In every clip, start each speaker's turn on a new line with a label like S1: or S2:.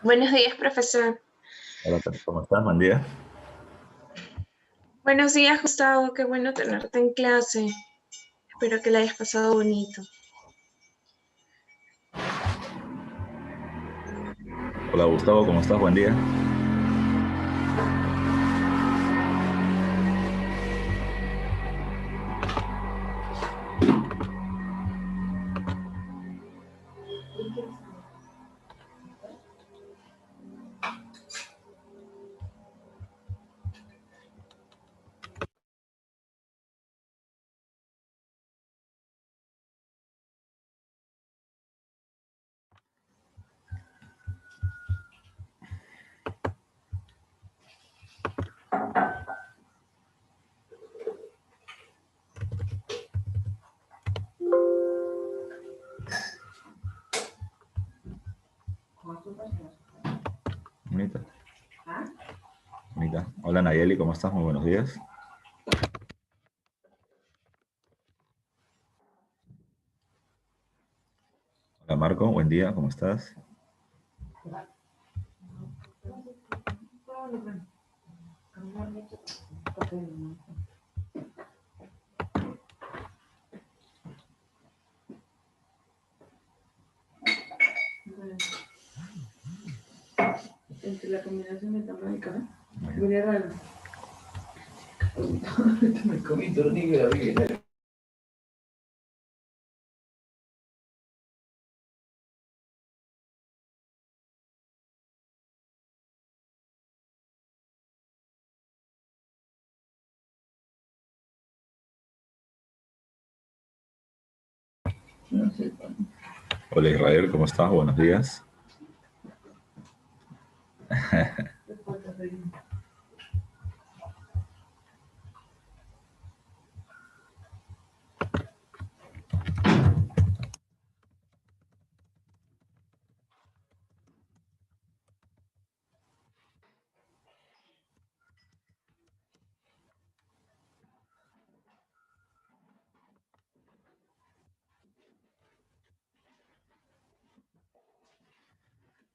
S1: Buenos días, profesor.
S2: Hola, ¿cómo estás? Buen día.
S1: Buenos días, Gustavo. Qué bueno tenerte en clase. Espero que la hayas pasado bonito.
S2: Hola, Gustavo, ¿cómo estás? Buen día. Bonita. Bonita. Hola, Nayeli, ¿cómo estás? Muy buenos días. Hola, Marco, buen día, ¿cómo estás?
S3: Entre la combinación de tamaño y café. Sería raro. Me comí tornillo de abril. No sé.
S2: Hola, Israel, ¿cómo estás? Buenos días.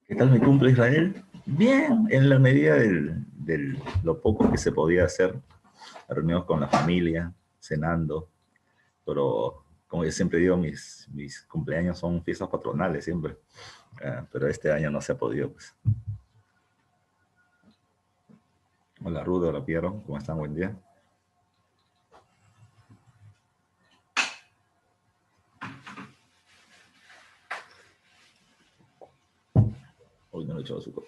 S2: ¿Qué tal mi cumple, Israel? Bien, en la medida de lo poco que se podía hacer, reunidos con la familia, cenando, pero como yo siempre digo, mis cumpleaños son fiestas patronales siempre. Pero este año no se ha podido, pues. Hola, Rudo, hola, Piero, ¿cómo están? Buen día. Hoy no le he echado azúcar.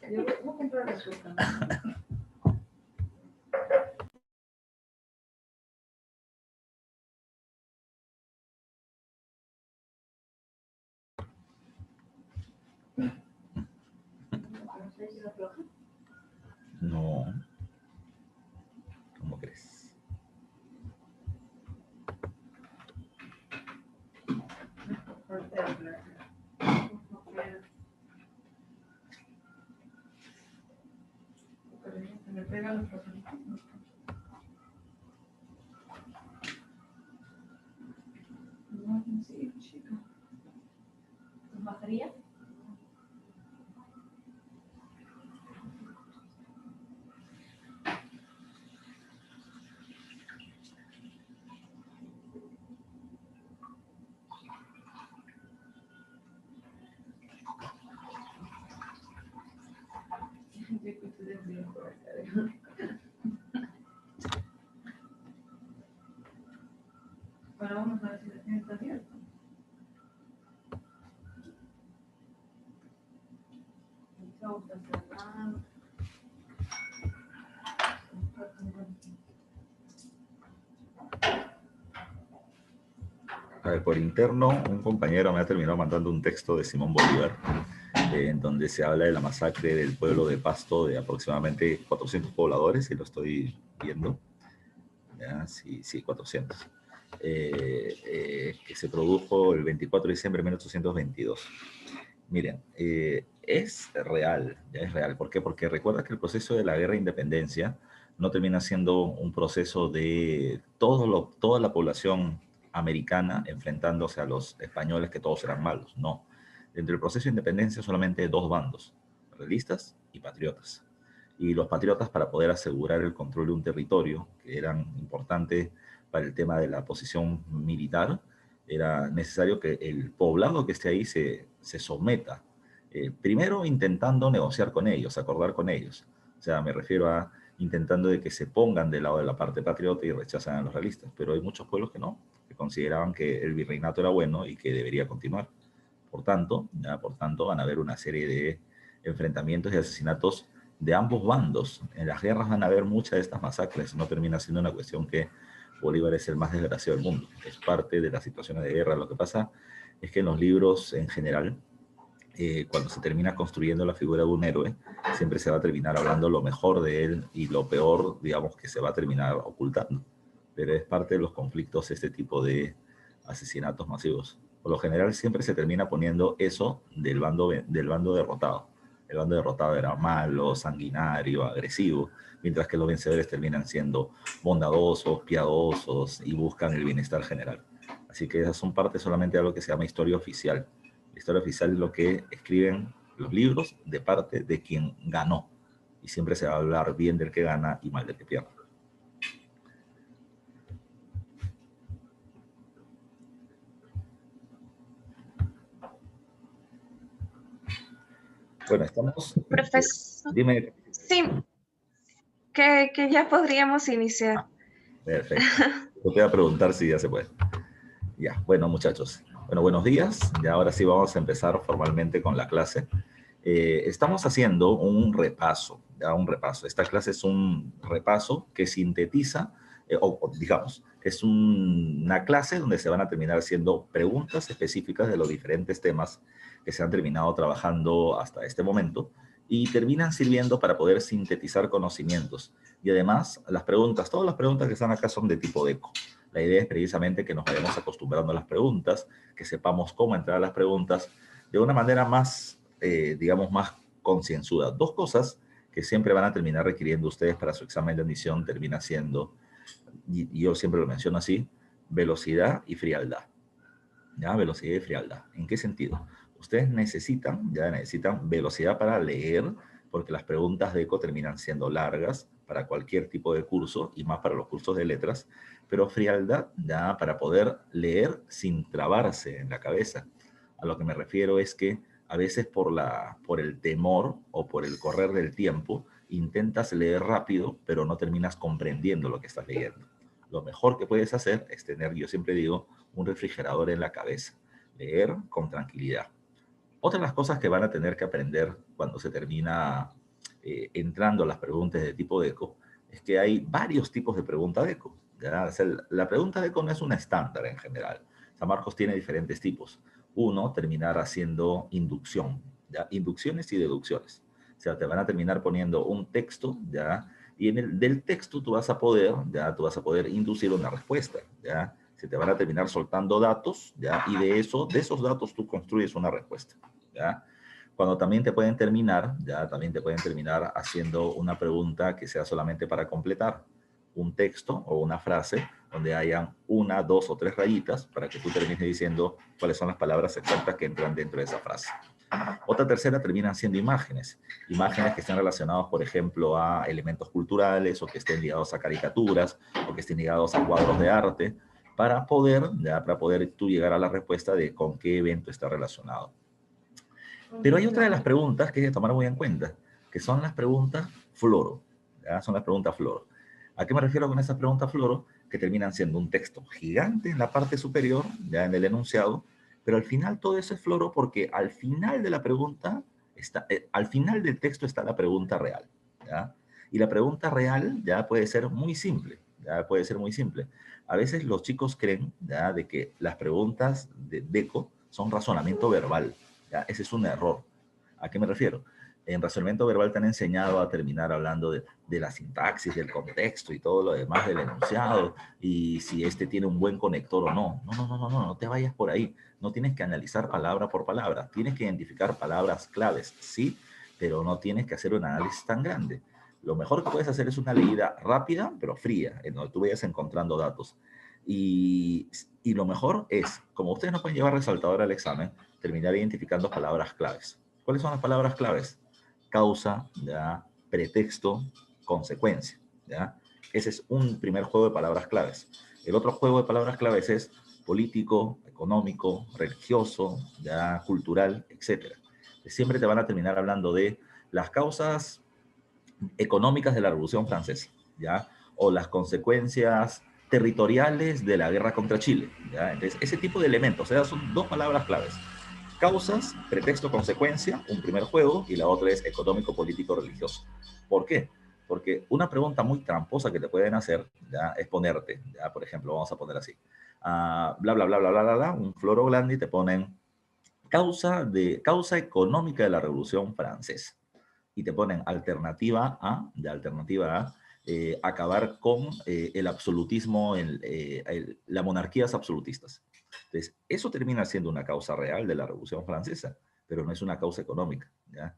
S3: Yo voy a comprar azúcar.
S2: No, ¿cómo crees?
S3: Me pegan los papelitos. No, sí, chica. ¿Tus mascarillas? Bueno, vamos a ver si la tienen está abierta. Está cerrado.
S2: A ver, por interno, un compañero me ha terminado mandando un texto de Simón Bolívar, en donde se habla de la masacre del pueblo de Pasto de aproximadamente 400 pobladores, y lo estoy viendo. ¿Ya? Sí, sí, 400. Que se produjo el 24 de diciembre de 1822. Miren, es real, ya es real. ¿Por qué? Porque recuerda que el proceso de la guerra de independencia no termina siendo un proceso de toda la población americana enfrentándose a los españoles que todos eran malos. No. Dentro del proceso de independencia solamente hay dos bandos, realistas y patriotas. Y los patriotas, para poder asegurar el control de un territorio, que eran importantes para el tema de la posición militar, era necesario que el poblado que esté ahí se someta. Primero intentando negociar con ellos, acordar con ellos. O sea, me refiero a intentando de que se pongan del lado de la parte patriota y rechazan a los realistas. Pero hay muchos pueblos que no, que consideraban que el virreinato era bueno y que debería continuar. Por tanto, van a haber una serie de enfrentamientos y asesinatos de ambos bandos. En las guerras van a haber muchas de estas masacres. No termina siendo una cuestión que Bolívar es el más desgraciado del mundo. Es parte de las situaciones de guerra. Lo que pasa es que en los libros en general, cuando se termina construyendo la figura de un héroe, siempre se va a terminar hablando lo mejor de él y lo peor, digamos, que se va a terminar ocultando. Pero es parte de los conflictos este tipo de asesinatos masivos. Por lo general siempre se termina poniendo eso del bando derrotado. El bando derrotado era malo, sanguinario, agresivo, mientras que los vencedores terminan siendo bondadosos, piadosos y buscan el bienestar general. Así que esas son parte solamente de lo que se llama historia oficial. La historia oficial es lo que escriben los libros de parte de quien ganó. Y siempre se va a hablar bien del que gana y mal del que pierde. Bueno, estamos...
S1: Profesor,
S2: Dime.
S1: sí, que ya podríamos iniciar.
S2: Perfecto. Te voy a preguntar si ya se puede. Ya, bueno, muchachos. Bueno, buenos días. Ya ahora sí vamos a empezar formalmente con la clase. Estamos haciendo un repaso, ya un repaso. Esta clase es un repaso que sintetiza, digamos, es una clase donde se van a terminar haciendo preguntas específicas de los diferentes temas que se han terminado trabajando hasta este momento y terminan sirviendo para poder sintetizar conocimientos. Y además, las preguntas, todas las preguntas que están acá son de tipo DECO. La idea es precisamente que nos vayamos acostumbrando a las preguntas, que sepamos cómo entrar a las preguntas de una manera más, digamos, más concienzuda. Dos cosas que siempre van a terminar requiriendo ustedes para su examen de admisión termina siendo, y yo siempre lo menciono así, velocidad y frialdad. ¿Ya? Velocidad y frialdad. ¿En qué sentido? Ustedes necesitan velocidad para leer, porque las preguntas de ECO terminan siendo largas para cualquier tipo de curso y más para los cursos de letras, pero frialdad ya para poder leer sin trabarse en la cabeza. A lo que me refiero es que a veces por el temor o por el correr del tiempo intentas leer rápido, pero no terminas comprendiendo lo que estás leyendo. Lo mejor que puedes hacer es tener, yo siempre digo, un refrigerador en la cabeza, leer con tranquilidad. Otra de las cosas que van a tener que aprender cuando se termina entrando a las preguntas de tipo DECO es que hay varios tipos de pregunta DECO. ¿Ya? O sea, la pregunta DECO no es una estándar en general. San Marcos tiene diferentes tipos. Uno, terminar haciendo inducción, ¿ya? Inducciones y deducciones. O sea, te van a terminar poniendo un texto, ¿ya? Y del texto tú vas a poder inducir una respuesta, ¿ya? Se te van a terminar soltando datos, ¿ya? Y de esos datos tú construyes una respuesta, ¿ya? Cuando también te pueden terminar, haciendo una pregunta que sea solamente para completar un texto o una frase donde hayan una, dos o tres rayitas para que tú termines diciendo cuáles son las palabras exactas que entran dentro de esa frase. Otra tercera terminan siendo imágenes que estén relacionados, por ejemplo, a elementos culturales o que estén ligados a caricaturas o que estén ligados a cuadros de arte para poder tú llegar a la respuesta de con qué evento está relacionado. Pero hay otra de las preguntas que hay que tomar muy en cuenta, que son las preguntas floro. ¿Ya? Son las preguntas floro. ¿A qué me refiero con esas preguntas floro? Que terminan siendo un texto gigante en la parte superior, ya en el enunciado, pero al final todo eso es floro porque al final de la pregunta, al final del texto está la pregunta real. ¿Ya? Y la pregunta real ya puede ser muy simple. Ya puede ser muy simple. A veces los chicos creen ya de que las preguntas de DECO son razonamiento verbal. ¿Ya? Ese es un error. ¿A qué me refiero? En razonamiento verbal te han enseñado a terminar hablando de la sintaxis, del contexto y todo lo demás del enunciado, y si este tiene un buen conector o no. No te vayas por ahí. No tienes que analizar palabra por palabra. Tienes que identificar palabras claves, sí, pero no tienes que hacer un análisis tan grande. Lo mejor que puedes hacer es una leída rápida, pero fría, en donde tú vayas encontrando datos. Y lo mejor es, como ustedes no pueden llevar resaltador al examen, terminar identificando palabras claves. ¿Cuáles son las palabras claves? Causa, ¿ya? Pretexto, consecuencia, ¿ya? Ese es un primer juego de palabras claves. El otro juego de palabras claves es político, económico, religioso, ¿ya? Cultural, etc. Siempre te van a terminar hablando de las causas económicas de la Revolución Francesa, ¿ya? O las consecuencias territoriales de la guerra contra Chile, ¿ya? Entonces, ese tipo de elementos, o sea, son dos palabras claves. Causas, pretexto, consecuencia, un primer juego, y la otra es económico, político, religioso. ¿Por qué? Porque una pregunta muy tramposa que te pueden hacer, ¿ya? Es ponerte, ¿ya? Por ejemplo, vamos a poner así, bla, bla, bla, bla, bla, bla, bla, un floro blandi, y te ponen causa económica de la Revolución Francesa y te ponen alternativa A, de alternativa A, acabar con el absolutismo, las monarquías absolutistas. Entonces, eso termina siendo una causa real de la Revolución Francesa, pero no es una causa económica, ¿ya?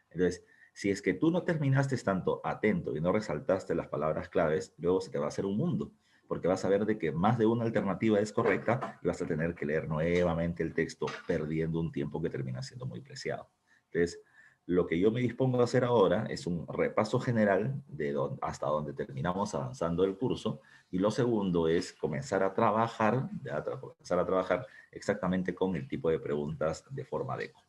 S2: Entonces, si es que tú no terminaste tanto atento y no resaltaste las palabras claves, luego se te va a hacer un mundo, porque vas a ver de que más de una alternativa es correcta y vas a tener que leer nuevamente el texto, perdiendo un tiempo que termina siendo muy preciado. Entonces, lo que yo me dispongo a hacer ahora es un repaso general de hasta donde terminamos avanzando el curso, y lo segundo es comenzar a trabajar, comenzar a trabajar exactamente con el tipo de preguntas de forma de eco.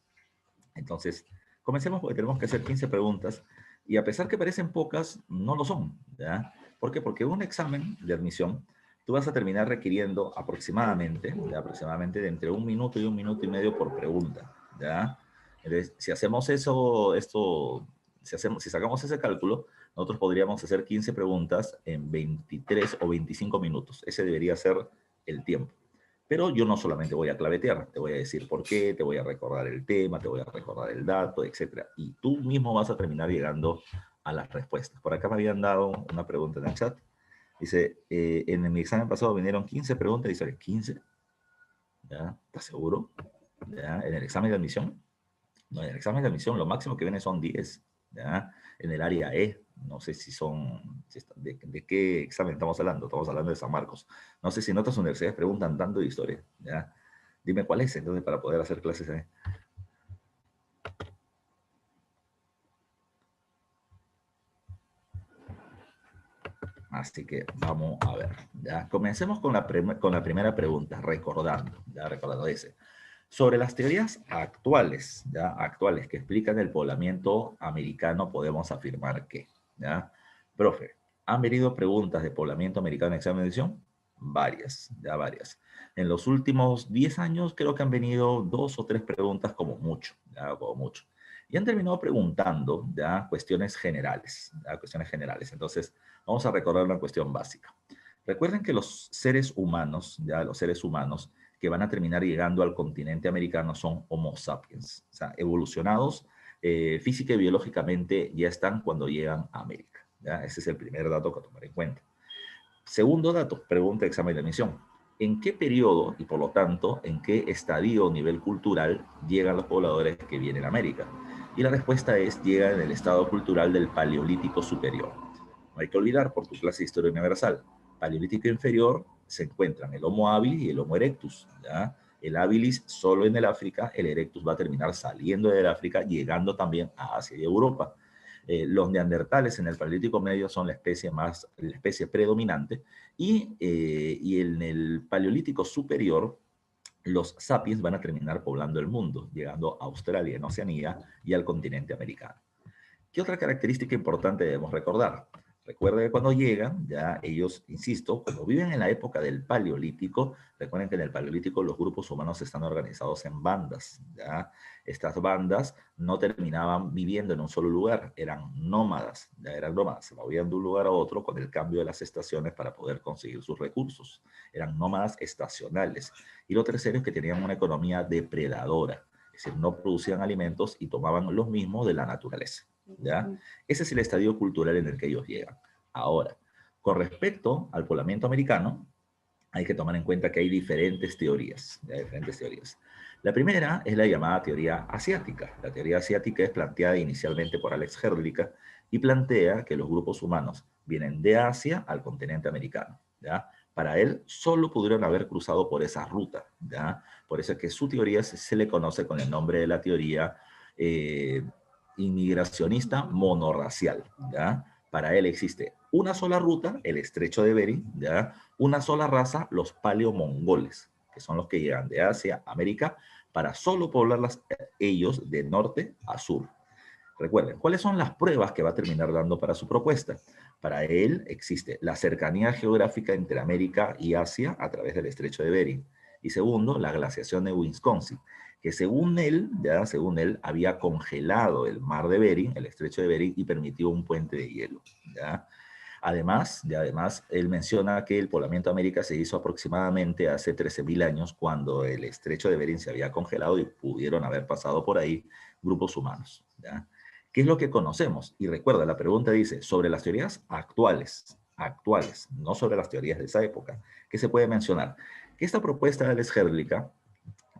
S2: Entonces, comencemos porque tenemos que hacer 15 preguntas, y a pesar que parecen pocas, no lo son, ¿ya? ¿Por qué? Porque un examen de admisión, tú vas a terminar requiriendo aproximadamente, ¿ya? Aproximadamente de entre 1 minuto y 1 minuto y medio por pregunta, ¿ya? Entonces, si hacemos eso, si sacamos ese cálculo, nosotros podríamos hacer 15 preguntas en 23 o 25 minutos. Ese debería ser el tiempo. Pero yo no solamente voy a clavetear, te voy a decir por qué, te voy a recordar el tema, te voy a recordar el dato, etc. Y tú mismo vas a terminar llegando a las respuestas. Por acá me habían dado una pregunta en el chat. Dice, en mi examen pasado vinieron 15 preguntas. Dice, 15. ¿Ya? ¿Estás seguro? ¿Ya? En el examen de admisión. No, en el examen de admisión lo máximo que viene son 10. ¿Ya? En el área E, no sé si son, de qué examen estamos hablando de San Marcos. No sé si en otras universidades preguntan tanto de historia, ¿ya? Dime cuál es, entonces, para poder hacer clases ahí. Así que vamos a ver, ¿ya? Comencemos con la primera pregunta, recordando, dice, sobre las teorías actuales, ¿ya? Actuales que explican el poblamiento americano, podemos afirmar que, ¿ya? Profe, ¿han venido preguntas de poblamiento americano en examen de admisión? Varias, ya varias. En los últimos 10 años creo que han venido 2 o 3 preguntas como mucho, ya, como mucho. Y han terminado preguntando, ya, cuestiones generales, ya, cuestiones generales. Entonces, vamos a recordar una cuestión básica. Recuerden que los seres humanos, ya, los seres humanos, que van a terminar llegando al continente americano son Homo sapiens, o sea, evolucionados física y biológicamente ya están cuando llegan a América. ¿Ya? Ese es el primer dato que tomar en cuenta. Segundo dato, pregunta de examen de admisión. ¿En qué periodo y por lo tanto en qué estadio o nivel cultural llegan los pobladores que vienen a América? Y la respuesta es, llegan en el estado cultural del Paleolítico Superior. No hay que olvidar, por tu clase de Historia Universal, Paleolítico Inferior se encuentran el Homo habilis y el Homo erectus, ¿ya? El habilis solo en el África, el erectus va a terminar saliendo del África, llegando también a Asia y Europa. Los neandertales en el Paleolítico Medio son la especie predominante, y en el Paleolítico Superior los sapiens van a terminar poblando el mundo, llegando a Australia, en Oceanía y al continente americano. ¿Qué otra característica importante debemos recordar? Recuerden que cuando llegan, ya ellos, insisto, como viven en la época del Paleolítico, recuerden que en el Paleolítico los grupos humanos están organizados en bandas, ¿ya? Estas bandas no terminaban viviendo en un solo lugar, eran nómadas, se movían de un lugar a otro con el cambio de las estaciones para poder conseguir sus recursos. Eran nómadas estacionales. Y lo tercero es que tenían una economía depredadora. Es decir, no producían alimentos y tomaban los mismos de la naturaleza, ¿ya? Ese es el estadio cultural en el que ellos llegan. Ahora, con respecto al poblamiento americano, hay que tomar en cuenta que hay diferentes teorías, ¿ya? Diferentes teorías. La primera es la llamada teoría asiática. La teoría asiática es planteada inicialmente por Alex Hrdlicka y plantea que los grupos humanos vienen de Asia al continente americano, ¿ya? Para él, solo pudieron haber cruzado por esa ruta, ¿ya? Por eso es que su teoría se le conoce con el nombre de la teoría eh, inmigracionista monorracial, ¿ya? Para él existe una sola ruta, el estrecho de Bering, ¿ya? Una sola raza, los paleomongoles, que son los que llegan de Asia a América para solo poblarlas ellos de norte a sur. Recuerden, ¿cuáles son las pruebas que va a terminar dando para su propuesta? Para él existe la cercanía geográfica entre América y Asia a través del estrecho de Bering. Y segundo, la glaciación de Wisconsin, que según él, había congelado el mar de Bering, el estrecho de Bering, y permitió un puente de hielo, ¿ya? Además, él menciona que el poblamiento de América se hizo aproximadamente hace 13.000 años, cuando el estrecho de Bering se había congelado y pudieron haber pasado por ahí grupos humanos, ¿ya? ¿Qué es lo que conocemos? Y recuerda, la pregunta dice, sobre las teorías actuales, no sobre las teorías de esa época. ¿Qué se puede mencionar? Que esta propuesta de Alex Hrdlicka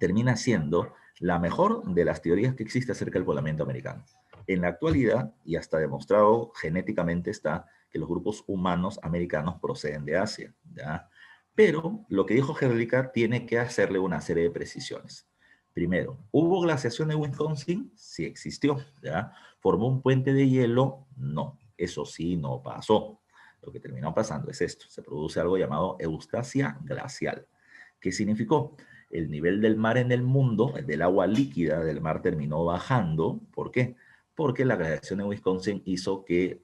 S2: termina siendo la mejor de las teorías que existe acerca del poblamiento americano. En la actualidad, y hasta demostrado genéticamente está, que los grupos humanos americanos proceden de Asia, ¿ya? Pero lo que dijo Hrdlicka tiene que hacerle una serie de precisiones. Primero, ¿hubo glaciación de Wisconsin? Sí existió, ¿ya? ¿Formó un puente de hielo? No, eso sí no pasó. Lo que terminó pasando es esto, se produce algo llamado eustasia glacial. ¿Qué significó? El nivel del mar en el mundo, del agua líquida del mar, terminó bajando. ¿Por qué? Porque la glaciación de Wisconsin hizo que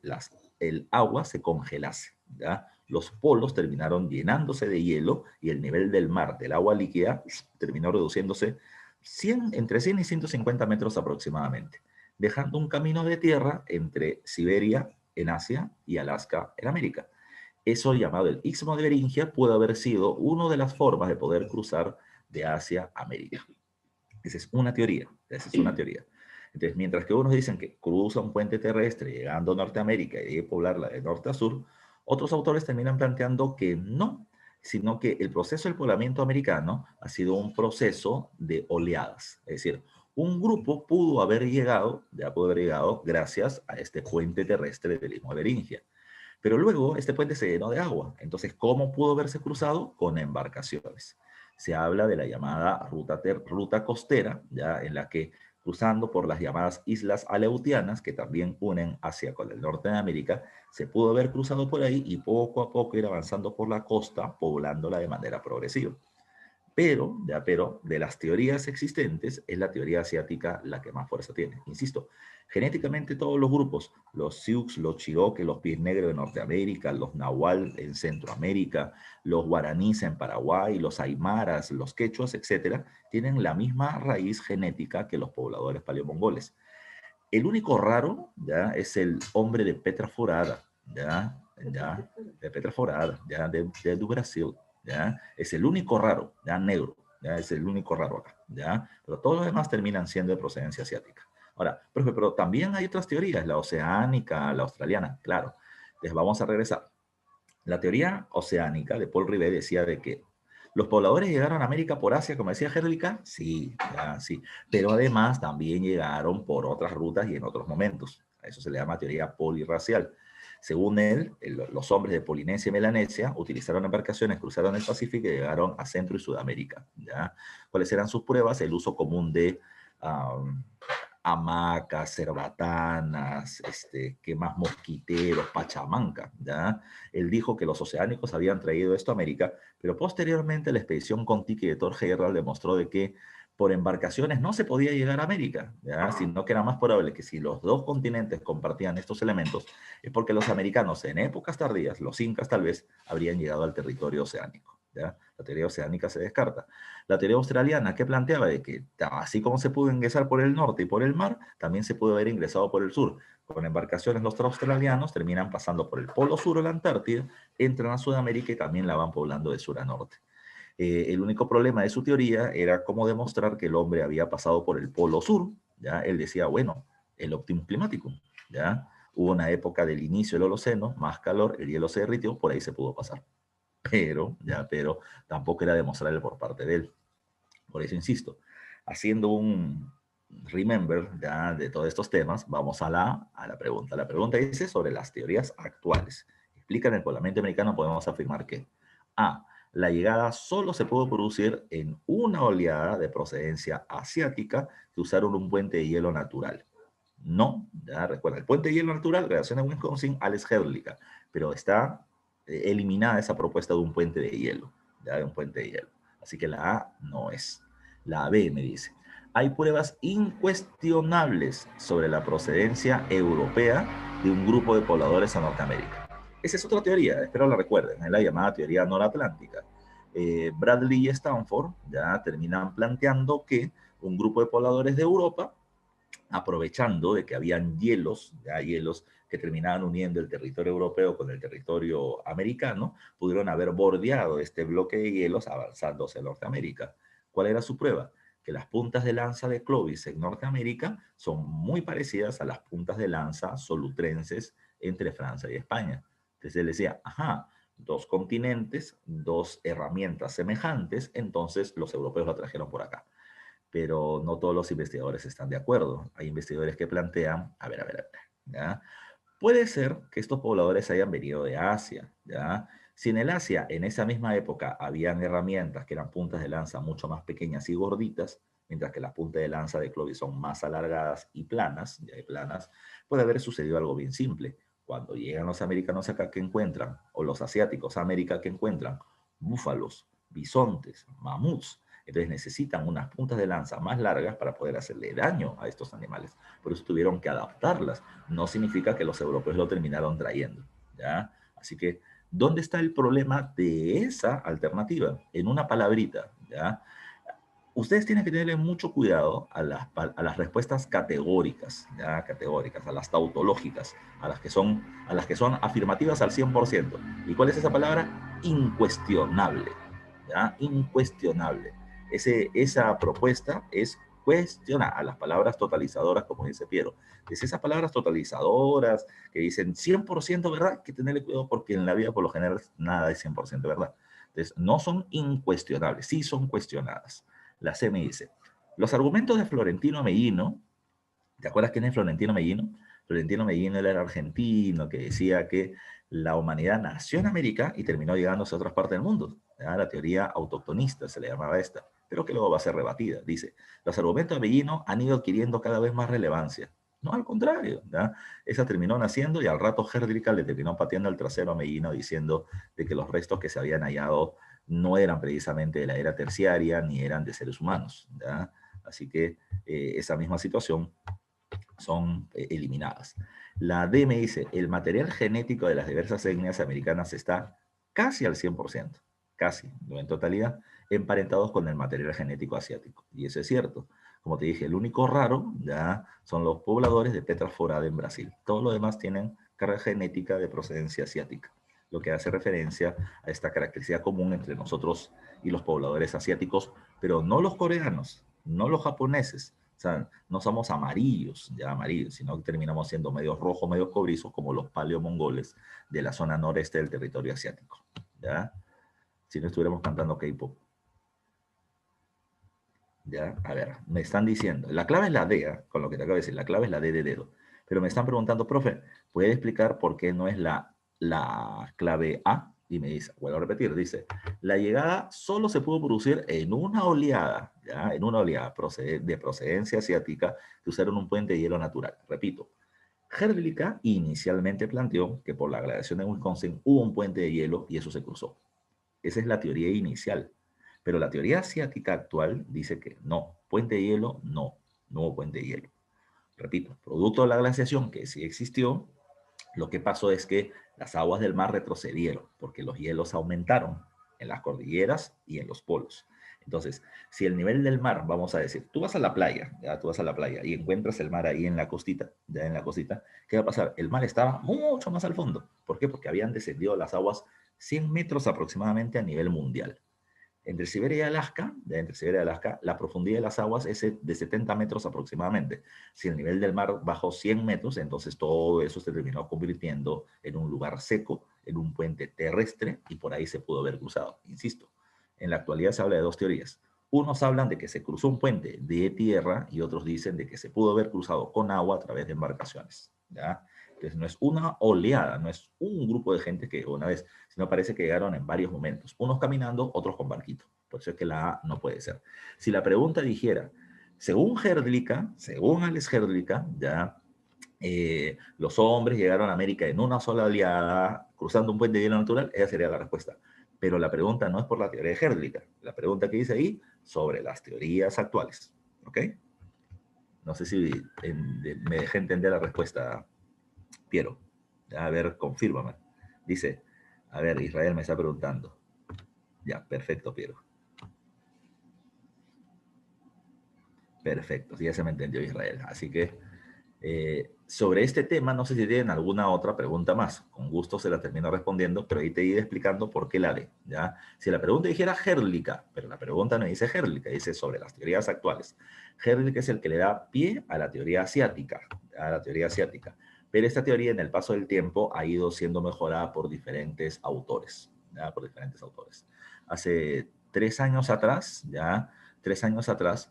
S2: el agua se congelase, ¿ya? Los polos terminaron llenándose de hielo y el nivel del mar, del agua líquida, terminó reduciéndose entre 100 y 150 metros aproximadamente, dejando un camino de tierra entre Siberia en Asia y Alaska en América. Eso, llamado el Istmo de Beringia, puede haber sido una de las formas de poder cruzar de Asia a América. Esa es una teoría. Entonces, mientras que unos dicen que cruza un puente terrestre llegando a Norteamérica y debe poblarla de norte a sur, otros autores terminan planteando que no, sino que el proceso del poblamiento americano ha sido un proceso de oleadas. Es decir, un grupo pudo haber llegado gracias a este puente terrestre del Istmo de Beringia. Pero luego este puente se llenó de agua. Entonces, ¿cómo pudo haberse cruzado? Con embarcaciones. Se habla de la llamada ruta costera, ya, en la que cruzando por las llamadas islas Aleutianas, que también unen Asia con el norte de América, se pudo haber cruzado por ahí y poco a poco ir avanzando por la costa, poblándola de manera progresiva. Pero de las teorías existentes, es la teoría asiática la que más fuerza tiene. Insisto, genéticamente todos los grupos, los Sioux, los Cherokee, los pies negros de Norteamérica, los Nahual en Centroamérica, los guaraníes en Paraguay, los aymaras, los quechuas, etcétera, tienen la misma raíz genética que los pobladores paleomongoles. El único raro, ya, es el hombre de Petra Forada, de Petra Forada, de Brasil. ¿Ya? Es el único raro, ya negro, ya es el único raro acá, ¿ya? Pero todos los demás terminan siendo de procedencia asiática. Ahora, profe, pero también hay otras teorías, la oceánica, la australiana, claro. Les vamos a regresar. La teoría oceánica de Paul Rivet decía de que los pobladores llegaron a América por Asia, como decía Hrdlicka, sí, sí, pero además también llegaron por otras rutas y en otros momentos. A eso se le llama teoría polirracial. Según él, los hombres de Polinesia y Melanesia utilizaron embarcaciones, cruzaron el Pacífico y llegaron a Centro y Sudamérica, ¿ya? ¿Cuáles eran sus pruebas? El uso común de hamacas, cerbatanas, ¿qué más? Mosquiteros, pachamanca, ¿ya? Él dijo que los oceánicos habían traído esto a América, pero posteriormente la expedición Kon-Tiki de Thor Heyerdahl demostró de que por embarcaciones no se podía llegar a América, ¿ya? Sino que era más probable que si los dos continentes compartían estos elementos, es porque los americanos en épocas tardías, los incas tal vez, habrían llegado al territorio oceánico, ¿ya? La teoría oceánica se descarta. La teoría australiana, que planteaba de que así como se pudo ingresar por el norte y por el mar, también se pudo haber ingresado por el sur. Con embarcaciones los australianos terminan pasando por el polo sur o la Antártida, entran a Sudamérica y también la van poblando de sur a norte. El único problema de su teoría era cómo demostrar que el hombre había pasado por el polo sur, ¿ya? Él decía, bueno, el Optimum Climaticum, ¿ya? Hubo una época del inicio del Holoceno, más calor, el hielo se derritió, por ahí se pudo pasar. Pero tampoco era demostrable por parte de él. Por eso insisto, haciendo un remember ya de todos estos temas, vamos a la pregunta. La pregunta dice sobre las teorías actuales. Explican el Parlamento americano, podemos afirmar que A. La llegada solo se pudo producir en una oleada de procedencia asiática que usaron un puente de hielo natural. No, ya recuerda, el puente de hielo natural, relación de Wisconsin, Alex Herlica, pero está eliminada esa propuesta de un puente de hielo, ya de un puente de hielo. Así que la A no es. La B me dice, hay pruebas incuestionables sobre la procedencia europea de un grupo de pobladores a Norteamérica. Esa es otra teoría, espero la recuerden, es la llamada teoría noratlántica. Bradley y Stanford ya terminan planteando que un grupo de pobladores de Europa, aprovechando de que habían hielos, ya hielos que terminaban uniendo el territorio europeo con el territorio americano, pudieron haber bordeado este bloque de hielos avanzando hacia Norteamérica. ¿Cuál era su prueba? Que las puntas de lanza de Clovis en Norteamérica son muy parecidas a las puntas de lanza solutrenses entre Francia y España. Entonces él decía, ajá, dos continentes, dos herramientas semejantes, entonces los europeos lo trajeron por acá. Pero no todos los investigadores están de acuerdo. Hay investigadores que plantean, a ver, ¿ya? Puede ser que estos pobladores hayan venido de Asia, ¿ya? Si en el Asia, en esa misma época, habían herramientas que eran puntas de lanza mucho más pequeñas y gorditas, mientras que las puntas de lanza de Clovis son más alargadas y planas, ya hay planas, puede haber sucedido algo bien simple. Cuando llegan los americanos acá, ¿qué encuentran? O los asiáticos a América, ¿qué encuentran? Búfalos, bisontes, mamuts. Entonces necesitan unas puntas de lanza más largas para poder hacerle daño a estos animales. Por eso tuvieron que adaptarlas. No significa que los europeos lo terminaron trayendo, ¿ya? Así que, ¿dónde está el problema de esa alternativa? En una palabrita, ¿ya? Ustedes tienen que tenerle mucho cuidado a las respuestas categóricas, ¿ya? Categóricas, a las tautológicas, a las que son afirmativas al 100%. ¿Y cuál es esa palabra? Incuestionable, ¿ya? Incuestionable. Esa propuesta es cuestiona a las palabras totalizadoras, como dice Piero. Es esas palabras totalizadoras que dicen 100% verdad, hay que tenerle cuidado porque en la vida por lo general nada es 100% verdad. Entonces, no son incuestionables, sí son cuestionadas. La C me dice, los argumentos de Florentino Mellino, ¿te acuerdas quién es Florentino Mellino? Florentino Mellino era argentino que decía que la humanidad nació en América y terminó llegándose a otras partes del mundo. ¿Ya? La teoría autoctonista se le llamaba esta, pero que luego va a ser rebatida. Dice, los argumentos de Mellino han ido adquiriendo cada vez más relevancia. No, al contrario. ¿Ya? Esa terminó naciendo y al rato Herdlicka le terminó pateando el trasero a Mellino diciendo de que los restos que se habían hallado no eran precisamente de la era terciaria ni eran de seres humanos. ¿Ya? Así que esa misma situación son eliminadas. La D me dice, el material genético de las diversas etnias americanas está casi al 100%, casi, no en totalidad, emparentados con el material genético asiático. Y eso es cierto. Como te dije, el único raro ya son los pobladores de Petra Forada en Brasil. Todos los demás tienen carga genética de procedencia asiática, lo que hace referencia a esta característica común entre nosotros y los pobladores asiáticos, pero no los coreanos, no los japoneses. O sea, no somos amarillos, ya amarillos, sino que terminamos siendo medios rojos, medios cobrizos, como los paleomongoles de la zona noreste del territorio asiático. ¿Ya? Si no estuviéramos cantando K-pop. ¿Ya? A ver, me están diciendo, la clave es la D, con lo que te acabo de decir, la clave es la D de dedo. Pero me están preguntando, profe, ¿puede explicar por qué no es la clave A? Y me dice, vuelvo a repetir, dice, la llegada solo se pudo producir en una oleada, ¿ya? En una oleada de procedencia asiática que usaron un puente de hielo natural. Repito, Herdlicka inicialmente planteó que por la gladiación de Wisconsin hubo un puente de hielo y eso se cruzó. Esa es la teoría inicial. Pero la teoría asiática actual dice que no, puente de hielo, no hubo puente de hielo. Repito, producto de la glaciación que sí existió, lo que pasó es que las aguas del mar retrocedieron porque los hielos aumentaron en las cordilleras y en los polos. Entonces, si el nivel del mar, vamos a decir, tú vas a la playa, ya tú vas a la playa y encuentras el mar ahí en la costita, ya en la costita, ¿qué va a pasar? El mar estaba mucho más al fondo. ¿Por qué? Porque habían descendido las aguas 100 metros aproximadamente a nivel mundial. Entre Siberia y Alaska, entre Siberia y Alaska, la profundidad de las aguas es de 70 metros aproximadamente. Si el nivel del mar bajó 100 metros, entonces todo eso se terminó convirtiendo en un lugar seco, en un puente terrestre, y por ahí se pudo haber cruzado. Insisto, en la actualidad se habla de dos teorías. Unos hablan de que se cruzó un puente de tierra y otros dicen de que se pudo haber cruzado con agua a través de embarcaciones, ¿ya? Entonces no es una oleada, no es un grupo de gente que una vez, sino parece que llegaron en varios momentos, unos caminando, otros con barquito. Por eso es que la A no puede ser. Si la pregunta dijera, según Herdlicka, según Alex Herdlicka, ya los hombres llegaron a América en una sola oleada, cruzando un puente de hielo natural, esa sería la respuesta. Pero la pregunta no es por la teoría de Herdlicka. La pregunta que dice ahí, sobre las teorías actuales. ¿Ok? No sé si me dejé entender la respuesta, Piero. A ver, confírmame. Dice, a ver, Israel me está preguntando. Ya, perfecto, Piero. Perfecto, sí, ya se me entendió Israel. Así que sobre este tema, no sé si tienen alguna otra pregunta más. Con gusto se la termino respondiendo, pero ahí te iré explicando por qué la D. ¿Ya? Si la pregunta dijera Herdlicka, pero la pregunta no dice Herdlicka, dice sobre las teorías actuales. Herdlicka es el que le da pie a la teoría asiática, a la teoría asiática. Pero esta teoría en el paso del tiempo ha ido siendo mejorada por diferentes autores, ¿ya? Por diferentes autores. Hace 3 años atrás, ya, 3 años atrás,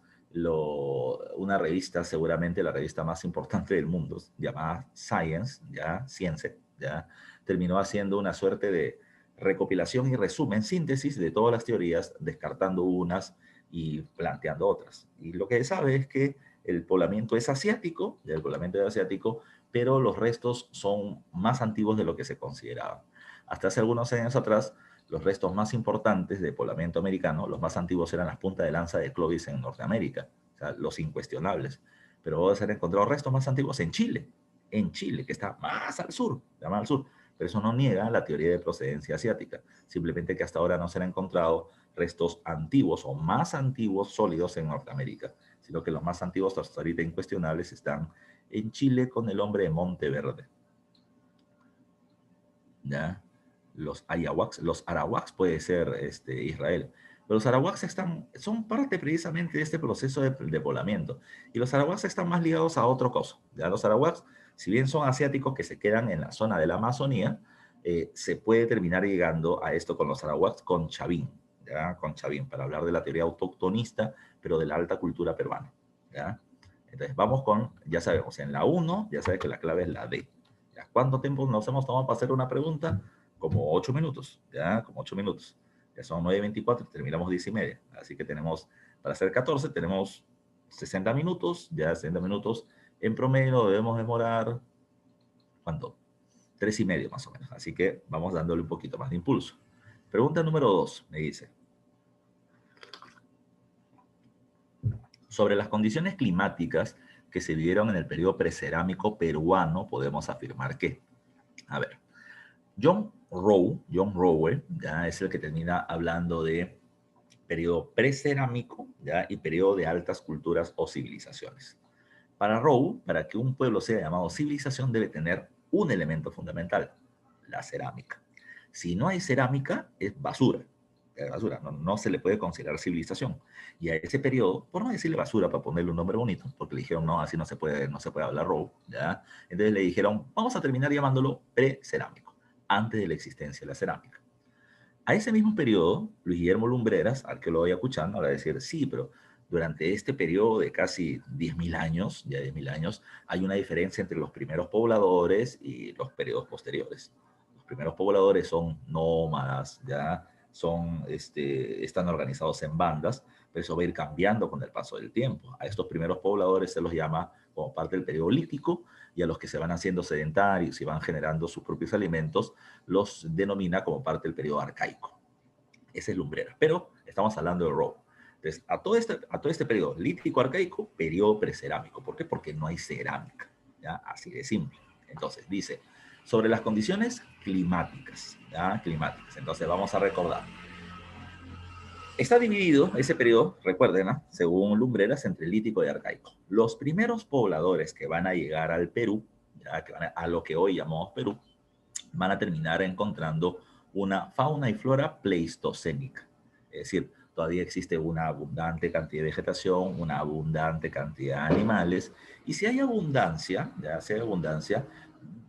S2: una revista, seguramente la revista más importante del mundo, llamada Science, ya, Ciencia, ya, terminó haciendo una suerte de recopilación y resumen, síntesis de todas las teorías, descartando unas y planteando otras. Y lo que se sabe es que el poblamiento es asiático, el poblamiento es asiático, pero los restos son más antiguos de lo que se consideraba. Hasta hace algunos años atrás, los restos más importantes de poblamiento americano, los más antiguos eran las puntas de lanza de Clovis en Norteamérica, o sea, los incuestionables. Pero vos has encontrado restos más antiguos en Chile, que está más al sur, más al sur. Pero eso no niega la teoría de procedencia asiática, simplemente que hasta ahora no se han encontrado restos antiguos o más antiguos sólidos en Norteamérica, sino que los más antiguos hasta ahorita incuestionables están en Chile con el hombre de Monteverde. ¿Ya? Los ayahuascas, los arawaks puede ser Israel. Pero los arawaks son parte precisamente de este proceso de poblamiento. Y los arawaks están más ligados a otro cosa. ¿Ya? Los arawaks, si bien son asiáticos que se quedan en la zona de la Amazonía, se puede terminar llegando a esto con los arawaks con Chavín, ¿ya? Con Chavín, para hablar de la teoría autoctonista, pero de la alta cultura peruana. ¿Ya? Entonces vamos con, ya sabemos, en la 1, ya sabes que la clave es la D. ¿Ya? ¿Cuánto tiempo nos hemos tomado para hacer una pregunta? Como 8 minutos, ¿ya? Como 8 minutos. Ya son 9:24 y terminamos 10:30. Así que tenemos, para hacer 14, tenemos 60 minutos, ya 60 minutos. En promedio debemos demorar, ¿cuánto? 3:30 más o menos. Así que vamos dándole un poquito más de impulso. Pregunta número 2, me dice. Sobre las condiciones climáticas que se vivieron en el periodo precerámico peruano, podemos afirmar que, a ver, John Rowe, ya es el que termina hablando de periodo precerámico, ya, y periodo de altas culturas o civilizaciones. Para Rowe, para que un pueblo sea llamado civilización, debe tener un elemento fundamental, la cerámica. Si no hay cerámica, es basura. Es basura, no se le puede considerar civilización. Y a ese periodo, por no decirle basura para ponerle un nombre bonito, porque le dijeron, no, así no se puede hablar Rowe, ¿ya? Entonces le dijeron, vamos a terminar llamándolo precerámico, antes de la existencia de la cerámica. A ese mismo periodo, Luis Guillermo Lumbreras, arqueólogo ayacuchano, va a decir, sí, pero durante este periodo de casi 10.000 años, ya 10.000 años, hay una diferencia entre los primeros pobladores y los periodos posteriores. Los primeros pobladores son nómadas, ya están organizados en bandas, pero eso va a ir cambiando con el paso del tiempo. A estos primeros pobladores se los llama como parte del periodo lítico, y a los que se van haciendo sedentarios y van generando sus propios alimentos, los denomina como parte del periodo arcaico. Ese es Lumbreras, pero estamos hablando de Rowe. Entonces, a todo este periodo lítico-arcaico, periodo precerámico. ¿Por qué? Porque no hay cerámica, ¿ya? Así de simple. Entonces, dice, sobre las condiciones climáticas, ¿ya? Climáticas. Entonces, vamos a recordar. Está dividido ese periodo, recuerden, ¿no? Según Lumbreras, entre lítico y arcaico. Los primeros pobladores que van a llegar al Perú, ya que van a lo que hoy llamamos Perú, van a terminar encontrando una fauna y flora pleistocénica. Es decir, todavía existe una abundante cantidad de vegetación, una abundante cantidad de animales, y si hay abundancia, ya si hay abundancia,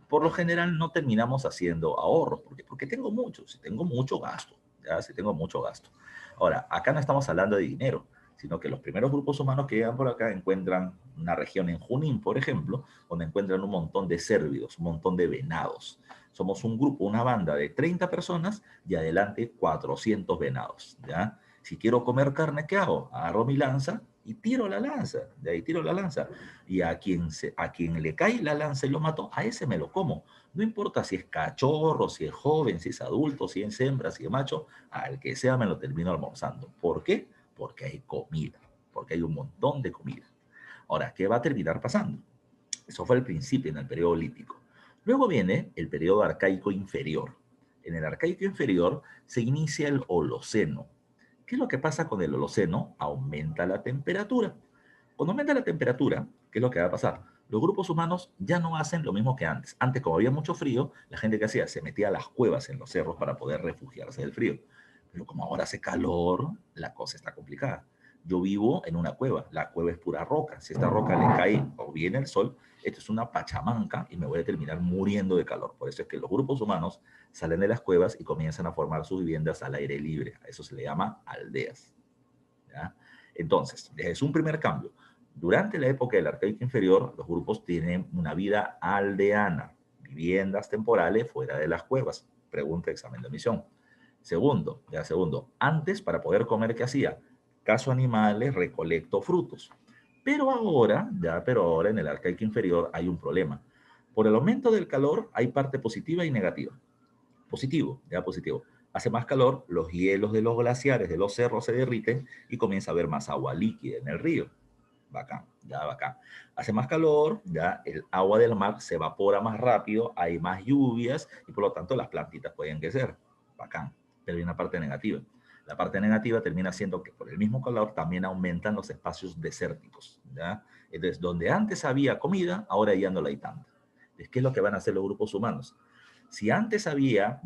S2: por lo general no terminamos haciendo ahorros. ¿Por qué? Porque tengo mucho, si tengo mucho gasto, ya si tengo mucho gasto. Ahora, acá no estamos hablando de dinero, sino que los primeros grupos humanos que llegan por acá encuentran una región en Junín, por ejemplo, donde encuentran un montón de cérvidos, un montón de venados. Somos un grupo, una banda de 30 personas y adelante 400 venados, ¿ya? Si quiero comer carne, ¿qué hago? Agarro mi lanza y tiro la lanza, de ahí tiro la lanza. Y a quien le cae la lanza y lo mato, a ese me lo como. No importa si es cachorro, si es joven, si es adulto, si es hembra, si es macho, al que sea me lo termino almorzando. ¿Por qué? Porque hay comida, porque hay un montón de comida. Ahora, ¿qué va a terminar pasando? Eso fue el principio en el periodo lítico. Luego viene el periodo arcaico inferior. En el arcaico inferior se inicia el Holoceno. ¿Qué es lo que pasa con el Holoceno? Aumenta la temperatura. Cuando aumenta la temperatura, ¿qué es lo que va a pasar? Los grupos humanos ya no hacen lo mismo que antes. Antes, como había mucho frío, la gente que hacía se metía a las cuevas en los cerros para poder refugiarse del frío. Pero como ahora hace calor, la cosa está complicada. Yo vivo en una cueva, la cueva es pura roca. Si esta roca le cae o viene el sol, esto es una pachamanca y me voy a terminar muriendo de calor. Por eso es que los grupos humanos salen de las cuevas y comienzan a formar sus viviendas al aire libre. A eso se le llama aldeas, ¿ya? Entonces, es un primer cambio. Durante la época del Arcaico Inferior, los grupos tienen una vida aldeana, viviendas temporales fuera de las cuevas. Pregunta, examen de admisión. Segundo, antes para poder comer, ¿qué hacía? Cazo animales, recolecto frutos. Pero ahora en el Arcaico Inferior hay un problema. Por el aumento del calor hay parte positiva y negativa. Positivo. Hace más calor, los hielos de los glaciares, de los cerros se derriten y comienza a haber más agua líquida en el río. Bacán. Hace más calor, ya el agua del mar se evapora más rápido, hay más lluvias y por lo tanto las plantitas pueden crecer. Bacán. Pero hay una parte negativa. La parte negativa termina siendo que por el mismo calor también aumentan los espacios desérticos, ¿ya? Entonces, donde antes había comida, ahora ya no la hay tanta. Entonces, ¿qué es lo que van a hacer los grupos humanos? Si antes había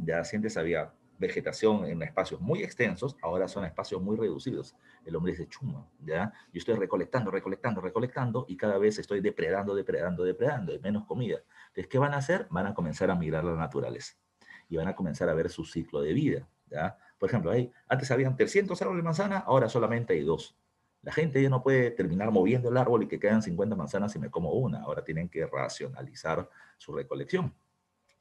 S2: vegetación en espacios muy extensos, ahora son espacios muy reducidos. El hombre dice, chuma, ¿ya? Yo estoy recolectando y cada vez estoy depredando, hay menos comida. Entonces, ¿qué van a hacer? Van a comenzar a migrar a la naturaleza y van a comenzar a ver su ciclo de vida, ¿ya? Por ejemplo, antes habían 300 árboles de manzana, ahora solamente hay 2. La gente ya no puede terminar moviendo el árbol y que quedan 50 manzanas y me como una. Ahora tienen que racionalizar su recolección.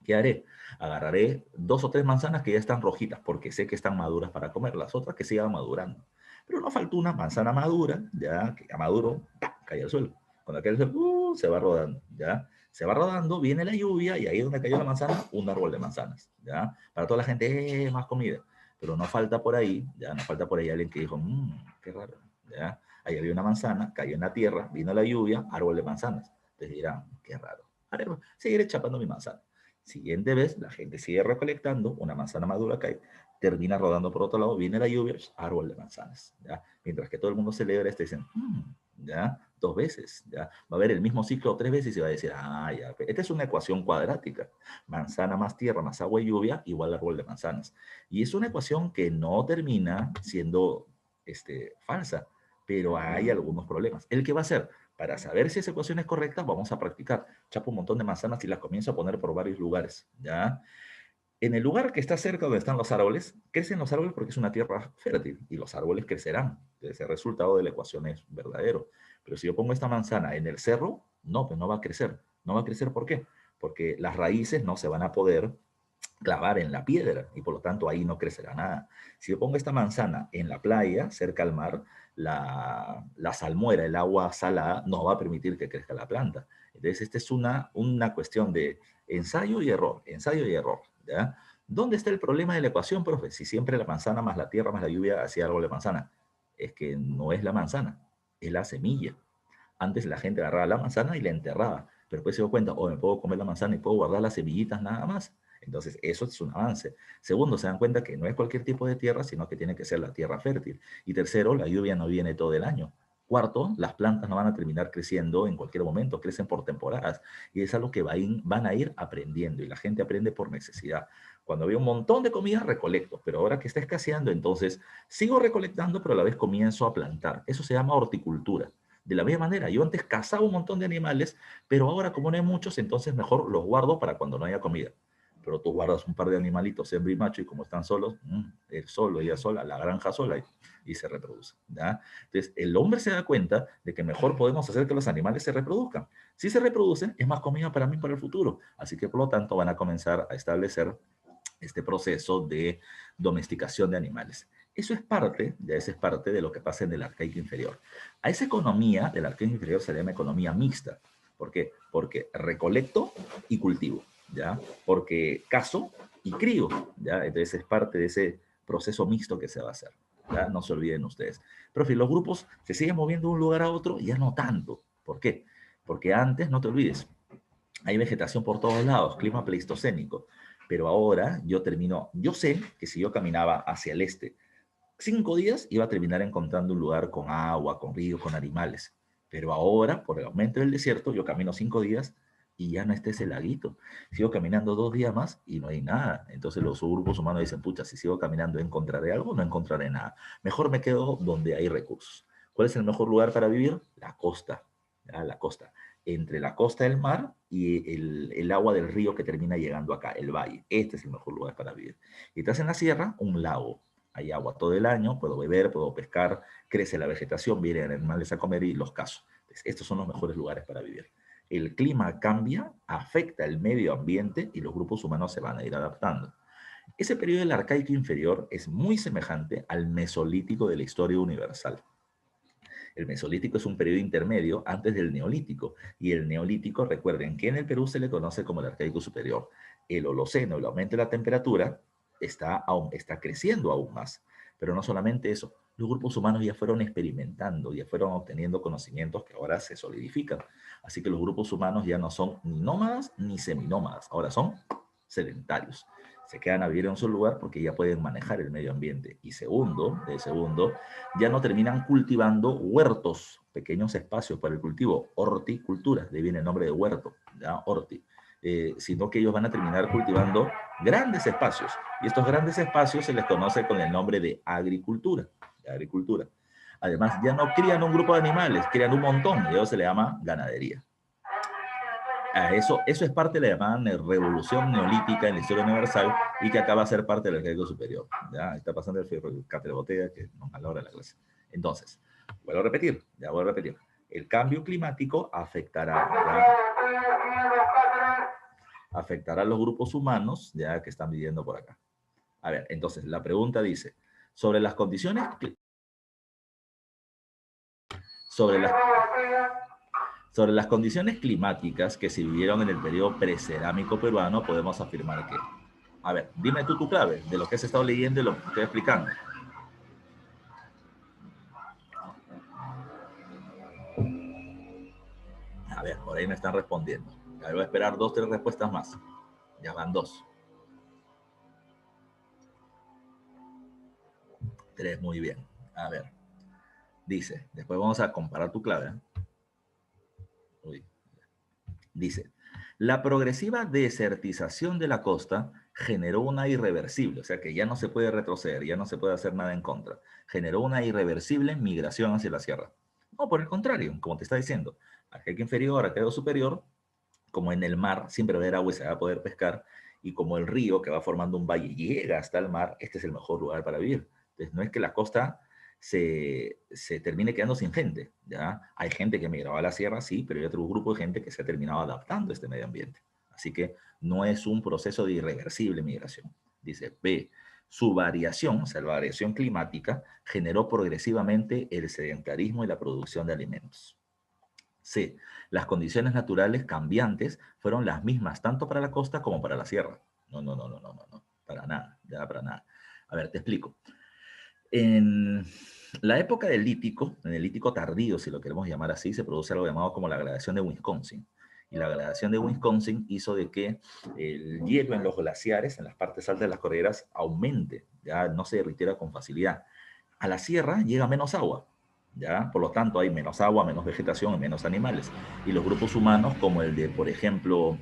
S2: ¿Qué haré? Agarraré 2 o 3 manzanas que ya están rojitas porque sé que están maduras para comer, las otras que sigan madurando. Pero no falta una manzana madura, ya que ya maduró, cae al suelo. Cuando cae al suelo, se va rodando, ¿ya? Se va rodando, viene la lluvia y ahí donde cayó la manzana, un árbol de manzanas, ¿ya? Para toda la gente, más comida. Pero no falta por ahí, ya, no falta por ahí alguien que dijo, qué raro, ¿ya? Ahí había una manzana, cayó en la tierra, vino la lluvia, árbol de manzanas. Entonces dirán, qué raro. Seguiré chapando mi manzana. Siguiente vez, la gente sigue recolectando, una manzana madura cae, termina rodando por otro lado, viene la lluvia, árbol de manzanas, ¿ya? Mientras que todo el mundo celebra esto, dicen, ¿ya? 2 veces, ¿ya? Va a haber el mismo ciclo 3 veces y se va a decir, ya, esta es una ecuación cuadrática, manzana más tierra más agua y lluvia igual árbol de manzanas. Y es una ecuación que no termina siendo falsa, pero hay algunos problemas. ¿El qué va a hacer? Para saber si esa ecuación es correcta, vamos a practicar. Chapo un montón de manzanas y las comienzo a poner por varios lugares, ¿ya? En el lugar que está cerca donde están los árboles, crecen los árboles porque es una tierra fértil y los árboles crecerán. Entonces, el resultado de la ecuación es verdadero. Pero si yo pongo esta manzana en el cerro, no, pues no va a crecer. ¿No va a crecer por qué? Porque las raíces no se van a poder clavar en la piedra y por lo tanto ahí no crecerá nada. Si yo pongo esta manzana en la playa, cerca al mar, la salmuera, el agua salada, no va a permitir que crezca la planta. Entonces, esta es una cuestión de ensayo y error, ¿ya? ¿Dónde está el problema de la ecuación, profe? Si siempre la manzana más la tierra más la lluvia hacía árbol de manzana. Es que no es la manzana, es la semilla. Antes la gente agarraba la manzana y la enterraba, pero después se dio cuenta, me puedo comer la manzana y puedo guardar las semillitas nada más. Entonces, eso es un avance. Segundo, se dan cuenta que no es cualquier tipo de tierra, sino que tiene que ser la tierra fértil. Y tercero, la lluvia no viene todo el año. Cuarto, las plantas no van a terminar creciendo en cualquier momento, crecen por temporadas. Y es algo que van a ir aprendiendo y la gente aprende por necesidad. Cuando había un montón de comida, recolecto, pero ahora que está escaseando, entonces sigo recolectando, pero a la vez comienzo a plantar. Eso se llama horticultura. De la misma manera, yo antes cazaba un montón de animales, pero ahora como no hay muchos, entonces mejor los guardo para cuando no haya comida. Pero tú guardas un par de animalitos, hembra y macho, y como están solos, él solo, ella sola, la granja sola, y se reproduce. ¿Ya? Entonces, el hombre se da cuenta de que mejor podemos hacer que los animales se reproduzcan. Si se reproducen, es más comida para mí para el futuro. Así que, por lo tanto, van a comenzar a establecer este proceso de domesticación de animales. Eso es parte, ya esa es parte de lo que pasa en el arcaico inferior. A esa economía del arcaico inferior se le llama economía mixta. ¿Por qué? Porque recolecto y cultivo, ¿ya? Porque cazo y crío, ¿ya? Entonces es parte de ese proceso mixto que se va a hacer, ¿ya? No se olviden ustedes. Profe, los grupos se siguen moviendo de un lugar a otro, ya no tanto. ¿Por qué? Porque antes, no te olvides, hay vegetación por todos lados, clima pleistocénico. Pero ahora yo sé que si yo caminaba hacia el este 5 días, iba a terminar encontrando un lugar con agua, con ríos, con animales. Pero ahora, por el aumento del desierto, yo camino 5 días y ya no está ese laguito. Sigo caminando 2 días más y no hay nada. Entonces los grupos humanos dicen, pucha, si sigo caminando encontraré algo, no encontraré nada. Mejor me quedo donde hay recursos. ¿Cuál es el mejor lugar para vivir? La costa. ¿Ya? La costa. Entre la costa del mar y el agua del río que termina llegando acá, el valle. Este es el mejor lugar para vivir. Y estás en la sierra, un lago. Hay agua todo el año, puedo beber, puedo pescar, crece la vegetación, vienen animales a comer y los cazo. Entonces, estos son los mejores lugares para vivir. El clima cambia, afecta el medio ambiente y los grupos humanos se van a ir adaptando. Ese periodo del arcaico inferior es muy semejante al mesolítico de la historia universal. El mesolítico es un periodo intermedio antes del neolítico, y el neolítico, recuerden que en el Perú se le conoce como el arcaico superior. El Holoceno, el aumento de la temperatura, está creciendo aún más. Pero no solamente eso, los grupos humanos ya fueron experimentando, ya fueron obteniendo conocimientos que ahora se solidifican. Así que los grupos humanos ya no son ni nómadas ni seminómadas, ahora son sedentarios. Se quedan a vivir en su lugar porque ya pueden manejar el medio ambiente. Y segundo, ya no terminan cultivando huertos, pequeños espacios para el cultivo, horticultura, de ahí viene el nombre de huerto, ¿ya? Horti. Sino que ellos van a terminar cultivando grandes espacios. Y estos grandes espacios se les conoce con el nombre de agricultura. Además, ya no crían un grupo de animales, crían un montón, y eso se le llama ganadería. Eso es parte de la llamada revolución neolítica en la historia universal y que acaba de ser parte del arcaico superior. Ya está pasando el café de botella que nos malora la clase. Entonces, vuelvo a repetir. El cambio climático afectará a los grupos humanos ya que están viviendo por acá. A ver, entonces la pregunta dice, sobre las condiciones climáticas que se vivieron en el periodo precerámico peruano, podemos afirmar que... A ver, dime tú tu clave de lo que has estado leyendo y lo que estoy explicando. A ver, por ahí me están respondiendo. Ya voy a esperar 2 o 3 respuestas más. Ya van 2. 3, muy bien. A ver. Dice, después vamos a comparar tu clave. Dice, la progresiva desertización de la costa generó una irreversible, o sea que ya no se puede retroceder, ya no se puede hacer nada en contra. Generó una irreversible migración hacia la sierra. No, por el contrario, como te está diciendo, arcaico inferior, arcaico superior, como en el mar siempre va a haber agua y se va a poder pescar, y como el río que va formando un valle llega hasta el mar, este es el mejor lugar para vivir. Entonces no es que la costa se termine quedando sin gente, ¿ya? Hay gente que migraba a la sierra, sí, pero hay otro grupo de gente que se ha terminado adaptando a este medio ambiente. Así que no es un proceso de irreversible migración. Dice, B, su variación, o sea, la variación climática, generó progresivamente el sedentarismo y la producción de alimentos. C, las condiciones naturales cambiantes fueron las mismas tanto para la costa como para la sierra. No, para nada, ya para nada. A ver, te explico. En la época del Lítico, en el Lítico tardío, si lo queremos llamar así, se produce algo llamado como la gradación de Wisconsin. Y la gradación de Wisconsin hizo de que el hielo en los glaciares, en las partes altas de las cordilleras, aumente, ya no se derritiera con facilidad. A la sierra llega menos agua, ¿ya? Por lo tanto, hay menos agua, menos vegetación y menos animales. Y los grupos humanos, como el de, por ejemplo,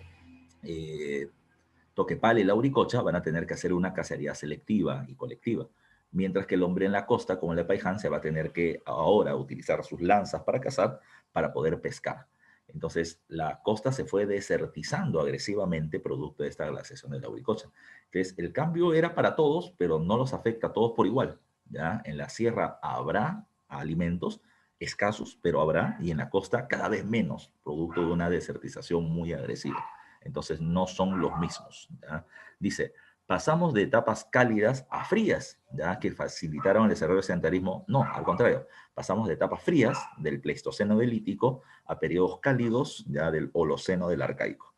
S2: Toquepala y Lauricocha van a tener que hacer una cacería selectiva y colectiva, mientras que el hombre en la costa, como el de Paiján, se va a tener que ahora utilizar sus lanzas para cazar para poder pescar. Entonces, la costa se fue desertizando agresivamente producto de esta glaciación de Lauricocha. Entonces, el cambio era para todos, pero no los afecta a todos por igual. ¿Ya? En la sierra habrá alimentos escasos, pero habrá, y en la costa cada vez menos, producto de una desertización muy agresiva. Entonces, no son los mismos. ¿Ya? Dice, pasamos de etapas cálidas a frías, ¿ya? Que facilitaron el desarrollo del sedentarismo. No, al contrario, pasamos de etapas frías del Pleistoceno del Lítico a periodos cálidos ya del Holoceno del Arcaico.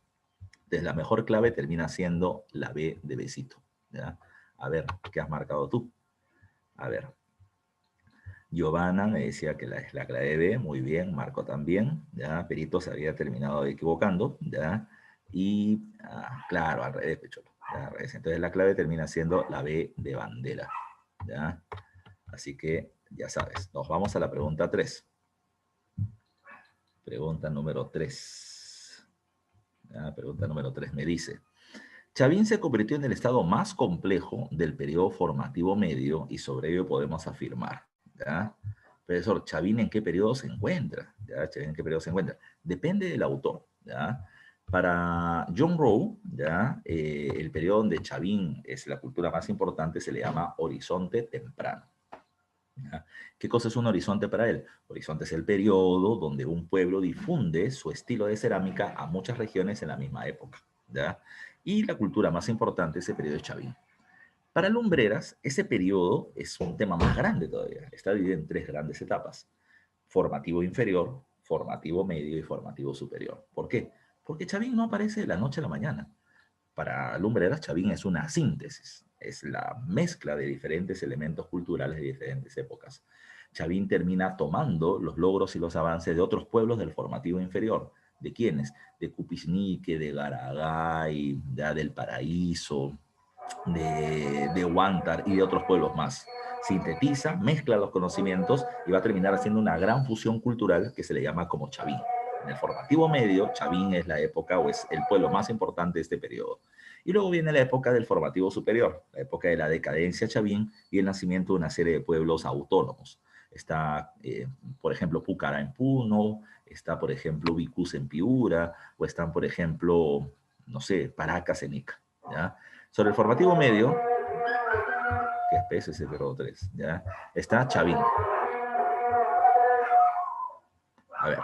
S2: Entonces, la mejor clave termina siendo la B de besito. ¿Ya? A ver, ¿qué has marcado tú? A ver. Giovanna me decía que es la clave B, muy bien, Marco también, ¿ya? Perito se había terminado equivocando, ¿ya? Y, claro, al revés, Pecholo, ¿ya? Al revés. Entonces la clave termina siendo la B de bandera, ¿ya? Así que, ya sabes, nos vamos a la pregunta 3. Pregunta número 3. ¿Ya? Pregunta número 3 me dice, Chavín se convirtió en el estado más complejo del periodo formativo medio y sobre ello podemos afirmar, ¿ya? Profesor, ¿Chavín en qué periodo se encuentra? ¿Ya? ¿Chavín en qué periodo se encuentra? Depende del autor, ¿ya? Para John Rowe, ¿ya? El periodo donde Chavín es la cultura más importante se le llama horizonte temprano. ¿Ya? ¿Qué cosa es un horizonte para él? Horizonte es el periodo donde un pueblo difunde su estilo de cerámica a muchas regiones en la misma época, ¿ya? Y la cultura más importante es el periodo de Chavín. Para Lumbreras, ese periodo es un tema más grande todavía. Está dividido en 3 grandes etapas. Formativo inferior, formativo medio y formativo superior. ¿Por qué? Porque Chavín no aparece de la noche a la mañana. Para Lumbreras, Chavín es una síntesis. Es la mezcla de diferentes elementos culturales de diferentes épocas. Chavín termina tomando los logros y los avances de otros pueblos del formativo inferior. ¿De quiénes? De Cupiznique, de Garagay, del Paraíso, de Huántar y de otros pueblos más. Sintetiza, mezcla los conocimientos y va a terminar haciendo una gran fusión cultural que se le llama como Chavín. En el formativo medio, Chavín es la época o es el pueblo más importante de este periodo. Y luego viene la época del formativo superior, la época de la decadencia Chavín y el nacimiento de una serie de pueblos autónomos. Está, por ejemplo, Pucará en Puno, está, por ejemplo, Vicús en Piura, o están, por ejemplo, no sé, Paracas en Ica, ¿ya? Sobre el formativo medio, que es PSC 03, ¿ya? Está Chavín. A ver,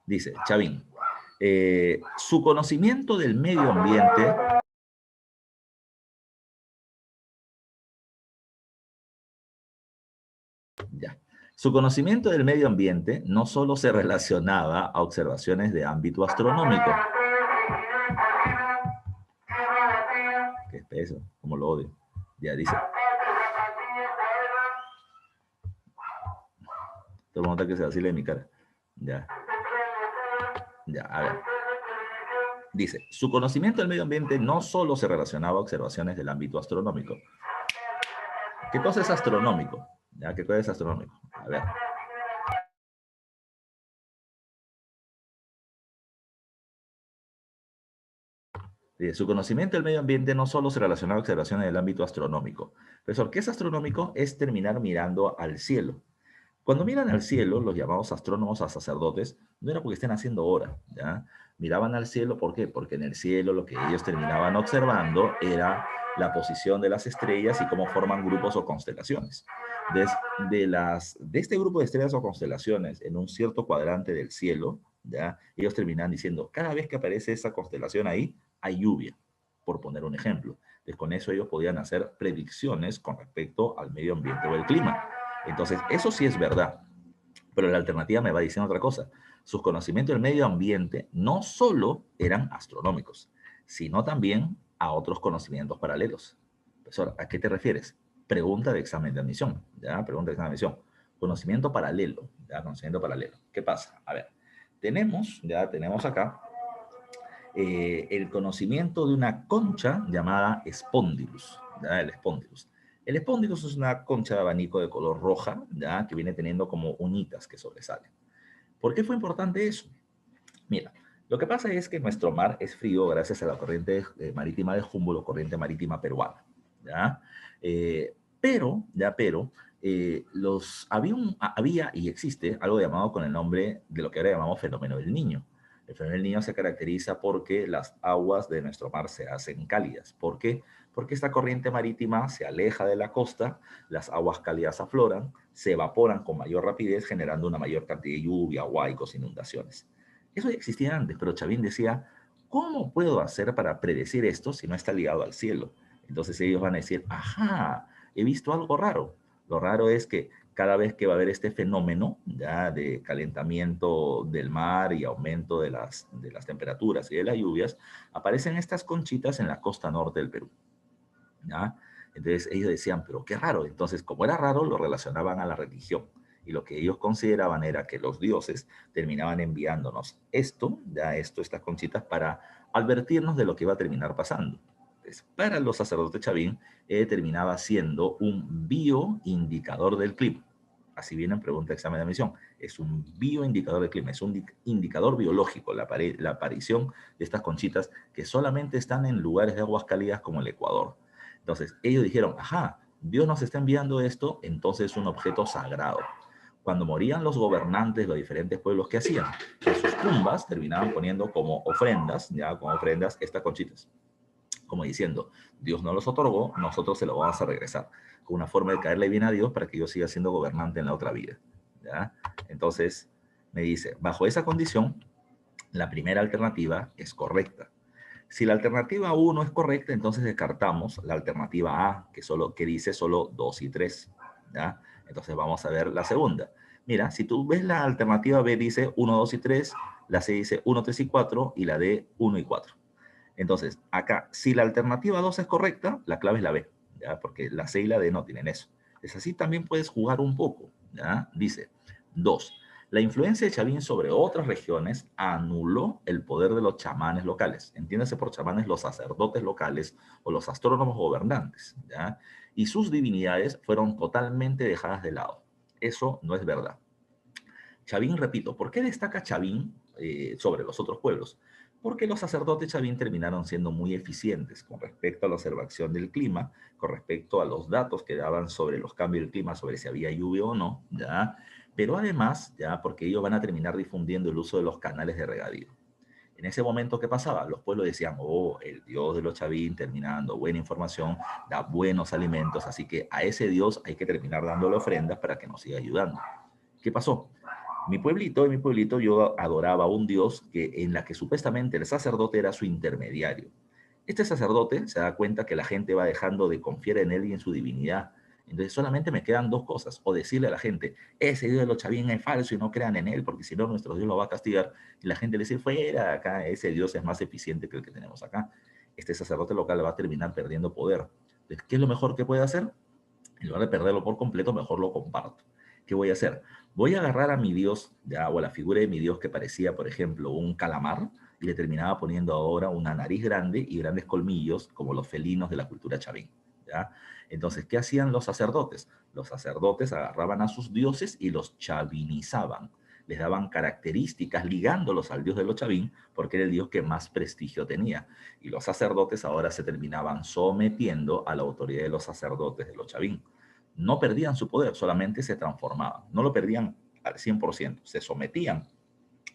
S2: dice Chavín. Su conocimiento del medio ambiente ya. Su conocimiento del medio ambiente no solo se relacionaba a observaciones de ámbito astronómico. ¿Qué es eso? Como lo odio. Ya dice. Todo el mundo está que se vacile de mi cara. Ya. Ya, a ver. Dice, su conocimiento del medio ambiente no solo se relacionaba a observaciones del ámbito astronómico. ¿Qué cosa es astronómico? ¿Ya? ¿Qué cosa es astronómico? A ver. Dice, su conocimiento del medio ambiente no solo se relacionaba a observaciones del ámbito astronómico. Profesor, ¿qué es astronómico? Es terminar mirando al cielo. Cuando miran al cielo, los llamados astrónomos a sacerdotes, no era porque estén haciendo hora, ¿ya? Miraban al cielo, ¿por qué? Porque en el cielo lo que ellos terminaban observando era la posición de las estrellas y cómo forman grupos o constelaciones. De este grupo de estrellas o constelaciones en un cierto cuadrante del cielo, ¿ya? Ellos terminan diciendo, cada vez que aparece esa constelación ahí, hay lluvia, por poner un ejemplo. Entonces, con eso ellos podían hacer predicciones con respecto al medio ambiente o el clima. Entonces, eso sí es verdad, pero la alternativa me va diciendo otra cosa. Sus conocimientos del medio ambiente no solo eran astronómicos, sino también a otros conocimientos paralelos. Profesor, ¿a qué te refieres? Pregunta de examen de admisión, ¿ya? Pregunta de examen de admisión. Conocimiento paralelo, ¿ya? Conocimiento paralelo. ¿Qué pasa? A ver, ya tenemos acá el conocimiento de una concha llamada Spondylus, ¿ya? El Spondylus. El Spondylus es una concha de abanico de color roja, ¿ya? Que viene teniendo como unitas que sobresalen. ¿Por qué fue importante eso? Mira, Lo que pasa es que nuestro mar es frío gracias a la corriente marítima de Humboldt, corriente marítima peruana, ¿ya? Había y existe algo llamado con el nombre de lo que ahora llamamos fenómeno del Niño. El fenómeno del Niño se caracteriza porque las aguas de nuestro mar se hacen cálidas. ¿Por qué? Porque esta corriente marítima se aleja de la costa, las aguas cálidas afloran, se evaporan con mayor rapidez, generando una mayor cantidad de lluvia, huaicos, inundaciones. Eso ya existía antes, pero Chavín decía, ¿cómo puedo hacer para predecir esto si no está ligado al cielo? Entonces ellos van a decir, ajá, he visto algo raro. Lo raro es que cada vez que va a haber este fenómeno ya de calentamiento del mar y aumento de las temperaturas y de las lluvias, aparecen estas conchitas en la costa norte del Perú. ¿Ya? Entonces ellos decían, pero qué raro. Entonces, como era raro, lo relacionaban a la religión. Y lo que ellos consideraban era que los dioses terminaban enviándonos estas conchitas, para advertirnos de lo que iba a terminar pasando. Entonces, para los sacerdotes Chavín, terminaba siendo un bioindicador del clima. Así viene en pregunta de examen de admisión. Es un bioindicador del clima, es un indicador biológico, la aparición de estas conchitas que solamente están en lugares de aguas cálidas como el Ecuador. Entonces, ellos dijeron, ajá, Dios nos está enviando esto, entonces es un objeto sagrado. Cuando morían los gobernantes de los diferentes pueblos, ¿qué hacían? En sus tumbas terminaban poniendo como ofrendas, estas conchitas. Como diciendo, Dios no los otorgó, nosotros se lo vamos a regresar. Con una forma de caerle bien a Dios para que yo siga siendo gobernante en la otra vida. ¿Ya? Entonces, me dice, bajo esa condición, la primera alternativa es correcta. Si la alternativa 1 es correcta, entonces descartamos la alternativa A, que dice solo 2 y 3. ¿Ya? Entonces vamos a ver la segunda. Mira, si tú ves la alternativa B dice 1, 2 y 3, la C dice 1, 3 y 4 y la D 1 y 4. Entonces, acá, si la alternativa 2 es correcta, la clave es la B, ¿ya? Porque la C y la D no tienen eso. Es así, también puedes jugar un poco, ¿ya? Dice, 2. La influencia de Chavín sobre otras regiones anuló el poder de los chamanes locales. Entiéndase por chamanes los sacerdotes locales o los astrónomos gobernantes, ¿ya? Y sus divinidades fueron totalmente dejadas de lado. Eso no es verdad. Chavín, repito, ¿por qué destaca Chavín sobre los otros pueblos? Porque los sacerdotes Chavín terminaron siendo muy eficientes con respecto a la observación del clima, con respecto a los datos que daban sobre los cambios del clima, sobre si había lluvia o no, ¿ya? Pero además, ya, porque ellos van a terminar difundiendo el uso de los canales de regadío. En ese momento, ¿qué pasaba? Los pueblos decían, oh, el Dios de los Chavín termina dando buena información, da buenos alimentos, así que a ese Dios hay que terminar dándole ofrendas para que nos siga ayudando. ¿Qué pasó? En mi pueblito yo adoraba a un Dios en la que supuestamente el sacerdote era su intermediario. Este sacerdote se da cuenta que la gente va dejando de confiar en él y en su divinidad. Entonces solamente me quedan dos cosas: o decirle a la gente, ese Dios de los Chavín es falso y no crean en él, porque si no nuestro Dios lo va a castigar, y la gente le dice, fuera acá, ese Dios es más eficiente que el que tenemos acá. Este sacerdote local va a terminar perdiendo poder. Entonces, ¿qué es lo mejor que puede hacer? En lugar de perderlo por completo, mejor lo comparto. ¿Qué voy a hacer? Voy a agarrar a mi Dios, ya, o a la figura de mi Dios que parecía, por ejemplo, un calamar, y le terminaba poniendo ahora una nariz grande y grandes colmillos, como los felinos de la cultura chavín. ¿Ya? Entonces, ¿qué hacían los sacerdotes? Los sacerdotes agarraban a sus dioses y los chavinizaban. Les daban características ligándolos al dios de los chavín, porque era el dios que más prestigio tenía. Y los sacerdotes ahora se terminaban sometiendo a la autoridad de los sacerdotes de los chavín. No perdían su poder, solamente se transformaban. No lo perdían al 100%, se sometían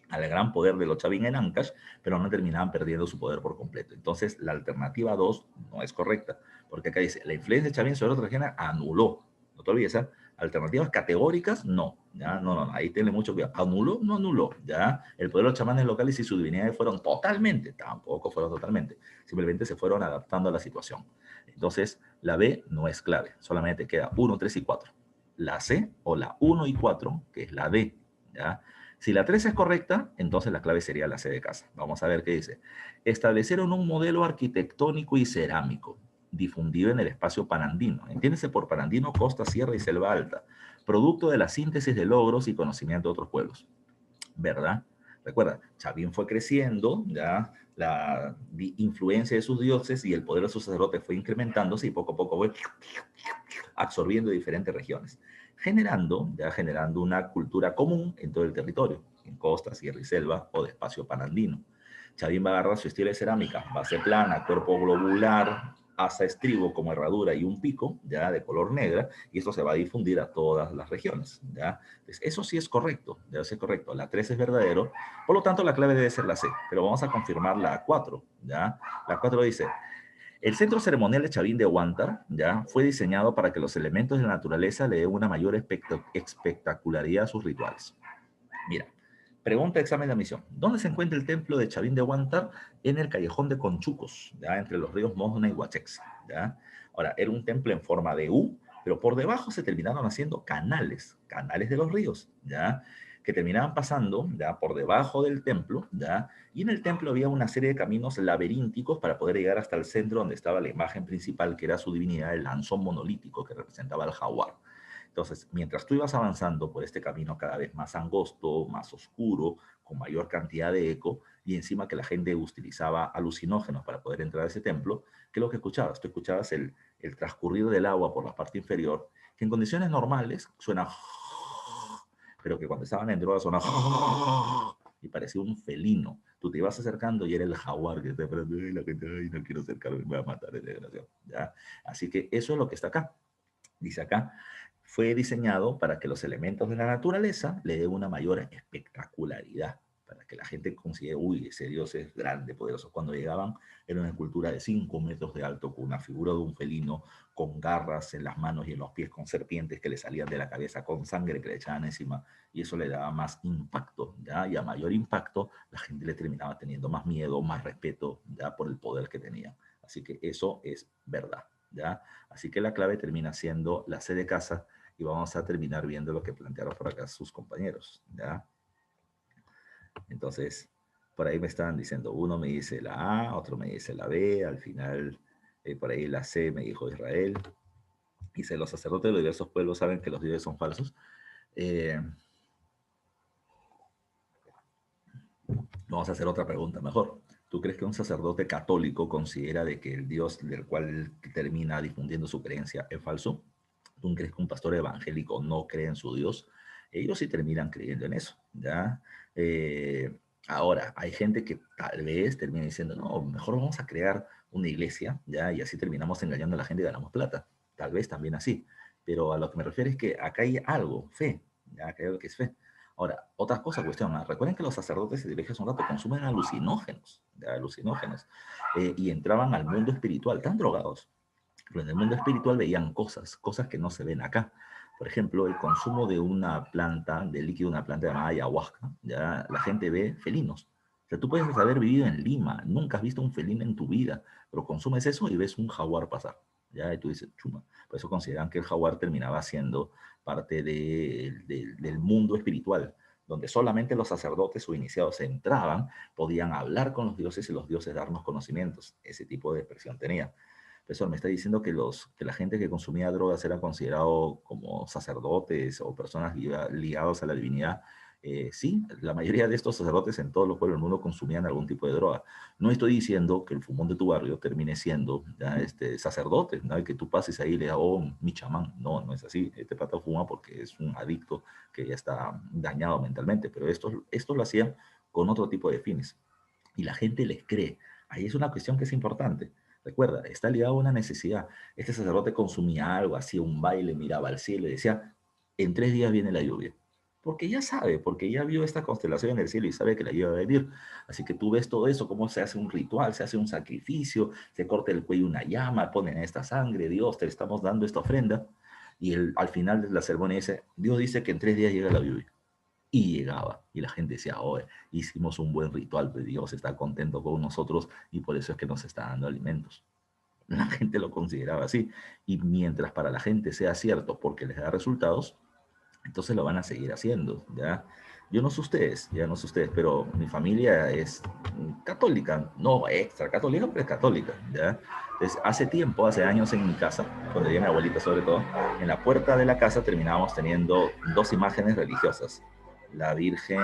S2: al gran poder de los Chavín en Ancash, pero no terminaban perdiendo su poder por completo. Entonces, la alternativa 2 no es correcta, porque acá dice, la influencia de Chavín sobre otra región anuló. No te olvides, ¿eh? Alternativas categóricas, no. ¿Ya? No, ahí tiene mucho cuidado. Anuló, no anuló. ¿Ya? El poder de los chamanes locales y sus divinidades fueron totalmente, tampoco fueron totalmente, simplemente se fueron adaptando a la situación. Entonces, la B no es clave, solamente queda 1, 3 y 4. La C o la 1 y 4, que es la D. ¿Ya? Si la 3 es correcta, entonces la clave sería la C de casa. Vamos a ver qué dice. Establecieron un modelo arquitectónico y cerámico difundido en el espacio panandino. Entiéndese por panandino, costa, sierra y selva alta, producto de la síntesis de logros y conocimiento de otros pueblos. ¿Verdad? Recuerda, Chavín fue creciendo, ya la influencia de sus dioses y el poder de sus sacerdotes fue incrementándose y poco a poco fue absorbiendo diferentes regiones, generando una cultura común en todo el territorio, en costa, sierra y selva o de espacio panandino. Chavín va a agarrar su estilo de cerámica, base plana, cuerpo globular, asa estribo como herradura y un pico, ya, de color negra, y esto se va a difundir a todas las regiones, ya. Entonces, eso sí es correcto, debe ser correcto. La 3 es verdadero, por lo tanto la clave debe ser la C, pero vamos a confirmar la 4, ya. La 4 dice, el centro ceremonial de Chavín de Huántar, ya, fue diseñado para que los elementos de la naturaleza le den una mayor espectacularidad a sus rituales. Mira, pregunta examen de admisión. ¿Dónde se encuentra el templo de Chavín de Huántar? En el callejón de Conchucos, ¿ya? Entre los ríos Mosna y Huachex, ¿ya? Ahora, era un templo en forma de U, pero por debajo se terminaron haciendo canales de los ríos, ¿ya? Que terminaban pasando, ¿ya? Por debajo del templo, ¿ya? Y en el templo había una serie de caminos laberínticos para poder llegar hasta el centro donde estaba la imagen principal, que era su divinidad, el lanzón monolítico que representaba al jaguar. Entonces, mientras tú ibas avanzando por este camino cada vez más angosto, más oscuro, con mayor cantidad de eco, y encima que la gente utilizaba alucinógenos para poder entrar a ese templo, ¿qué es lo que escuchabas? Tú escuchabas el transcurrir del agua por la parte inferior, que en condiciones normales suena, pero que cuando estaban en droga suena y parecía un felino. Tú te ibas acercando y era el jaguar que te prende y la gente, ay, no quiero acercarme, me va a matar el desgraciado, ¿ya? Así que eso es lo que está acá. Dice acá, fue diseñado para que los elementos de la naturaleza le den una mayor espectacularidad, para que la gente considere, uy, ese Dios es grande, poderoso. Cuando llegaban, era una escultura de 5 metros de alto, con una figura de un felino, con garras en las manos y en los pies, con serpientes que le salían de la cabeza, con sangre que le echaban encima, y eso le daba más impacto, ¿ya? Y a mayor impacto, la gente le terminaba teniendo más miedo, más respeto, ¿ya? Por el poder que tenía. Así que eso es verdad, ¿ya? Así que la clave termina siendo la C de casa y vamos a terminar viendo lo que plantearon por acá sus compañeros, ¿ya? Entonces, por ahí me estaban diciendo, uno me dice la A, otro me dice la B, al final por ahí la C me dijo Israel. Dice, los sacerdotes de los diversos pueblos saben que los dioses son falsos. Vamos a hacer otra pregunta mejor. ¿Tú crees que un sacerdote católico considera de que el Dios del cual termina difundiendo su creencia es falso? ¿Tú crees que un pastor evangélico no cree en su Dios? Ellos sí terminan creyendo en eso, ¿ya? Ahora, hay gente que tal vez termina diciendo, no, mejor vamos a crear una iglesia, ¿ya? Y así terminamos engañando a la gente y ganamos plata. Tal vez también así. Pero a lo que me refiero es que acá hay algo, fe, ¿ya? Acá hay algo que es fe. Ahora, otra cosa, cuestión, ¿no? Recuerden que los sacerdotes, y te dije hace un rato, consumen alucinógenos, ¿ya? Alucinógenos, y entraban al mundo espiritual, tan drogados, pero en el mundo espiritual veían cosas que no se ven acá. Por ejemplo, el consumo de una planta, de líquido de una planta llamada ayahuasca, ya la gente ve felinos. O sea, tú puedes haber vivido en Lima, nunca has visto un felino en tu vida, pero consumes eso y ves un jaguar pasar. Ya, y tú dices, chuma. Por eso consideran que el jaguar terminaba siendo parte del mundo espiritual, donde solamente los sacerdotes o iniciados entraban, podían hablar con los dioses y los dioses darnos conocimientos. Ese tipo de expresión tenía. Profesor, me está diciendo que la gente que consumía drogas era considerado como sacerdotes o personas ligados a la divinidad. Sí, la mayoría de estos sacerdotes en todos los pueblos del mundo consumían algún tipo de droga. No estoy diciendo que el fumón de tu barrio termine siendo ya, sacerdote, ¿no? Y que tú pases ahí y le digas, oh, mi chamán. No, no es así. Este pata fuma porque es un adicto que ya está dañado mentalmente, pero esto lo hacían con otro tipo de fines. Y la gente les cree. Ahí es una cuestión que es importante. Recuerda, está ligado a una necesidad. Este sacerdote consumía algo, hacía un baile, miraba al cielo y decía, en 3 días viene la lluvia. Porque ya sabe, porque ya vio esta constelación en el cielo y sabe que la lluvia va a venir. Así que tú ves todo eso, cómo se hace un ritual, se hace un sacrificio, se corta el cuello una llama, ponen esta sangre, Dios, te estamos dando esta ofrenda. Y al final de la ceremonia dice, Dios dice que en 3 días llega la lluvia. Y llegaba, y la gente decía, oh, hicimos un buen ritual, pues Dios está contento con nosotros y por eso es que nos está dando alimentos. La gente lo consideraba así. Y mientras para la gente sea cierto porque les da resultados, entonces lo van a seguir haciendo, ¿ya? Yo no sé ustedes, ya no sé ustedes, pero mi familia es católica, no extra católica, pero es católica, ¿ya? Entonces, hace tiempo, hace años en mi casa, cuando vivía mi abuelita sobre todo, en la puerta de la casa terminábamos teniendo 2 imágenes religiosas, la Virgen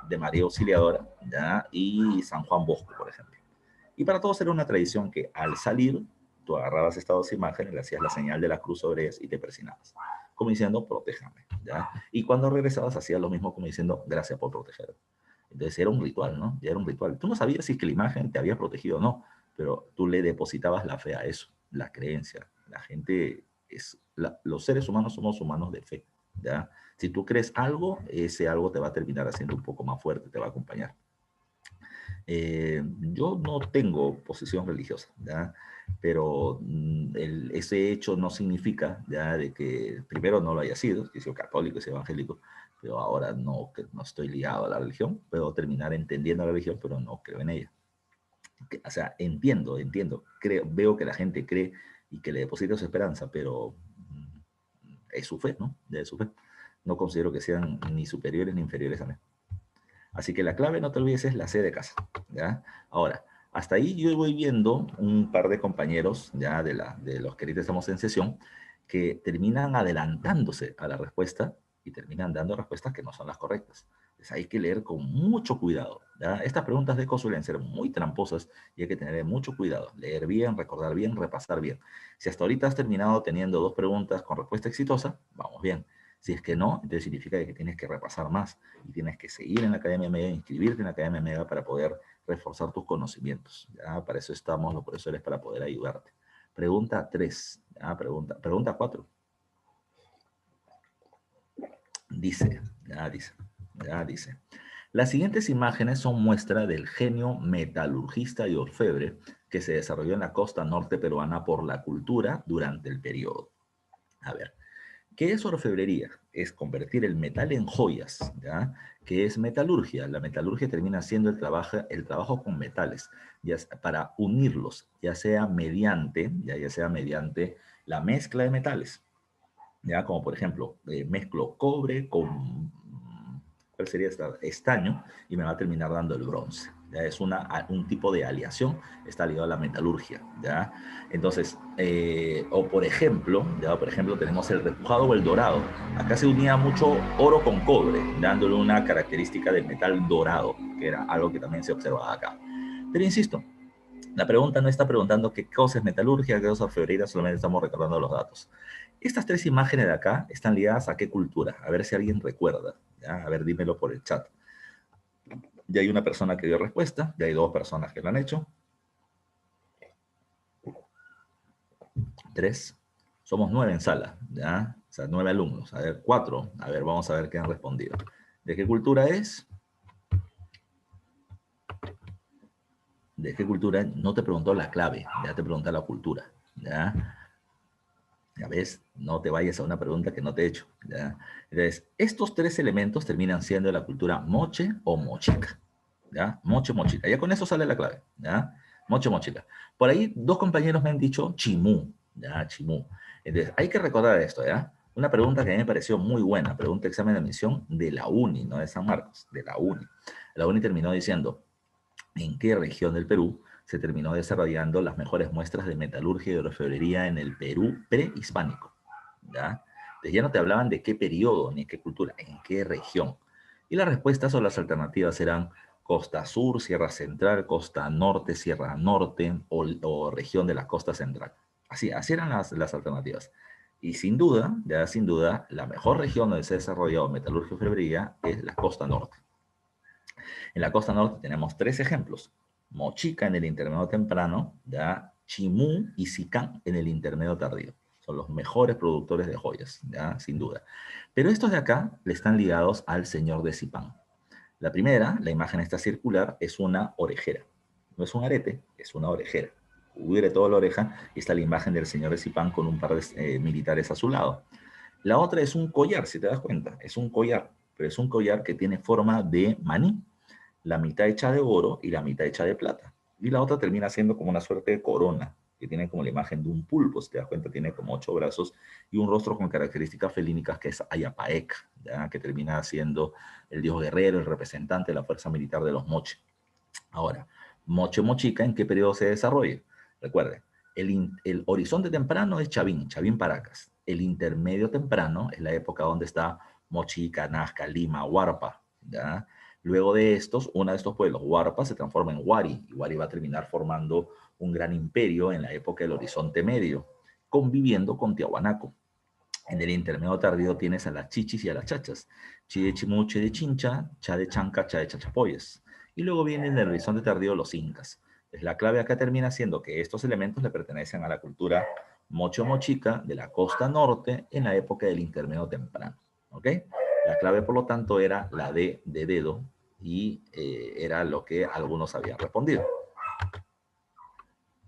S2: de María Auxiliadora, ¿ya? Y San Juan Bosco, por ejemplo. Y para todos era una tradición que al salir, tú agarrabas estas 2 imágenes, le hacías la señal de la cruz sobre ellas y te persinabas, como diciendo, protéjame, ¿ya? Y cuando regresabas hacías lo mismo como diciendo, gracias por protegerme. Entonces era un ritual, ¿no? Ya era un ritual. Tú no sabías si es que la imagen te había protegido o no, pero tú le depositabas la fe a eso, la creencia. La gente los seres humanos somos humanos de fe, ¿ya? Si tú crees algo, ese algo te va a terminar haciendo un poco más fuerte, te va a acompañar. Yo no tengo posición religiosa, ¿ya? Pero ese hecho no significa ya de que primero no lo haya sido, que soy católico, soy evangélico, pero ahora no, no estoy ligado a la religión. Puedo terminar entendiendo la religión, pero no creo en ella. O sea, entiendo, creo, veo que la gente cree y que le deposita su esperanza, pero es su fe, ¿no? Ya es su fe. No considero que sean ni superiores ni inferiores a mí. Así que la clave, no te olvides, es la C de casa, ¿ya? Ahora, hasta ahí yo voy viendo un par de compañeros, ya de los que ahorita estamos en sesión, que terminan adelantándose a la respuesta y terminan dando respuestas que no son las correctas. Entonces hay que leer con mucho cuidado, ¿ya? Estas preguntas de ECO suelen ser muy tramposas y hay que tener mucho cuidado. Leer bien, recordar bien, repasar bien. Si hasta ahorita has terminado teniendo 2 preguntas con respuesta exitosa, vamos bien. Si es que no, entonces significa que tienes que repasar más y tienes que seguir en la Academia Mega, inscribirte en la Academia Mega para poder reforzar tus conocimientos. ¿Ya? Para eso estamos los profesores, para poder ayudarte. Pregunta 3. ¿Ya? Pregunta 4. Dice. Las siguientes imágenes son muestra del genio metalurgista y orfebre que se desarrolló en la costa norte peruana por la cultura durante el periodo. A ver. ¿Qué es orfebrería? Es convertir el metal en joyas, ¿ya? ¿Qué es metalurgia? La metalurgia termina siendo el trabajo con metales, ya para unirlos, ya sea mediante la mezcla de metales, ¿ya? Como por ejemplo, mezclo cobre con, ¿cuál sería esta? Estaño, y me va a terminar dando el bronce. ¿Ya? Es un tipo de aleación, está ligado a la metalurgia, ¿ya? Entonces, o por ejemplo, tenemos el repujado o el dorado. Acá se unía mucho oro con cobre, dándole una característica del metal dorado, que era algo que también se observaba acá. Pero insisto, la pregunta no está preguntando qué cosa es metalurgia, qué cosa es orfebrería, solamente estamos recordando los datos. Estas 3 imágenes de acá están ligadas a qué cultura, a ver si alguien recuerda, ¿ya? A ver, dímelo por el chat. Ya hay una persona que dio respuesta, ya hay 2 personas que lo han hecho. 3. Somos 9 en sala, ¿ya? O sea, 9 alumnos. A ver, 4. A ver, vamos a ver qué han respondido. ¿De qué cultura es? ¿De qué cultura? No te preguntó la clave, ya te pregunta la cultura, ¿ya? Ya ves, no te vayas a una pregunta que no te he hecho, ¿ya? Entonces, estos 3 elementos terminan siendo de la cultura moche o mochica, ¿ya? Moche, mochica. Ya con eso sale la clave, ¿ya? Moche, mochica. Por ahí 2 compañeros me han dicho chimú, ¿ya? Chimú. Entonces, hay que recordar esto, ¿ya? Una pregunta que a mí me pareció muy buena, pregunta de examen de admisión de la UNI, no de San Marcos, de la UNI. La UNI terminó diciendo, ¿en qué región del Perú se terminó desarrollando las mejores muestras de metalurgia y orfebrería en el Perú prehispánico? ¿Ya? Entonces ya no te hablaban de qué periodo ni qué cultura, en qué región. Y las respuestas o las alternativas eran costa sur, sierra central, costa norte, sierra norte o región de la costa central. Así eran las alternativas. Y sin duda, la mejor región donde se ha desarrollado metalurgia y orfebrería es la costa norte. En la costa norte tenemos 3 ejemplos. Mochica en el intermedio temprano, ¿ya? Chimú y Sicán en el intermedio tardío. Son los mejores productores de joyas, ¿ya? Sin duda. Pero estos de acá le están ligados al señor de Zipán. La primera, la imagen esta circular, es una orejera. No es un arete, es una orejera. Cubre toda la oreja y está la imagen del señor de Zipán con un par de militares a su lado. La otra es un collar, si te das cuenta. Es un collar, pero es un collar que tiene forma de maní, la mitad hecha de oro y la mitad hecha de plata. Y la otra termina siendo como una suerte de corona, que tiene como la imagen de un pulpo, si te das cuenta, tiene como 8 brazos y un rostro con características felínicas que es Ayapaec, ¿ya? Que termina siendo el dios guerrero, el representante de la fuerza militar de los Moche. Ahora, Moche Mochica, ¿en qué periodo se desarrolla? Recuerden, el horizonte temprano es Chavín Paracas. El intermedio temprano es la época donde está Mochica, Nazca, Lima, Huarpa, ¿ya? Luego de estos, uno de estos pueblos, Huarpa, se transforma en Huari, y Huari va a terminar formando un gran imperio en la época del Horizonte Medio, conviviendo con Tiahuanaco. En el intermedio tardío tienes a las chichis y a las chachas. Chi de chimú, chi de chincha, cha de chanca, cha de chachapoyas. Y luego viene en el horizonte tardío los incas. Pues la clave acá termina siendo que estos elementos le pertenecen a la cultura mocho-mochica de la costa norte en la época del intermedio temprano. ¿Ok? La clave, por lo tanto, era la D de dedo y era lo que algunos habían respondido.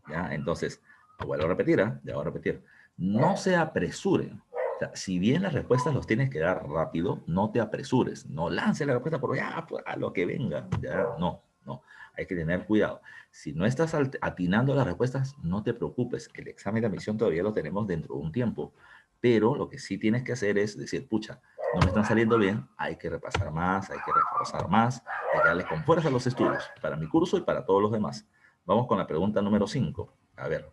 S2: ¿Ya? Entonces, vuelvo a repetir, ya voy a repetir. No se apresuren. O sea, si bien las respuestas los tienes que dar rápido, no te apresures. No lances la respuesta por ya, pues, a lo que venga. Ya, no, no. Hay que tener cuidado. Si no estás atinando las respuestas, no te preocupes. El examen de admisión todavía lo tenemos dentro de un tiempo. Pero lo que sí tienes que hacer es decir, pucha, no me están saliendo bien, hay que repasar más, hay que reforzar más, hay que darle con fuerza a los estudios, para mi curso y para todos los demás. Vamos con la pregunta número 5. A ver,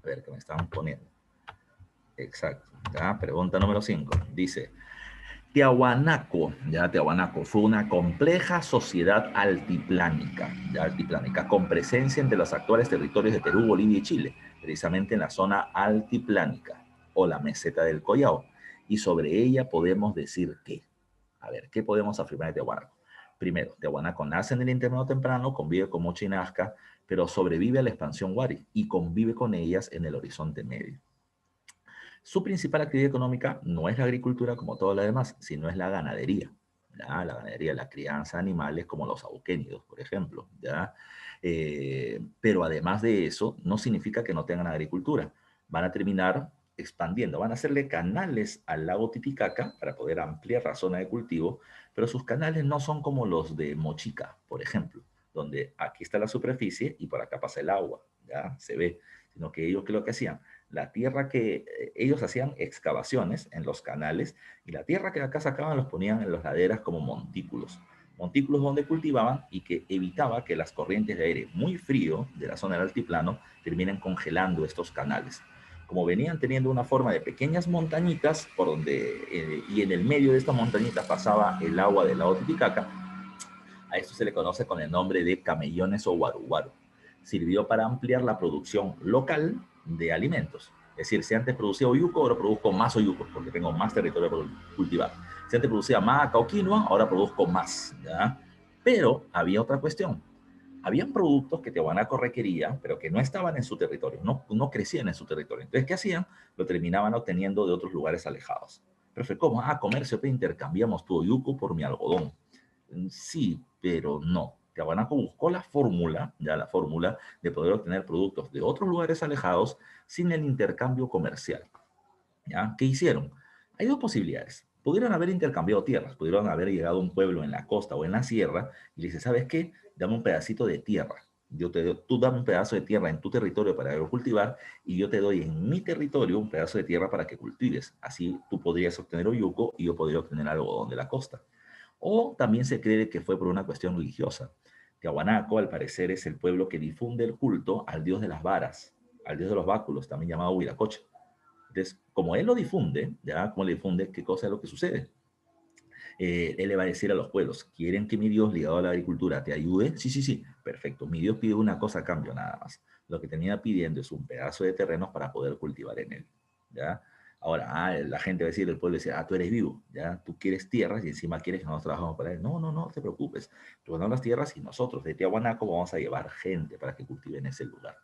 S2: que me están poniendo. Exacto. ¿Ya? Pregunta número 5. Dice, Tiahuanaco fue una compleja sociedad altiplánica, con presencia entre los actuales territorios de Perú, Bolivia y Chile, precisamente en la zona altiplánica, o la meseta del Collao. Y sobre ella podemos decir que, a ver, ¿qué podemos afirmar de Tiahuanaco? Primero, Tiahuanaco nace en el intermedio temprano, convive con Mocha y Nazca, pero sobrevive a la expansión Wari y convive con ellas en el horizonte medio. Su principal actividad económica no es la agricultura como todo lo demás, sino es la ganadería. ¿Ya? La ganadería, la crianza de animales como los auquénidos, por ejemplo. ¿Ya? Pero además de eso, no significa que no tengan agricultura. Van a terminar expandiendo, van a hacerle canales al lago Titicaca para poder ampliar la zona de cultivo, pero sus canales no son como los de Mochica, por ejemplo, donde aquí está la superficie y por acá pasa el agua, ¿ya? Se ve, sino que ellos, ¿qué es lo que hacían? La tierra que ellos hacían excavaciones en los canales y la tierra que acá sacaban los ponían en las laderas como montículos. Montículos donde cultivaban y que evitaba que las corrientes de aire muy frío de la zona del altiplano terminen congelando estos canales. Como venían teniendo una forma de pequeñas montañitas por donde, y en el medio de estas montañitas pasaba el agua del lago Titicaca, a esto se le conoce con el nombre de camellones o guaruguaru. Sirvió para ampliar la producción local de alimentos. Es decir, si antes producía oyuco, ahora produzco más oyuco, porque tengo más territorio para cultivar. Si antes producía maca o quinoa, ahora produzco más, ¿ya? Pero había otra cuestión. Habían productos que Tiahuanaco requería, pero que no estaban en su territorio, no crecían en su territorio. Entonces, ¿qué hacían? Lo terminaban obteniendo de otros lugares alejados. Pero fue como, comercio, intercambiamos tu oyuco por mi algodón. Sí, pero no. Tiahuanaco buscó la fórmula de poder obtener productos de otros lugares alejados sin el intercambio comercial. ¿Ya? ¿Qué hicieron? Hay dos posibilidades. Pudieron haber intercambiado tierras, pudieron haber llegado a un pueblo en la costa o en la sierra y le dice, ¿sabes qué? Dame un pedacito de tierra. Tú dame un pedazo de tierra en tu territorio para cultivar y yo te doy en mi territorio un pedazo de tierra para que cultives. Así tú podrías obtener oyuco y yo podría obtener algodón de la costa. O también se cree que fue por una cuestión religiosa. Tiahuanaco, al parecer, es el pueblo que difunde el culto al dios de las varas, al dios de los báculos, también llamado Huiracocha. Entonces, como él lo difunde, ¿ya? Como le difunde, ¿qué cosa es lo que sucede? Él le va a decir a los pueblos, ¿quieren que mi Dios ligado a la agricultura te ayude? Sí, sí, sí, perfecto. Mi Dios pide una cosa a cambio nada más. Lo que tenía pidiendo es un pedazo de terrenos para poder cultivar en él, ¿ya? Ahora, la gente va a decir, el pueblo dice, tú eres vivo, ¿ya? Tú quieres tierras y encima quieres que nosotros trabajamos para él. No, no, no te preocupes. Tú das las tierras y nosotros de Tiahuanaco vamos a llevar gente para que cultive en ese lugar.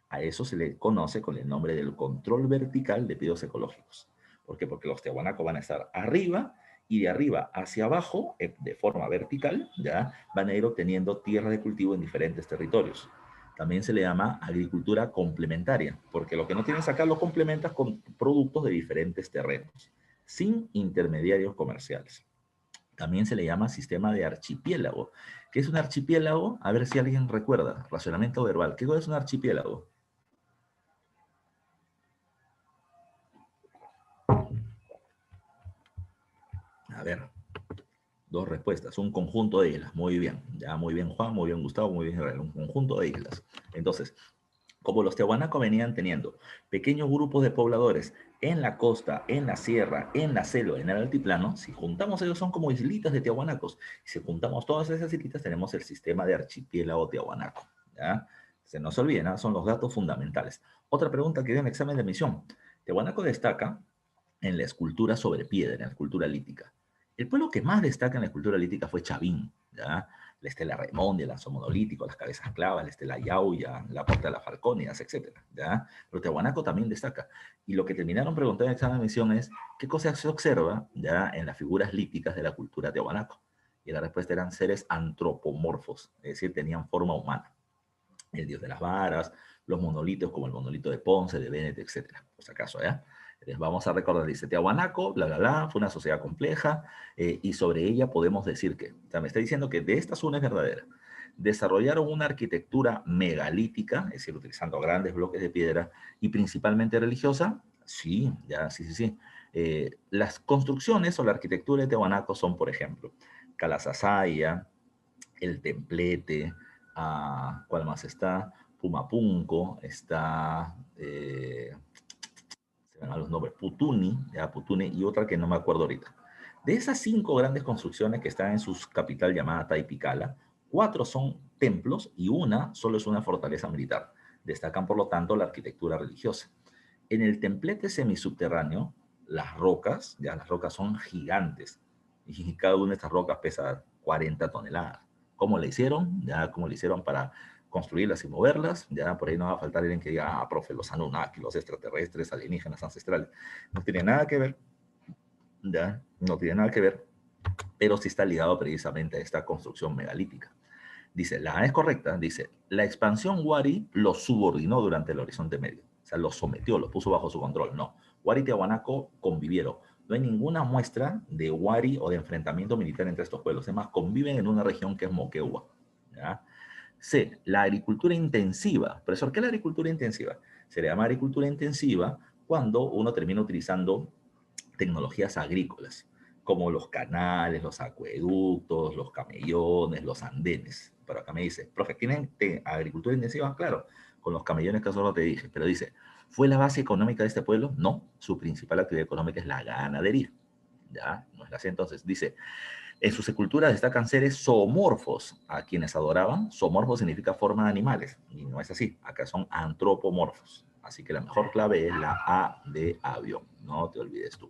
S2: A eso se le conoce con el nombre del control vertical de pedidos ecológicos. ¿Por qué? Porque los tiahuanacos van a estar arriba y de arriba hacia abajo, de forma vertical, ¿ya? Van a ir obteniendo tierra de cultivo en diferentes territorios. También se le llama agricultura complementaria, porque lo que no tienes acá lo complementas con productos de diferentes terrenos, sin intermediarios comerciales. También se le llama sistema de archipiélago. ¿Qué es un archipiélago? A ver si alguien recuerda. Racionamiento verbal. ¿Qué es un archipiélago? A ver, dos respuestas, un conjunto de islas. Muy bien, ya muy bien Juan, muy bien Gustavo, muy bien Israel, un conjunto de islas. Entonces, como los tiahuanacos venían teniendo pequeños grupos de pobladores en la costa, en la sierra, en la selva, en el altiplano, si juntamos ellos son como islitas de tiahuanacos. Y si juntamos todas esas islitas tenemos el sistema de archipiélago tiahuanaco. ¿Ya? Se nos olviden, ¿no? Son los datos fundamentales. Otra pregunta que dio en el examen de admisión. Tiahuanaco destaca en la escultura sobre piedra, en la escultura lítica. El pueblo que más destaca en la escultura lítica fue Chavín, ¿ya? La estela Raimondi, el lanzo monolítico, las cabezas clavas, la estela Yauya, la puerta de las Falcónidas, etc. ¿Ya? Pero Tiahuanaco también destaca. Y lo que terminaron preguntando en el examen de admisión es, ¿qué cosa se observa ya en las figuras líticas de la cultura Tiahuanaco? Y la respuesta eran seres antropomorfos, es decir, tenían forma humana. El dios de las varas, los monolitos como el monolito de Ponce, de Venete, etc. Por si acaso, ¿ya? Entonces vamos a recordar, dice Tiahuanaco, bla, bla, bla, fue una sociedad compleja y sobre ella podemos decir que, o sea, me está diciendo que de esta zona es verdadera. Desarrollaron una arquitectura megalítica, es decir, utilizando grandes bloques de piedra y principalmente religiosa. Sí, ya, sí, sí, sí. Las construcciones o la arquitectura de Tiahuanaco son, por ejemplo, Calasasaya, el Templete, ¿cuál más está? Pumapunco, está, se me van los nombres, Putuni, ya, Putuni, y otra que no me acuerdo ahorita. De esas 5 grandes construcciones que están en su capital llamada Taipicala, 4 son templos y una solo es una fortaleza militar. Destacan, por lo tanto, la arquitectura religiosa. En el templete semisubterráneo, las rocas son gigantes, y cada una de estas rocas pesa 40 toneladas. ¿Cómo le hicieron? Ya, ¿cómo le hicieron para construirlas y moverlas? Ya, por ahí no va a faltar alguien que diga, profe, los Anunnaki, los extraterrestres, alienígenas, ancestrales. No tiene nada que ver, ya, no tiene nada que ver, pero sí está ligado precisamente a esta construcción megalítica. Dice, la A es correcta, dice, la expansión Wari lo subordinó durante el Horizonte Medio. O sea, lo sometió, lo puso bajo su control. No, Wari y Tiahuanaco convivieron. No hay ninguna muestra de Wari o de enfrentamiento militar entre estos pueblos. Además, conviven en una región que es Moquegua. ¿Ya? C, la agricultura intensiva. Profesor, ¿qué es la agricultura intensiva? Se le llama agricultura intensiva cuando uno termina utilizando tecnologías agrícolas, como los canales, los acueductos, los camellones, los andenes. Pero acá me dice, profe, ¿tienen agricultura intensiva? Claro, con los camellones que solo te dije, pero dice, ¿fue la base económica de este pueblo? No, su principal actividad económica es la ganadería. Ya, no es así. Entonces, dice, en sus esculturas destacan seres zoomorfos a quienes adoraban. Zoomorfo significa forma de animales, y no es así. Acá son antropomorfos. Así que la mejor clave es la A de avión. No te olvides tú.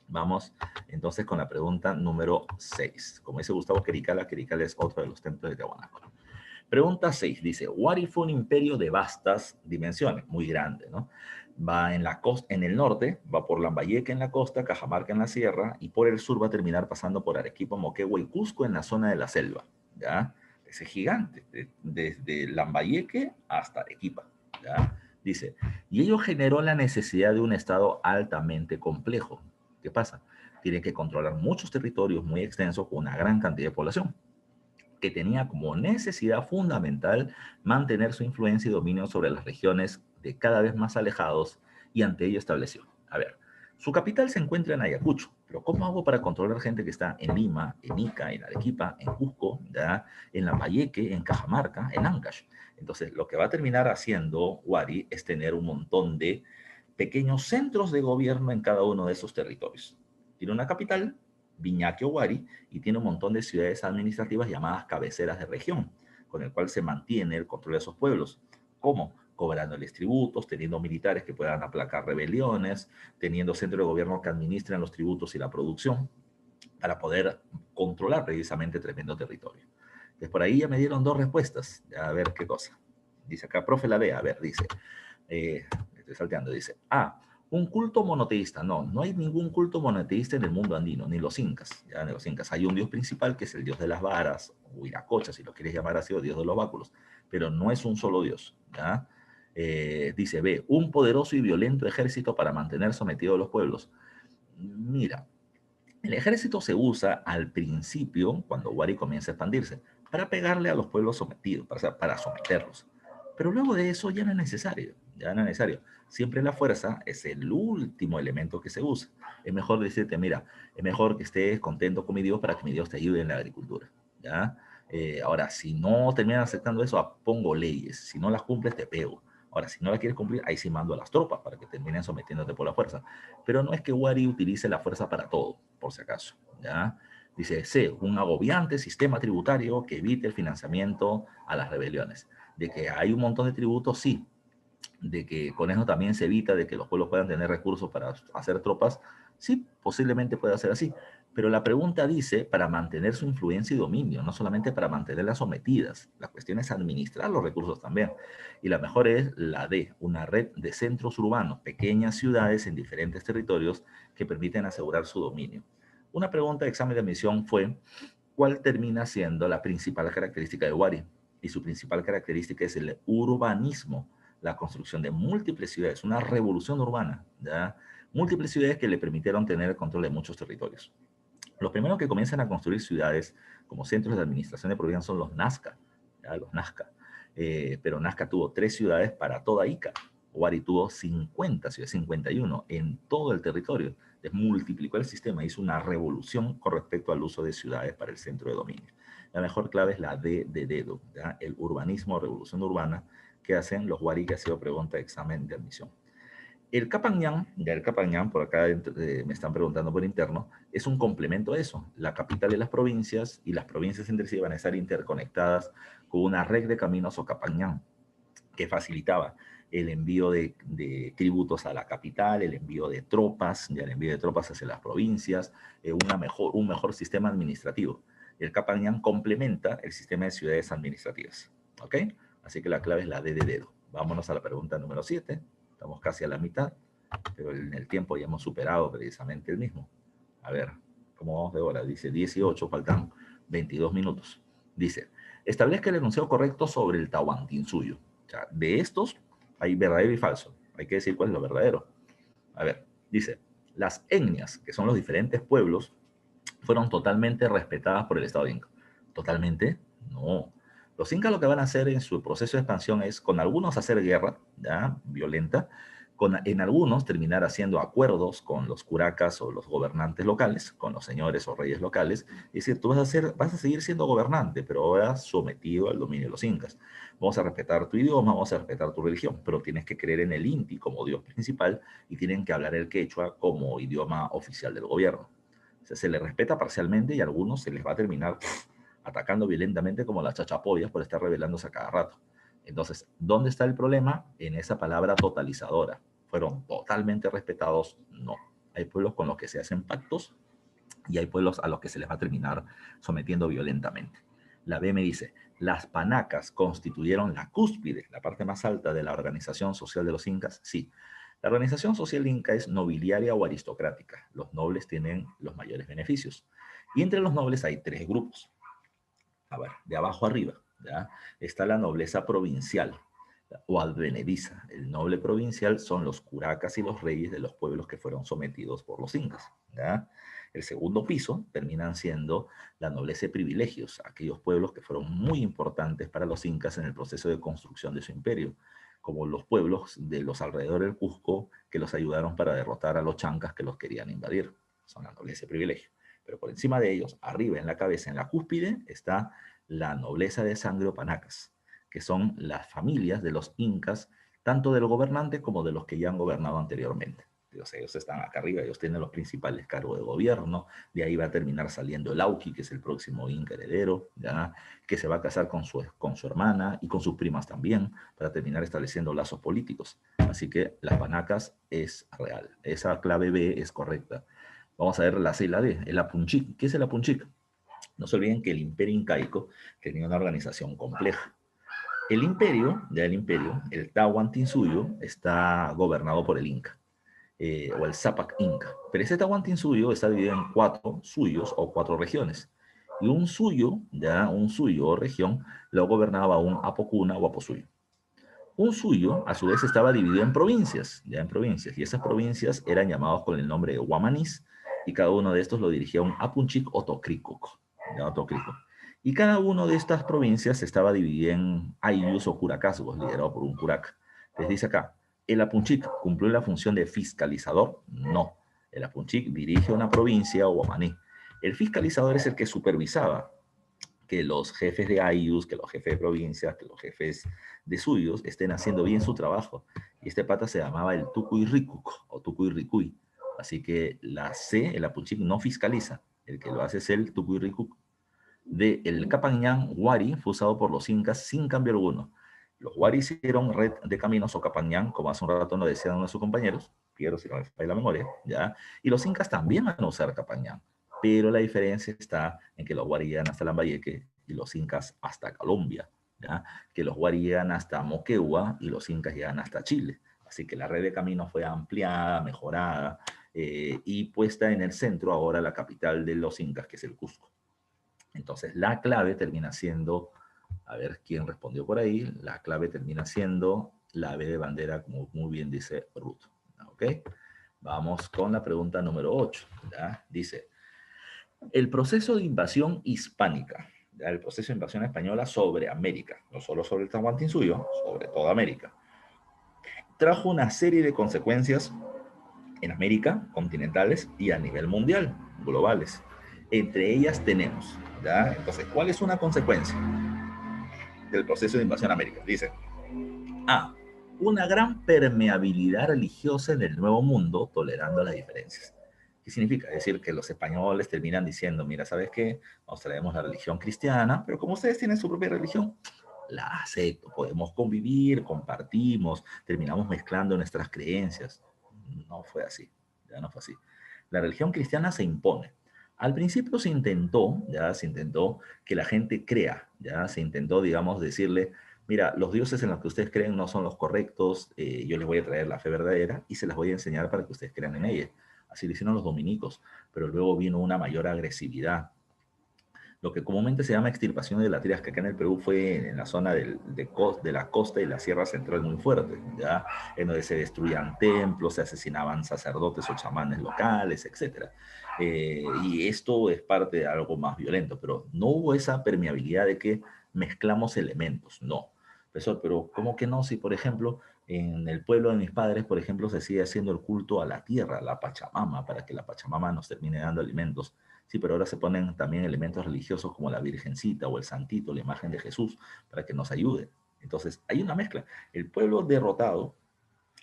S2: Vamos entonces con la pregunta número 6. Como dice Gustavo Quericala, Quericala es otro de los templos de Tiahuanaco. Pregunta 6. Dice, Wari fue un imperio de vastas dimensiones, muy grande, ¿no? Va en la costa, en el norte, va por Lambayeque en la costa, Cajamarca en la sierra, y por el sur va a terminar pasando por Arequipa, Moquegua y Cusco en la zona de la selva, ¿ya? Ese gigante, desde Lambayeque hasta Arequipa, ¿ya? Dice, y ello generó la necesidad de un estado altamente complejo. ¿Qué pasa? Tiene que controlar muchos territorios muy extensos con una gran cantidad de población, que tenía como necesidad fundamental mantener su influencia y dominio sobre las regiones de cada vez más alejados, y ante ello estableció, a ver, su capital se encuentra en Ayacucho, pero ¿cómo hago para controlar gente que está en Lima, en Ica, en Arequipa, en Cusco, ¿ya? En Lambayeque, en Cajamarca, en Ancash? Entonces, lo que va a terminar haciendo Wari es tener un montón de pequeños centros de gobierno en cada uno de esos territorios. Tiene una capital, Viñaque o Wari, y tiene un montón de ciudades administrativas llamadas cabeceras de región, con el cual se mantiene el control de esos pueblos. ¿Cómo? Cobrándoles tributos, teniendo militares que puedan aplacar rebeliones, teniendo centros de gobierno que administren los tributos y la producción, para poder controlar precisamente tremendo territorio. Entonces, por ahí ya me dieron 2 respuestas. A ver qué cosa. Dice acá, profe, la lea. A ver, dice, estoy salteando, dice, un culto monoteísta. No, no hay ningún culto monoteísta en el mundo andino, ni los incas. Ya, ni los incas. Hay un dios principal que es el dios de las varas, o Huiracocha, si lo quieres llamar así, o dios de los báculos, pero no es un solo dios. ¿Ya? Dice, B, un poderoso y violento ejército para mantener sometidos a los pueblos. Mira, el ejército se usa al principio, cuando Wari comienza a expandirse, para pegarle a los pueblos sometidos, para someterlos. Pero luego de eso ya no es necesario, ya no es necesario. Siempre la fuerza es el último elemento que se usa. Es mejor decirte, mira, es mejor que estés contento con mi Dios para que mi Dios te ayude en la agricultura, ¿ya? Ahora, si no terminan aceptando eso, pongo leyes. Si no las cumples, te pego. Ahora, si no la quieres cumplir, ahí sí mando a las tropas para que terminen sometiéndote por la fuerza. Pero no es que Wari utilice la fuerza para todo, por si acaso, ¿ya? Dice, C, un agobiante sistema tributario que evite el financiamiento a las rebeliones. De que hay un montón de tributos, sí, de que con eso también se evita de que los pueblos puedan tener recursos para hacer tropas, sí, posiblemente pueda ser así. Pero la pregunta dice para mantener su influencia y dominio, no solamente para mantenerlas sometidas. La cuestión es administrar los recursos también. Y la mejor es la de una red de centros urbanos, pequeñas ciudades en diferentes territorios que permiten asegurar su dominio. Una pregunta de examen de admisión fue, ¿cuál termina siendo la principal característica de Wari? Y su principal característica es el urbanismo, la construcción de múltiples ciudades, una revolución urbana, ¿ya? Múltiples ciudades que le permitieron tener el control de muchos territorios. Los primeros que comienzan a construir ciudades como centros de administración de provincia son los Nazca, ¿ya? Los Nazca. Pero Nazca tuvo 3 ciudades para toda Ica. Wari tuvo 50 ciudades, 51 en todo el territorio. Multiplicó el sistema, hizo una revolución con respecto al uso de ciudades para el centro de dominio. La mejor clave es la D de dedo, ¿ya? El urbanismo, revolución urbana, que hacen los Wari, que ha sido pregunta de examen de admisión. El Capañán, ya el Capañán, por acá me están preguntando por interno, es un complemento a eso. La capital y las provincias entre sí van a estar interconectadas con una red de caminos o Capañán, que facilitaba el envío de tributos a la capital, el envío de tropas, ya el envío de tropas hacia las provincias, un mejor sistema administrativo. El Capañán complementa el sistema de ciudades administrativas. ¿Ok? Así que la clave es la D de dedo. Vámonos a la pregunta número 7. Estamos casi a la mitad, pero en el tiempo ya hemos superado precisamente el mismo. A ver, ¿cómo vamos de hora? Dice 18, faltan 22 minutos. Dice, establezca el enunciado correcto sobre el Tahuantinsuyo. O sea, de estos hay verdadero y falso. Hay que decir cuál es lo verdadero. A ver, dice, las etnias, que son los diferentes pueblos, fueron totalmente respetadas por el Estado inca. ¿Totalmente? No. Los incas lo que van a hacer en su proceso de expansión es con algunos hacer guerra, ¿ya? Violenta, en algunos terminar haciendo acuerdos con los curacas o los gobernantes locales, con los señores o reyes locales, y decir, tú vas a seguir siendo gobernante, pero ahora sometido al dominio de los incas. Vamos a respetar tu idioma, vamos a respetar tu religión, pero tienes que creer en el Inti como dios principal y tienen que hablar el quechua como idioma oficial del gobierno. O sea, se les respeta parcialmente y a algunos se les va a terminar atacando violentamente como las chachapoyas por estar rebelándose a cada rato. Entonces, ¿dónde está el problema? En esa palabra totalizadora. ¿Fueron totalmente respetados? No. Hay pueblos con los que se hacen pactos y hay pueblos a los que se les va a terminar sometiendo violentamente. La B me dice, las panacas constituyeron la cúspide, la parte más alta de la organización social de los incas. Sí, la organización social inca es nobiliaria o aristocrática. Los nobles tienen los mayores beneficios. Y entre los nobles hay 3 grupos. A ver, de abajo arriba, ¿ya? Está la nobleza provincial o advenediza. El noble provincial son los curacas y los reyes de los pueblos que fueron sometidos por los incas, ¿ya? El segundo piso terminan siendo la nobleza de privilegios, aquellos pueblos que fueron muy importantes para los incas en el proceso de construcción de su imperio, como los pueblos de los alrededores del Cusco que los ayudaron para derrotar a los chancas que los querían invadir. Son la nobleza de privilegio. Pero por encima de ellos, arriba en la cabeza, en la cúspide, está la nobleza de sangre o panacas, que son las familias de los incas, tanto del gobernante como de los que ya han gobernado anteriormente. Entonces, ellos están acá arriba, ellos tienen los principales cargos de gobierno, de ahí va a terminar saliendo el Auqui, que es el próximo inca heredero, ¿ya? Que se va a casar con su hermana y con sus primas también, para terminar estableciendo lazos políticos. Así que las panacas es real, esa clave B es correcta. Vamos a ver la C y la D, el Apunchic. ¿Qué es el Apunchic? No se olviden que el imperio incaico tenía una organización compleja. El imperio, el Tahuantinsuyo, está gobernado por el Inca, o el Zapac Inca. Pero ese Tahuantinsuyo está dividido en 4 suyos o 4 regiones. Y un suyo o región, lo gobernaba un Apocuna o Aposuyo. Un suyo, a su vez, estaba dividido en provincias, y esas provincias eran llamados con el nombre de Guamanís, y cada uno de estos lo dirigía un Apunchic o Tocricoc, y cada una de estas provincias estaba dividida en ayllus o curacazgos, liderado por un curac. Les dice acá, ¿el Apunchic cumplió la función de fiscalizador? No. El Apunchic dirige una provincia o guamaní. El fiscalizador es el que supervisaba que los jefes de ayllus, que los jefes de provincias, que los jefes de suyos estén haciendo bien su trabajo. Y este pata se llamaba el Tucuy-Ricuc o Tucuy-Ricuy. Así que la C, el Apunchic, no fiscaliza. El que lo hace es el Tucuy-Ricuc. El Capañán Wari fue usado por los incas sin cambio alguno. Los Wari hicieron red de caminos o Capañán, como hace un rato nos decían uno de sus compañeros, Piero, si no me falla la memoria, ¿ya? Y los incas también van a usar Capañán, pero la diferencia está en que los Wari llegan hasta Lambayeque y los incas hasta Colombia, ¿ya? Que los Wari llegan hasta Moquegua y los incas llegan hasta Chile. Así que la red de caminos fue ampliada, mejorada y puesta en el centro ahora la capital de los incas, que es el Cusco. Entonces la clave termina siendo, a ver quién respondió por ahí, la clave termina siendo la B de bandera, como muy bien dice Ruth. ¿Ok? Vamos con la pregunta número 8. ¿Ya? Dice, el proceso de invasión hispánica, ¿ya? El proceso de invasión española sobre América, no solo sobre el Tahuantinsuyo, sobre toda América, trajo una serie de consecuencias en América, continentales y a nivel mundial, globales. Entre ellas tenemos, ¿ya? Entonces, ¿cuál es una consecuencia del proceso de invasión a América? Dice, A, una gran permeabilidad religiosa en el Nuevo Mundo, tolerando las diferencias. ¿Qué significa? Es decir, que los españoles terminan diciendo, mira, ¿sabes qué? Nos traemos la religión cristiana, pero como ustedes tienen su propia religión, la acepto, podemos convivir, compartimos, terminamos mezclando nuestras creencias. No fue así, ya no fue así. La religión cristiana se impone. Al principio se intentó que la gente crea, ya se intentó, digamos, decirle, mira, los dioses en los que ustedes creen no son los correctos, yo les voy a traer la fe verdadera y se las voy a enseñar para que ustedes crean en ella. Así lo hicieron los dominicos, pero luego vino una mayor agresividad. Lo que comúnmente se llama extirpación de idolatrías, que acá en el Perú fue en la zona de la costa y la sierra central muy fuerte, ¿ya? En donde se destruían templos, se asesinaban sacerdotes o chamanes locales, etc. Y esto es parte de algo más violento, pero no hubo esa permeabilidad de que mezclamos elementos, no. Profesor, pero ¿cómo que no? Si, por ejemplo, en el pueblo de mis padres, por ejemplo, se sigue haciendo el culto a la tierra, a la Pachamama, para que la Pachamama nos termine dando alimentos. Sí, pero ahora se ponen también elementos religiosos como la Virgencita o el Santito, la imagen de Jesús, para que nos ayude. Entonces, hay una mezcla. El pueblo derrotado,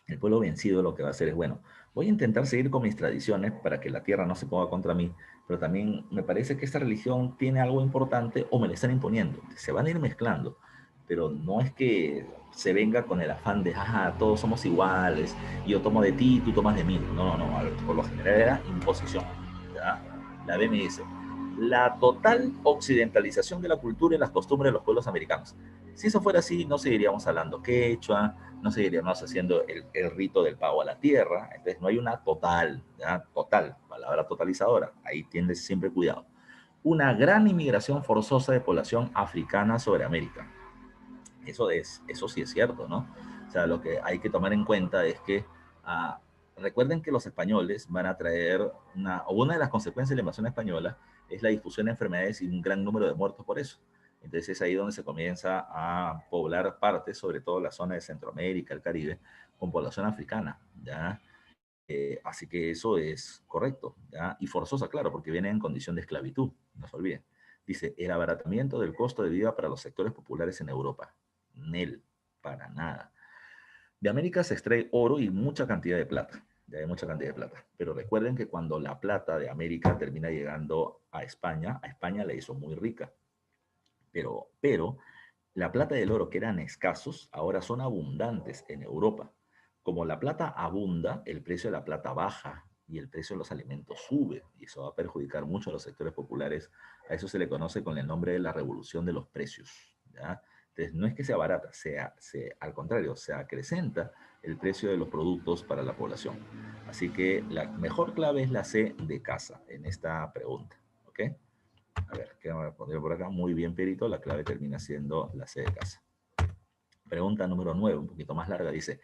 S2: el pueblo vencido, lo que va a hacer es, bueno, voy a intentar seguir con mis tradiciones para que la tierra no se ponga contra mí, pero también me parece que esta religión tiene algo importante o me la están imponiendo. Se van a ir mezclando, pero no es que se venga con el afán de, ajá, todos somos iguales, yo tomo de ti, tú tomas de mí. No, no, no, por lo general era imposición, ¿ya? La B me dice, la total occidentalización de la cultura y las costumbres de los pueblos americanos. Si eso fuera así, no seguiríamos hablando quechua, no seguiríamos haciendo el rito del pago a la tierra. Entonces no hay una total, ¿ya? Total, palabra totalizadora. Ahí tienes siempre cuidado. Una gran inmigración forzosa de población africana sobre América. Eso sí es cierto, ¿no? O sea, lo que hay que tomar en cuenta es que recuerden que los españoles van a traer una de las consecuencias de la invasión española es la difusión de enfermedades y un gran número de muertos por eso. Entonces es ahí donde se comienza a poblar partes, sobre todo la zona de Centroamérica, el Caribe, con población africana, ¿ya? Así que eso es correcto, ¿ya? Y forzosa, claro, porque viene en condición de esclavitud, no se olviden. Dice, el abaratamiento del costo de vida para los sectores populares en Europa. Nel, para nada. De América se extrae oro y mucha cantidad de plata. Ya hay mucha cantidad de plata. Pero recuerden que cuando la plata de América termina llegando a España la hizo muy rica. Pero la plata y el oro, que eran escasos, ahora son abundantes en Europa. Como la plata abunda, el precio de la plata baja y el precio de los alimentos sube. Y eso va a perjudicar mucho a los sectores populares. A eso se le conoce con el nombre de la revolución de los precios, ¿ya? Entonces, no es que sea barata, al contrario, se acrecenta el precio de los productos para la población. Así que la mejor clave es la C de casa en esta pregunta. ¿Ok? A ver, ¿qué me pondré por acá? Muy bien, Perito, la clave termina siendo la C de casa. Pregunta número 9, un poquito más larga, dice,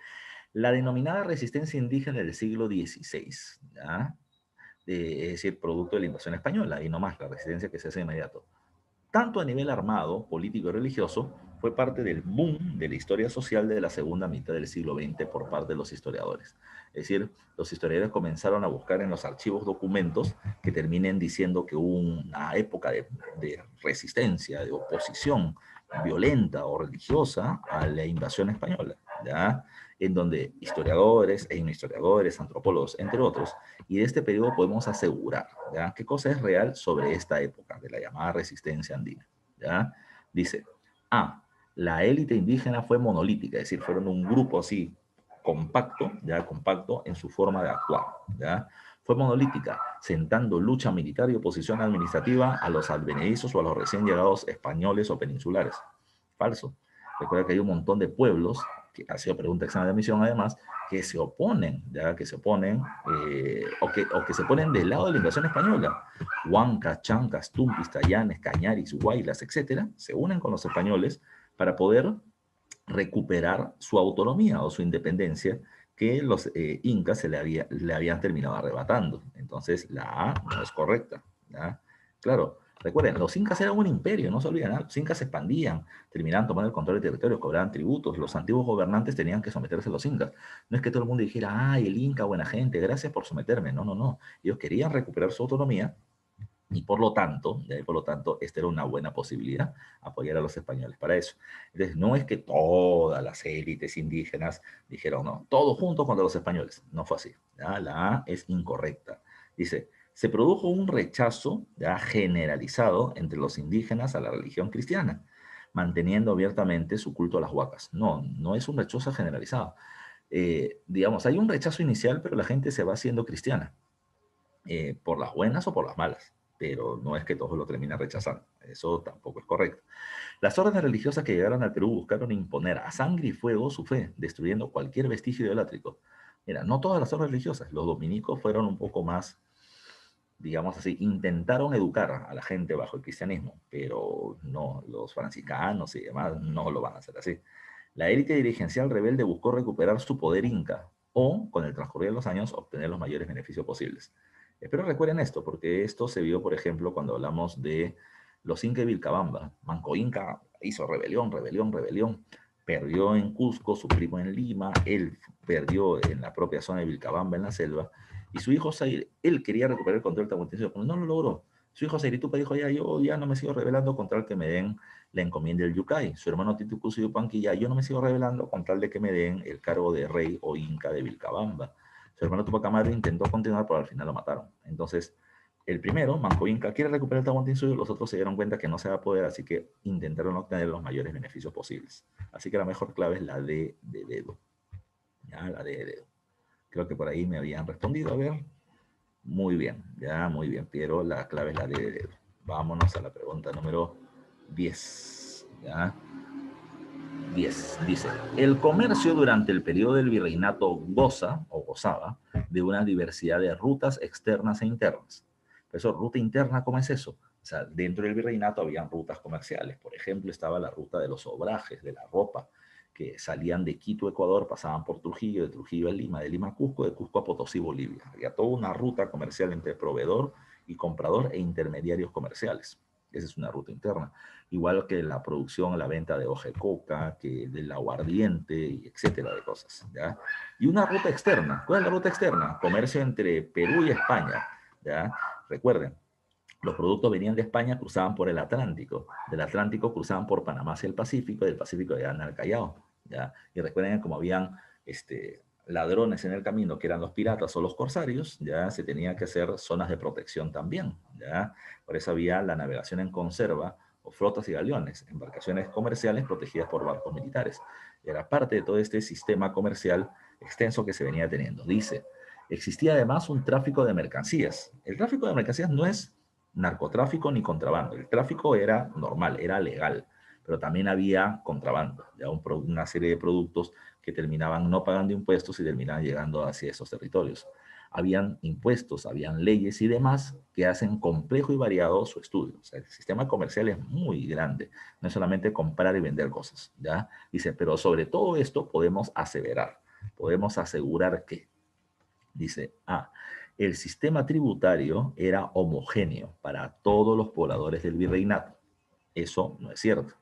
S2: la denominada resistencia indígena del siglo XVI, ¿ya? Es decir, producto de la invasión española, y no más, la resistencia que se hace de inmediato, tanto a nivel armado, político y religioso, fue parte del boom de la historia social de la segunda mitad del siglo XX por parte de los historiadores. Es decir, los historiadores comenzaron a buscar en los archivos documentos que terminen diciendo que hubo una época de resistencia, de oposición violenta o religiosa a la invasión española, ¿ya? En donde historiadores e historiadores, antropólogos, entre otros, y de este periodo podemos asegurar, ¿ya? ¿Qué cosa es real sobre esta época de la llamada resistencia andina? ¿Ya? Dice, A, la élite indígena fue monolítica, es decir, fueron un grupo así compacto, ya compacto en su forma de actuar, ya. Fue monolítica, sentando lucha militar y oposición administrativa a los advenedizos o a los recién llegados españoles o peninsulares. Falso. Recuerda que hay un montón de pueblos, que ha sido pregunta de examen de admisión además, que se oponen, ya que se oponen, o que se ponen del lado de la invasión española. Huancas, chancas, tumpis, tallanes, cañaris, huaylas, etcétera, se unen con los españoles para poder recuperar su autonomía o su independencia que los incas le habían terminado arrebatando. Entonces, la A no es correcta, ¿ya? Claro, recuerden, los incas eran un imperio, no se olviden, ¿no? Los incas se expandían, terminaban tomando el control del territorio, cobraban tributos, los antiguos gobernantes tenían que someterse a los incas. No es que todo el mundo dijera, ay, el inca, buena gente, gracias por someterme. No, no, no. Ellos querían recuperar su autonomía y por lo tanto, esta era una buena posibilidad, apoyar a los españoles para eso. Entonces, no es que todas las élites indígenas dijeron, no, todos juntos contra los españoles. No fue así. ¿Ya? La A es incorrecta. Dice, se produjo un rechazo ya generalizado entre los indígenas a la religión cristiana, manteniendo abiertamente su culto a las huacas. No, no es un rechazo generalizado. Digamos, hay un rechazo inicial, pero la gente se va haciendo cristiana, por las buenas o por las malas, pero no es que todos lo terminen rechazando. Eso tampoco es correcto. Las órdenes religiosas que llegaron al Perú buscaron imponer a sangre y fuego su fe, destruyendo cualquier vestigio idolátrico. Mira, no todas las órdenes religiosas, los dominicos fueron un poco más, digamos así, intentaron educar a la gente bajo el cristianismo, pero no, los franciscanos y demás no lo van a hacer así. La élite dirigencial rebelde buscó recuperar su poder inca o, con el transcurrir de los años, obtener los mayores beneficios posibles. Espero recuerden esto, porque esto se vio, por ejemplo, cuando hablamos de los incas de Vilcabamba. Manco Inca hizo rebelión, rebelión, rebelión. Perdió en Cusco, su primo en Lima, él perdió en la propia zona de Vilcabamba, en la selva, y su hijo Zaire, él quería recuperar el control de Tahuantinsuyo, pero no lo logró. Su hijo Zairitupa dijo, ya, yo ya no me sigo rebelando con tal que me den la encomienda del Yucay. Su hermano Titucuzo Yupanqui, ya, yo no me sigo rebelando con tal de que me den el cargo de rey o inca de Vilcabamba. Su hermano Tupac Amaru intentó continuar, pero al final lo mataron. Entonces, el primero, Manco Inca, quiere recuperar el Tahuantinsuyo, los otros se dieron cuenta que no se va a poder, así que intentaron obtener los mayores beneficios posibles. Así que la mejor clave es la D de dedo. Ya, la D de dedo. Creo que por ahí me habían respondido. A ver. Muy bien, ya, muy bien, Piero. La clave es la D de dedo. Vámonos a la pregunta número 10. ¿Ya? 10. Dice, el comercio durante el periodo del virreinato goza o gozaba de una diversidad de rutas externas e internas. Eso, ruta interna, ¿cómo es eso? O sea, dentro del virreinato habían rutas comerciales. Por ejemplo, estaba la ruta de los obrajes, de la ropa, que salían de Quito, Ecuador, pasaban por Trujillo, de Trujillo a Lima, de Lima a Cusco, de Cusco a Potosí, Bolivia. Había toda una ruta comercial entre proveedor y comprador e intermediarios comerciales. Esa es una ruta interna. Igual que la producción, la venta de hoja de coca, que del aguardiente, y etcétera de cosas, ¿ya? Y una ruta externa. ¿Cuál es la ruta externa? Comercio entre Perú y España, ¿ya? Recuerden, los productos venían de España, cruzaban por el Atlántico. Del Atlántico cruzaban por Panamá hacia el Pacífico, y del Pacífico llegaban al Callao, ¿ya? Y recuerden que como habían ladrones en el camino, que eran los piratas o los corsarios, ya se tenía que hacer zonas de protección también, ¿ya? Por eso había la navegación en conserva, o flotas y galeones, embarcaciones comerciales protegidas por barcos militares. Era parte de todo este sistema comercial extenso que se venía teniendo. Dice, existía además un tráfico de mercancías. El tráfico de mercancías no es narcotráfico ni contrabando. El tráfico era normal, era legal, pero también había contrabando, ya una serie de productos que terminaban no pagando impuestos y terminaban llegando hacia esos territorios. Habían impuestos, habían leyes y demás que hacen complejo y variado su estudio. O sea, el sistema comercial es muy grande, no es solamente comprar y vender cosas, ¿ya? Dice, pero sobre todo esto podemos aseverar, podemos asegurar que, dice, el sistema tributario era homogéneo para todos los pobladores del virreinato. Eso no es cierto.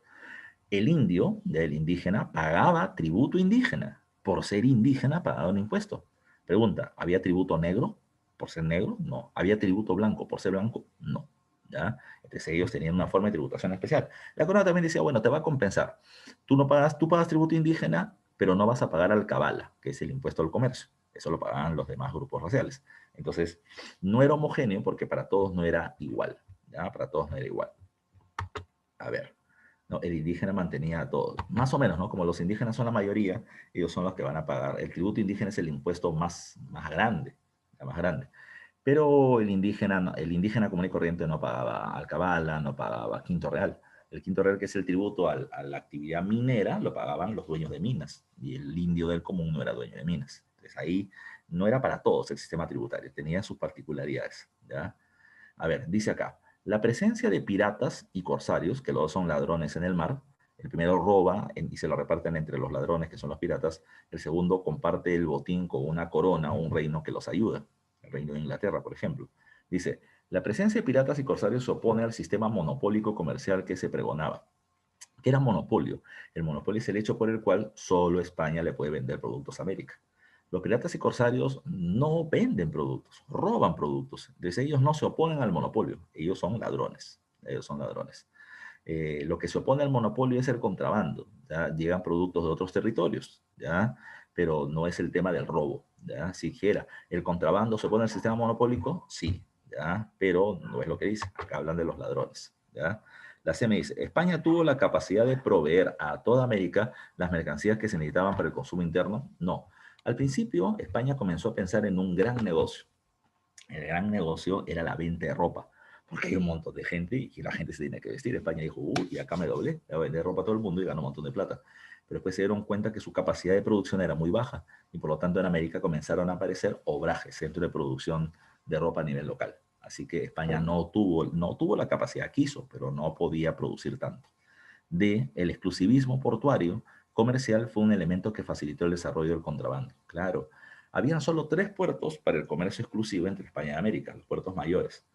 S2: El indio, el indígena, pagaba tributo indígena. Por ser indígena pagaba un impuesto. Pregunta, ¿había tributo negro por ser negro? No. ¿Había tributo blanco por ser blanco? No. ¿Ya? Entonces ellos tenían una forma de tributación especial. La corona también decía, bueno, te va a compensar. Tú pagas tributo indígena, pero no vas a pagar alcabala, que es el impuesto al comercio. Eso lo pagaban los demás grupos raciales. Entonces, no era homogéneo porque para todos no era igual. ¿Ya? Para todos no era igual. A ver. No, el indígena mantenía todo. Más o menos, ¿no? Como los indígenas son la mayoría, ellos son los que van a pagar. El tributo indígena es el impuesto más grande, la más grande. Pero el indígena común y corriente no pagaba alcabala, no pagaba quinto real. El quinto real, que es el tributo a la actividad minera, lo pagaban los dueños de minas. Y el indio del común no era dueño de minas. Entonces ahí no era para todos el sistema tributario, tenía sus particularidades, ¿ya? A ver, dice acá, la presencia de piratas y corsarios, que luego son ladrones en el mar, el primero roba y se lo reparten entre los ladrones, que son los piratas, el segundo comparte el botín con una corona o un reino que los ayuda, el reino de Inglaterra, por ejemplo. Dice, la presencia de piratas y corsarios se opone al sistema monopólico comercial que se pregonaba. ¿Qué era monopolio? El monopolio es el hecho por el cual solo España le puede vender productos a América. Los piratas y corsarios no venden productos, roban productos. Entonces ellos no se oponen al monopolio, ellos son ladrones. Ellos son ladrones. Lo que se opone al monopolio es el contrabando. ¿Ya? Llegan productos de otros territorios, ¿ya? Pero no es el tema del robo. ¿Ya? Siquiera el contrabando se opone al sistema monopólico, sí, ¿ya? Pero no es lo que dice. Acá hablan de los ladrones. ¿Ya? La CM dice, España tuvo la capacidad de proveer a toda América las mercancías que se necesitaban para el consumo interno. No. Al principio, España comenzó a pensar en un gran negocio. El gran negocio era la venta de ropa, porque hay un montón de gente y la gente se tiene que vestir. España dijo, y acá me doblé, voy a vender ropa a todo el mundo y gano un montón de plata. Pero después se dieron cuenta que su capacidad de producción era muy baja y por lo tanto en América comenzaron a aparecer obrajes, centros de producción de ropa a nivel local. Así que España no tuvo la capacidad, quiso, pero no podía producir tanto. El exclusivismo portuario comercial fue un elemento que facilitó el desarrollo del contrabando. Claro, habían solo 3 puertos para el comercio exclusivo entre España y América, los puertos mayores.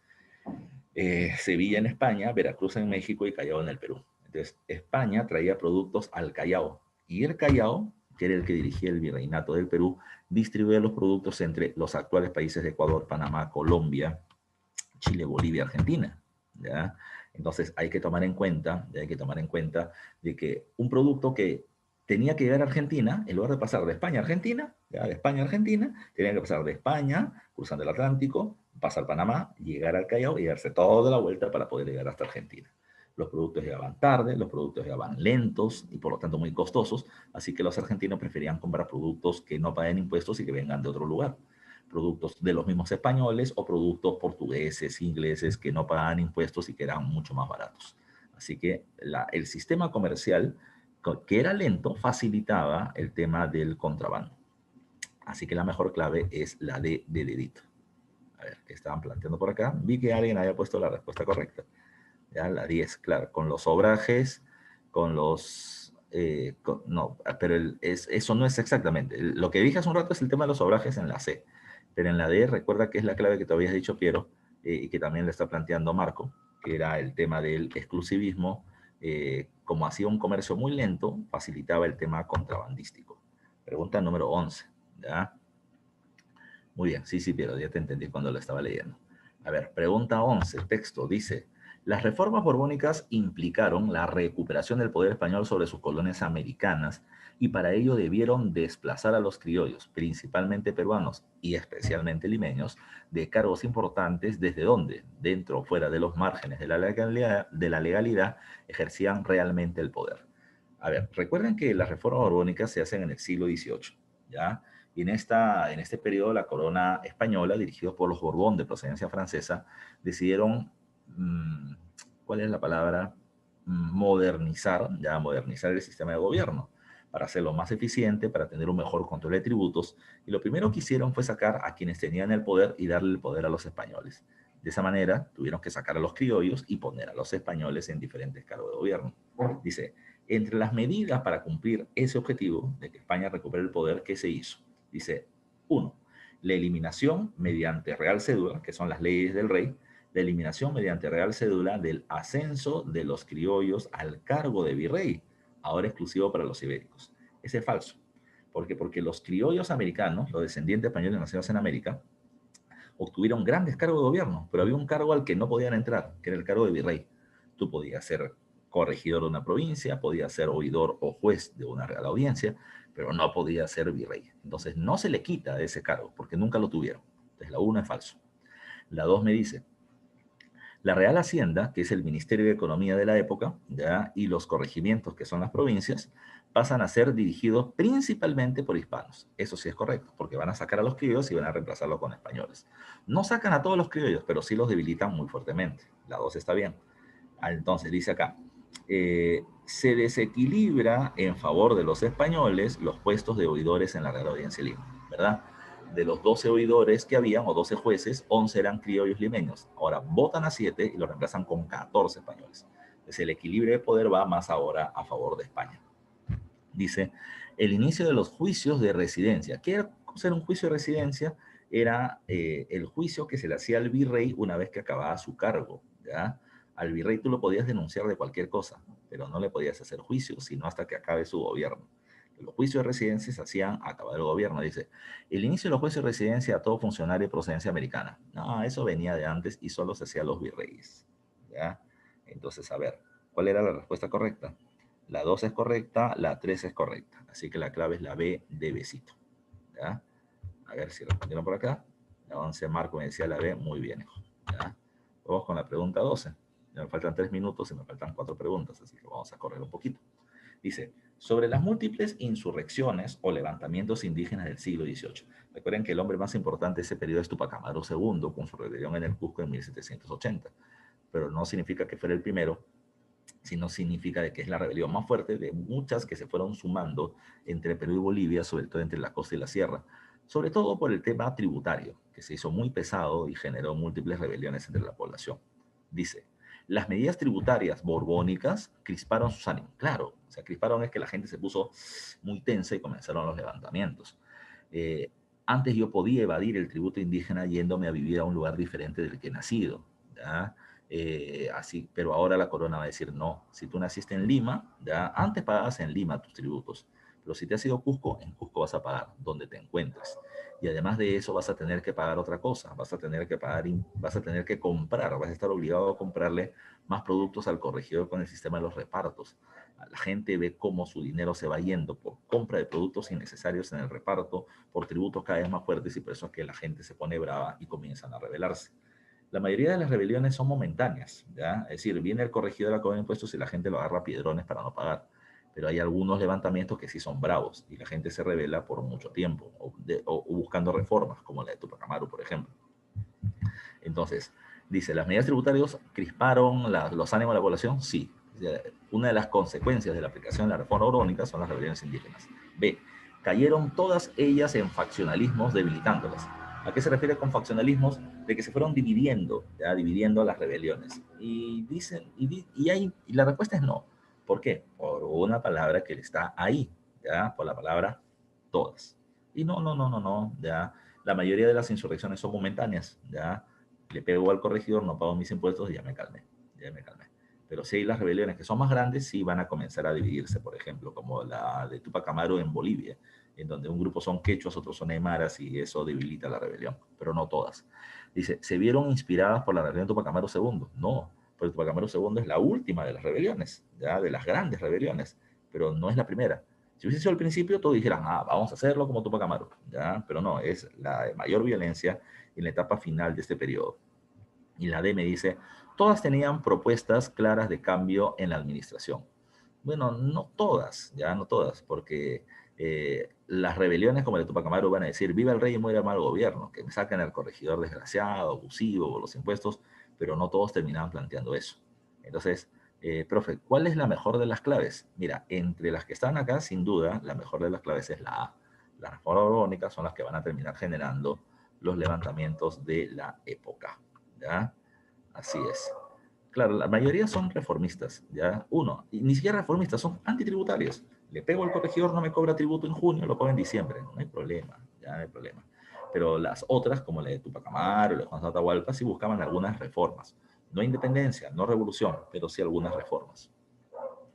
S2: Sevilla en España, Veracruz en México y Callao en el Perú. Entonces, España traía productos al Callao y el Callao, que era el que dirigía el virreinato del Perú, distribuía los productos entre los actuales países de Ecuador, Panamá, Colombia, Chile, Bolivia, Argentina. ¿Ya? Entonces hay que tomar en cuenta, de que un producto que tenía que llegar a Argentina, en lugar de pasar de España a Argentina, ¿ya? De España a Argentina, tenía que pasar de España, cruzando el Atlántico, pasar Panamá, llegar al Callao y darse toda la vuelta para poder llegar hasta Argentina. Los productos llegaban tarde, los productos llegaban lentos y por lo tanto muy costosos, así que los argentinos preferían comprar productos que no paguen impuestos y que vengan de otro lugar, productos de los mismos españoles o productos portugueses, ingleses, que no pagaban impuestos y que eran mucho más baratos. Así que el sistema comercial, que era lento, facilitaba el tema del contrabando. Así que la mejor clave es la de dedito. A ver, ¿qué estaban planteando por acá? Vi que alguien había puesto la respuesta correcta. Ya, la 10, claro, con los obrajes, con los... no, pero eso no es exactamente. Lo que dije hace un rato es el tema de los obrajes en la C, pero en la D recuerda que es la clave que te habías dicho, Piero, y que también le está planteando Marco, que era el tema del exclusivismo. Como hacía un comercio muy lento, facilitaba el tema contrabandístico. Pregunta número 11, ¿ya? Muy bien, sí, Piero, ya te entendí cuando lo estaba leyendo. A ver, pregunta 11, texto, dice, las reformas borbónicas implicaron la recuperación del poder español sobre sus colonias americanas y para ello debieron desplazar a los criollos, principalmente peruanos y especialmente limeños, de cargos importantes desde donde, dentro o fuera de los márgenes de la legalidad, ejercían realmente el poder. A ver, recuerden que las reformas borbónicas se hacen en el siglo XVIII, ¿ya? Y en este periodo la corona española, dirigida por los Borbón de procedencia francesa, decidieron, ¿cuál es la palabra? Modernizar el sistema de gobierno para hacerlo más eficiente, para tener un mejor control de tributos. Y lo primero que hicieron fue sacar a quienes tenían el poder y darle el poder a los españoles. De esa manera tuvieron que sacar a los criollos y poner a los españoles en diferentes cargos de gobierno. Dice, entre las medidas para cumplir ese objetivo de que España recupere el poder, ¿qué se hizo? Dice, 1. La eliminación mediante real cédula, que son las leyes del rey, la eliminación mediante real cédula del ascenso de los criollos al cargo de virrey, ahora exclusivo para los ibéricos. Ese es falso. ¿Por qué? Porque los criollos americanos, los descendientes españoles nacidos en América, obtuvieron grandes cargos de gobierno, pero había un cargo al que no podían entrar, que era el cargo de virrey. Tú podías ser corregidor de una provincia, podías ser oidor o juez de una real audiencia, pero no podía ser virrey. Entonces no se le quita ese cargo, porque nunca lo tuvieron. Entonces la 1 es falso. La 2 me dice, La Real Hacienda, que es el Ministerio de Economía de la época, ¿ya? Y los corregimientos, que son las provincias, pasan a ser dirigidos principalmente por hispanos. Eso sí es correcto, porque van a sacar a los criollos y van a reemplazarlos con españoles. No sacan a todos los criollos, pero sí los debilitan muy fuertemente. La 2 está bien. Entonces, dice acá, se desequilibra en favor de los españoles los puestos de oidores en la Real Audiencia de Lima, ¿verdad? De los 12 oidores que habían, o 12 jueces, 11 eran criollos limeños. Ahora votan a 7 y lo reemplazan con 14 españoles. Entonces el equilibrio de poder va más ahora a favor de España. Dice, el inicio de los juicios de residencia. ¿Qué era ser un juicio de residencia? Era el juicio que se le hacía al virrey una vez que acababa su cargo, ¿ya? Al virrey tú lo podías denunciar de cualquier cosa, pero no le podías hacer juicio, sino hasta que acabe su gobierno. Los juicios de residencia se hacían a acabar el gobierno. Dice, el inicio de los juicios de residencia a todo funcionario de procedencia americana. No, eso venía de antes y solo se hacía a los virreyes, ¿ya? Entonces, a ver, ¿cuál era la respuesta correcta? La 2 es correcta, la 3 es correcta. Así que la clave es la B de besito, ¿ya? A ver si respondieron por acá. La 11, Marco me decía la B, muy bien, hijo, ¿ya? Vamos con la pregunta 12. Ya me faltan 3 minutos y me faltan 4 preguntas, así que vamos a correr un poquito. Dice, sobre las múltiples insurrecciones o levantamientos indígenas del siglo XVIII. Recuerden que el hombre más importante de ese periodo es Tupac Amaru II, con su rebelión en el Cusco en 1780. Pero no significa que fuera el primero, sino significa de que es la rebelión más fuerte de muchas que se fueron sumando entre Perú y Bolivia, sobre todo entre la costa y la sierra, sobre todo por el tema tributario, que se hizo muy pesado y generó múltiples rebeliones entre la población. Dice, las medidas tributarias borbónicas crisparon sus ánimos. Claro, o sea, crisparon es que la gente se puso muy tensa y comenzaron los levantamientos. Antes yo podía evadir el tributo indígena yéndome a vivir a un lugar diferente del que he nacido, ¿ya? Así, pero ahora la corona va a decir no. Si tú naciste en Lima, ya antes pagabas en Lima tus tributos, pero si te has ido a Cusco, en Cusco vas a pagar donde te encuentres. Y además de eso vas a tener que pagar otra cosa, vas a tener que pagar, vas a tener que comprar, vas a estar obligado a comprarle más productos al corregidor con el sistema de los repartos. La gente ve cómo su dinero se va yendo por compra de productos innecesarios en el reparto, por tributos cada vez más fuertes, y por eso es que la gente se pone brava y comienzan a rebelarse. La mayoría de las rebeliones son momentáneas, ¿ya? Es decir, viene el corregidor a cobrar impuestos y la gente lo agarra a piedrones para no pagar. Pero hay algunos levantamientos que sí son bravos y la gente se rebela por mucho tiempo o buscando reformas, como la de Tupac Amaru, por ejemplo. Entonces, dice, ¿las medidas tributarias crisparon los ánimos de la población? Sí. Una de las consecuencias de la aplicación de la reforma borbónica son las rebeliones indígenas. B. Cayeron todas ellas en faccionalismos debilitándolas. ¿A qué se refiere con faccionalismos? De que se fueron dividiendo, ¿ya? Dividiendo las rebeliones. Y dicen, y la respuesta es no. ¿Por qué? Por una palabra que está ahí, ¿ya? Por la palabra todas. Y no, ¿ya? La mayoría de las insurrecciones son momentáneas, ¿ya? Le pego al corregidor, no pago mis impuestos y ya me calmé, ya me calmé. Pero si hay las rebeliones que son más grandes, sí van a comenzar a dividirse, por ejemplo, como la de Tupac Amaru en Bolivia, en donde un grupo son quechuas, otros son aymaras, y eso debilita la rebelión, pero no todas. Dice, ¿se vieron inspiradas por la rebelión de Tupac Amaru II? No, porque Tupac Amaru II es la última de las rebeliones, ¿ya? De las grandes rebeliones, pero no es la primera. Si hubiese sido al principio, todos dijeran, vamos a hacerlo como Tupac Amaru, ¿ya? Pero no, es la de mayor violencia en la etapa final de este periodo. Y la D me dice, todas tenían propuestas claras de cambio en la administración. Bueno, no todas, ya no todas, porque las rebeliones como el de Tupac Amaru van a decir, viva el rey y muera el mal gobierno, que me saquen al corregidor desgraciado, abusivo, por los impuestos, pero no todos terminaban planteando eso. Entonces, profe, ¿cuál es la mejor de las claves? Mira, entre las que están acá, sin duda, la mejor de las claves es la A. Las reformas borbónicas son las que van a terminar generando los levantamientos de la época, ¿ya? Así es. Claro, la mayoría son reformistas, ¿ya? Uno, y ni siquiera reformistas, son antitributarios. Le pego al corregidor, no me cobra tributo en junio, lo pago en diciembre. No hay problema, ya no hay problema. Pero las otras, como la de Tupac Amaru, la de Juan Atahualpa, sí buscaban algunas reformas. No independencia, no revolución, pero sí algunas reformas.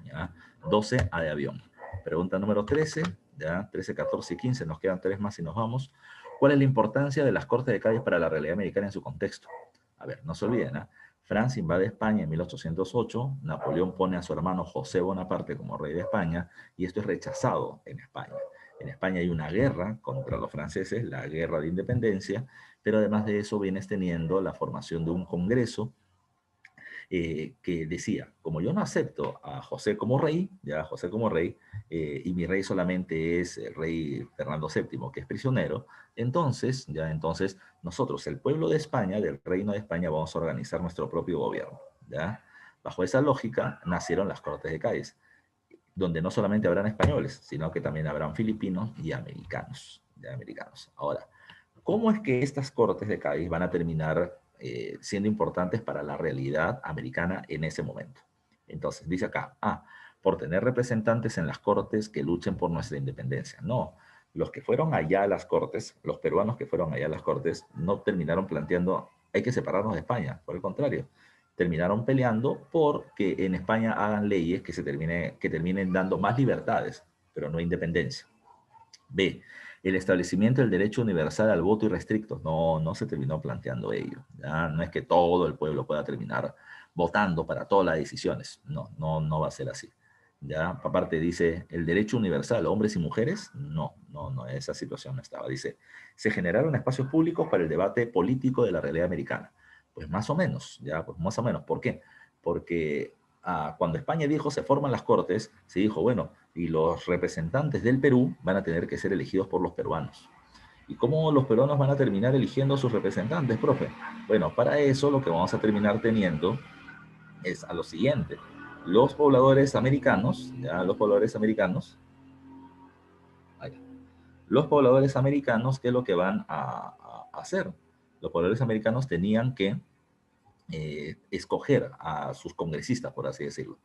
S2: ¿Ya? 12, A de avión. Pregunta número 13, ¿ya? 13, 14 y 15, nos quedan 3 más y nos vamos. ¿Cuál es la importancia de las Cortes de Cádiz para la realidad americana en su contexto? A ver, no se olviden, ¿eh? Francia invade España en 1808, Napoleón pone a su hermano José Bonaparte como rey de España, y esto es rechazado en España. En España hay una guerra contra los franceses, la guerra de independencia, pero además de eso vienes teniendo la formación de un congreso que decía, como yo no acepto a José como rey, ya José como rey, y mi rey solamente es el rey Fernando VII, que es prisionero, entonces, ya entonces, nosotros, el pueblo de España, del reino de España, vamos a organizar nuestro propio gobierno, ¿ya? Bajo esa lógica nacieron las Cortes de Cádiz, donde no solamente habrán españoles, sino que también habrán filipinos y americanos, ¿ya? Americanos. Ahora, ¿cómo es que estas Cortes de Cádiz van a terminar siendo importantes para la realidad americana en ese momento? Entonces, dice acá, por tener representantes en las Cortes que luchen por nuestra independencia. No, los que fueron allá a las Cortes, los peruanos que fueron allá a las Cortes, no terminaron planteando, hay que separarnos de España, por el contrario, terminaron peleando porque en España hagan leyes que terminen dando más libertades, pero no independencia. B, el establecimiento del derecho universal al voto irrestricto. No, no se terminó planteando ello. ¿Ya? No es que todo el pueblo pueda terminar votando para todas las decisiones. No, no, no va a ser así. ¿Ya? Aparte dice, el derecho universal, hombres y mujeres, no, no, no, esa situación no estaba. Dice, se generaron espacios públicos para el debate político de la realidad americana. Pues más o menos, ya, pues más o menos. ¿Por qué? Porque cuando España dijo se forman las cortes, se dijo, bueno, y los representantes del Perú van a tener que ser elegidos por los peruanos. ¿Y cómo los peruanos van a terminar eligiendo a sus representantes, profe? Bueno, para eso lo que vamos a terminar teniendo es a lo siguiente. Los pobladores americanos, ya los pobladores americanos, allá, los pobladores americanos, ¿qué es lo que van a hacer? Los pobladores americanos tenían que escoger a sus congresistas, por así decirlo.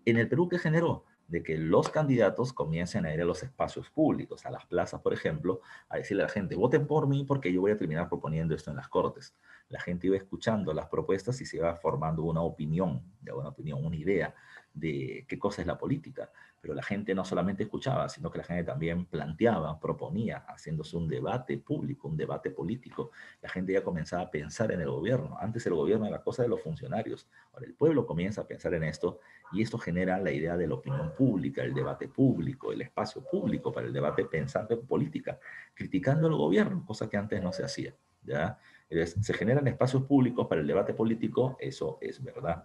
S2: En el Perú, ¿qué generó? De que los candidatos comiencen a ir a los espacios públicos, a las plazas, por ejemplo, a decirle a la gente, voten por mí porque yo voy a terminar proponiendo esto en las Cortes. La gente iba escuchando las propuestas y se iba formando una opinión, una idea de qué cosa es la política. Pero la gente no solamente escuchaba, sino que la gente también planteaba, proponía, haciéndose un debate público, un debate político. La gente ya comenzaba a pensar en el gobierno. Antes el gobierno era cosa de los funcionarios. Ahora el pueblo comienza a pensar en esto y esto genera la idea de la opinión pública, el debate público, el espacio público para el debate pensante en política, criticando al gobierno, cosa que antes no se hacía. ¿Ya? Entonces, se generan espacios públicos para el debate político, eso es verdad.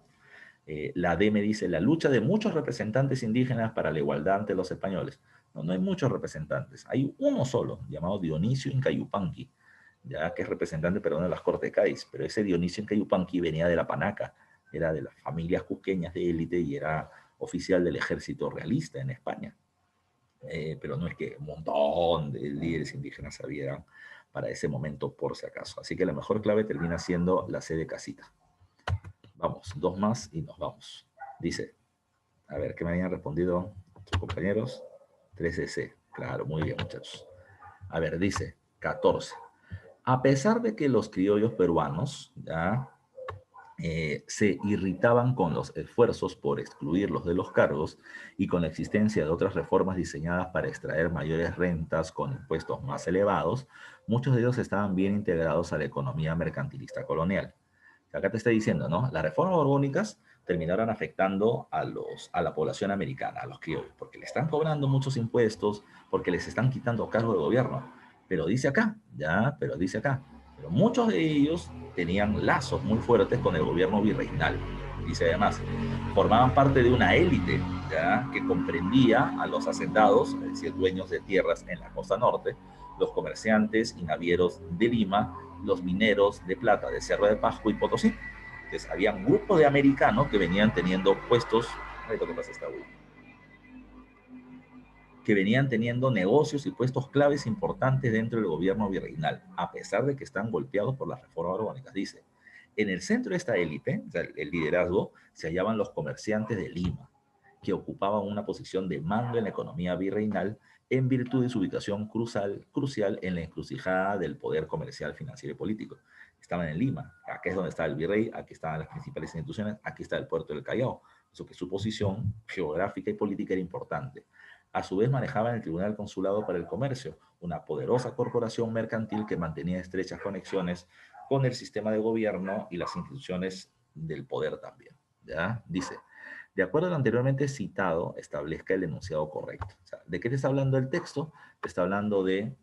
S2: La D me dice, la lucha de muchos representantes indígenas para la igualdad ante los españoles. No, no hay muchos representantes, hay uno solo, llamado Dionisio Incayupanqui, ya que es representante peruano de las Cortes de Cádiz, pero ese Dionisio Incayupanqui venía de la Panaca, era de las familias cusqueñas de élite y era oficial del ejército realista en España. Pero no es que un montón de líderes indígenas habían para ese momento, por si acaso. Así que la mejor clave termina siendo la C de casita. Vamos, dos más y nos vamos. Dice, a ver, ¿qué me habían respondido sus compañeros? 13C. Claro, muy bien, muchachos. A ver, dice 14. A pesar de que los criollos peruanos ya se irritaban con los esfuerzos por excluirlos de los cargos y con la existencia de otras reformas diseñadas para extraer mayores rentas con impuestos más elevados, muchos de ellos estaban bien integrados a la economía mercantilista colonial. Acá te está diciendo, ¿no? Las reformas borbónicas terminaron afectando a la población americana, a los criollos, porque le están cobrando muchos impuestos, porque les están quitando cargos de gobierno. Pero dice acá, ya, pero dice acá, pero muchos de ellos tenían lazos muy fuertes con el gobierno virreinal. Dice además, formaban parte de una élite, ya, que comprendía a los hacendados, es decir, dueños de tierras en la costa norte, los comerciantes y navieros de Lima, los mineros de plata de Cerro de Pasco y Potosí. Entonces, había un grupo de americanos que venían teniendo puestos, ¿qué pasa esta web? Que venían teniendo negocios y puestos claves importantes dentro del gobierno virreinal, a pesar de que están golpeados por las reformas borbónicas. Dice, en el centro de esta élite, o sea, el liderazgo, se hallaban los comerciantes de Lima, que ocupaban una posición de mando en la economía virreinal en virtud de su ubicación crucial en la encrucijada del poder comercial, financiero y político. Estaban en Lima, aquí es donde está el virrey, aquí estaban las principales instituciones, aquí está el puerto del Callao, eso que su posición geográfica y política era importante. A su vez manejaban el Tribunal Consulado para el Comercio, una poderosa corporación mercantil que mantenía estrechas conexiones con el sistema de gobierno y las instituciones del poder también. ¿Ya? Dice, de acuerdo a lo anteriormente citado, establezca el enunciado correcto. O sea, ¿de qué te está hablando el texto? Te está hablando de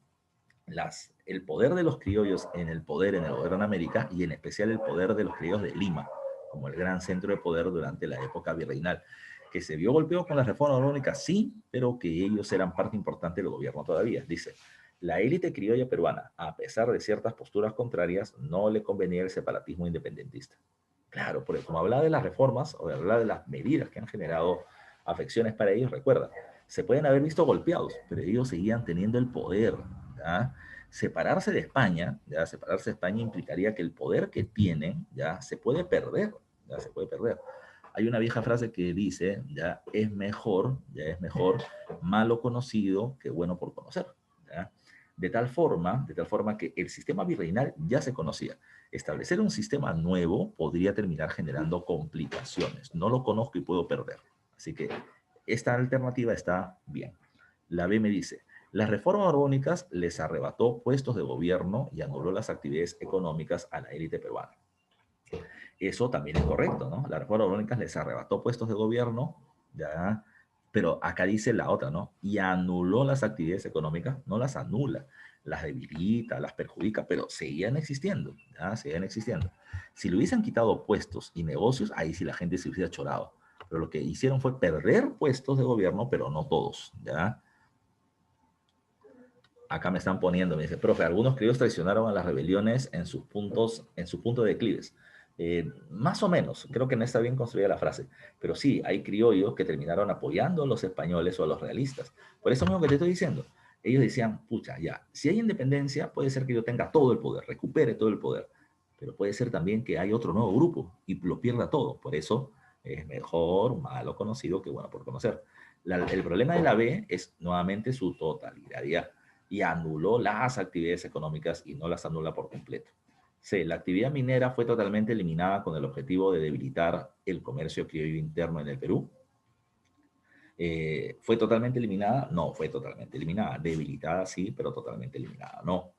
S2: el poder de los criollos en el poder en el gobierno de América y en especial el poder de los criollos de Lima. como el gran centro de poder durante la época virreinal, que se vio golpeado con la reforma borbónica, sí, pero que ellos eran parte importante del gobierno todavía. Dice, la élite criolla peruana, a pesar de ciertas posturas contrarias, no le convenía el separatismo independentista. Claro, porque como hablaba de las reformas o de hablar de las medidas que han generado afecciones para ellos, recuerda, se pueden haber visto golpeados, pero ellos seguían teniendo el poder. ¿Ya? Separarse de España, ya separarse de España implicaría que el poder que tienen ya se puede perder, ya se puede perder. Hay una vieja frase que dice, ya es mejor malo conocido que bueno por conocer. ¿Ya? De tal forma que el sistema virreinal ya se conocía. Establecer un sistema nuevo podría terminar generando complicaciones. No lo conozco y puedo perder. Así que esta alternativa está bien. La B me dice, las reformas borbónicas les arrebató puestos de gobierno y anuló las actividades económicas a la élite peruana. Eso también es correcto, ¿no? Las reformas borbónicas les arrebató puestos de gobierno, ya, pero acá dice la otra, ¿no? Y anuló las actividades económicas, no las anula, las debilita, las perjudica, pero seguían existiendo, ¿ya? Seguían existiendo. Si le hubiesen quitado puestos y negocios, ahí sí la gente se hubiera chorado. Pero lo que hicieron fue perder puestos de gobierno, pero no todos, ¿ya? Acá me están poniendo, me dice, profe, algunos criollos traicionaron a las rebeliones en sus puntos, en su punto de declives. Más o menos, creo que no está bien construida la frase, pero sí, hay criollos que terminaron apoyando a los españoles o a los realistas. Por eso mismo que te estoy diciendo, ellos decían, pucha, ya, si hay independencia, puede ser que yo tenga todo el poder, recupere todo el poder, pero puede ser también que hay otro nuevo grupo y lo pierda todo. Por eso es mejor malo conocido que bueno por conocer. El problema de la B es nuevamente su totalidad y anuló las actividades económicas y no las anula por completo. C. La actividad minera fue totalmente eliminada con el objetivo de debilitar el comercio criollo interno en el Perú. ¿Fue totalmente eliminada? No, fue totalmente eliminada. Debilitada sí, pero totalmente eliminada no.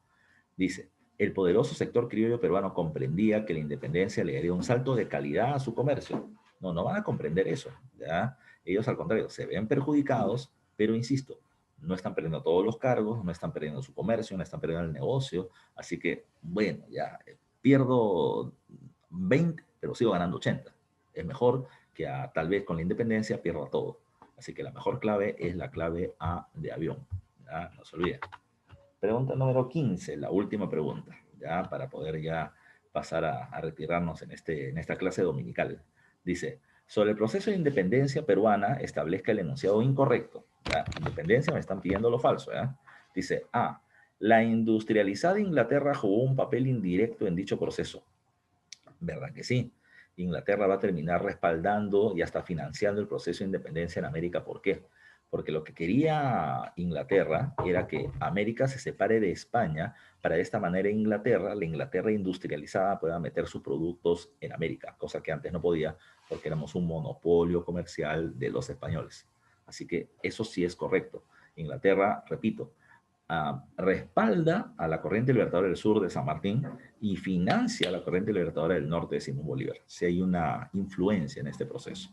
S2: Dice, el poderoso sector criollo peruano comprendía que la independencia le daría un salto de calidad a su comercio. No, no van a comprender eso, ¿ya? Ellos al contrario, se ven perjudicados, pero insisto, no están perdiendo todos los cargos, no están perdiendo su comercio, no están perdiendo el negocio, así que, bueno, ya pierdo 20, pero sigo ganando 80. Es mejor que tal vez con la independencia pierda todo. Así que la mejor clave es la clave A de avión, ¿ya? No se olviden. Pregunta número 15, la última pregunta, ya para poder ya pasar a retirarnos en esta clase dominical. Dice, sobre el proceso de independencia peruana, establezca el enunciado incorrecto. ¿Ya? Independencia, me están pidiendo lo falso. ¿Ya? Dice, A, la industrializada Inglaterra jugó un papel indirecto en dicho proceso. ¿Verdad que sí? Inglaterra va a terminar respaldando y hasta financiando el proceso de independencia en América. ¿Por qué? Porque lo que quería Inglaterra era que América se separe de España para de esta manera Inglaterra, la Inglaterra industrializada, pueda meter sus productos en América, cosa que antes no podía porque éramos un monopolio comercial de los españoles. Así que eso sí es correcto. Inglaterra, repito, respalda a la corriente libertadora del sur de San Martín y financia a la corriente libertadora del norte de Simón Bolívar. Si hay una influencia en este proceso.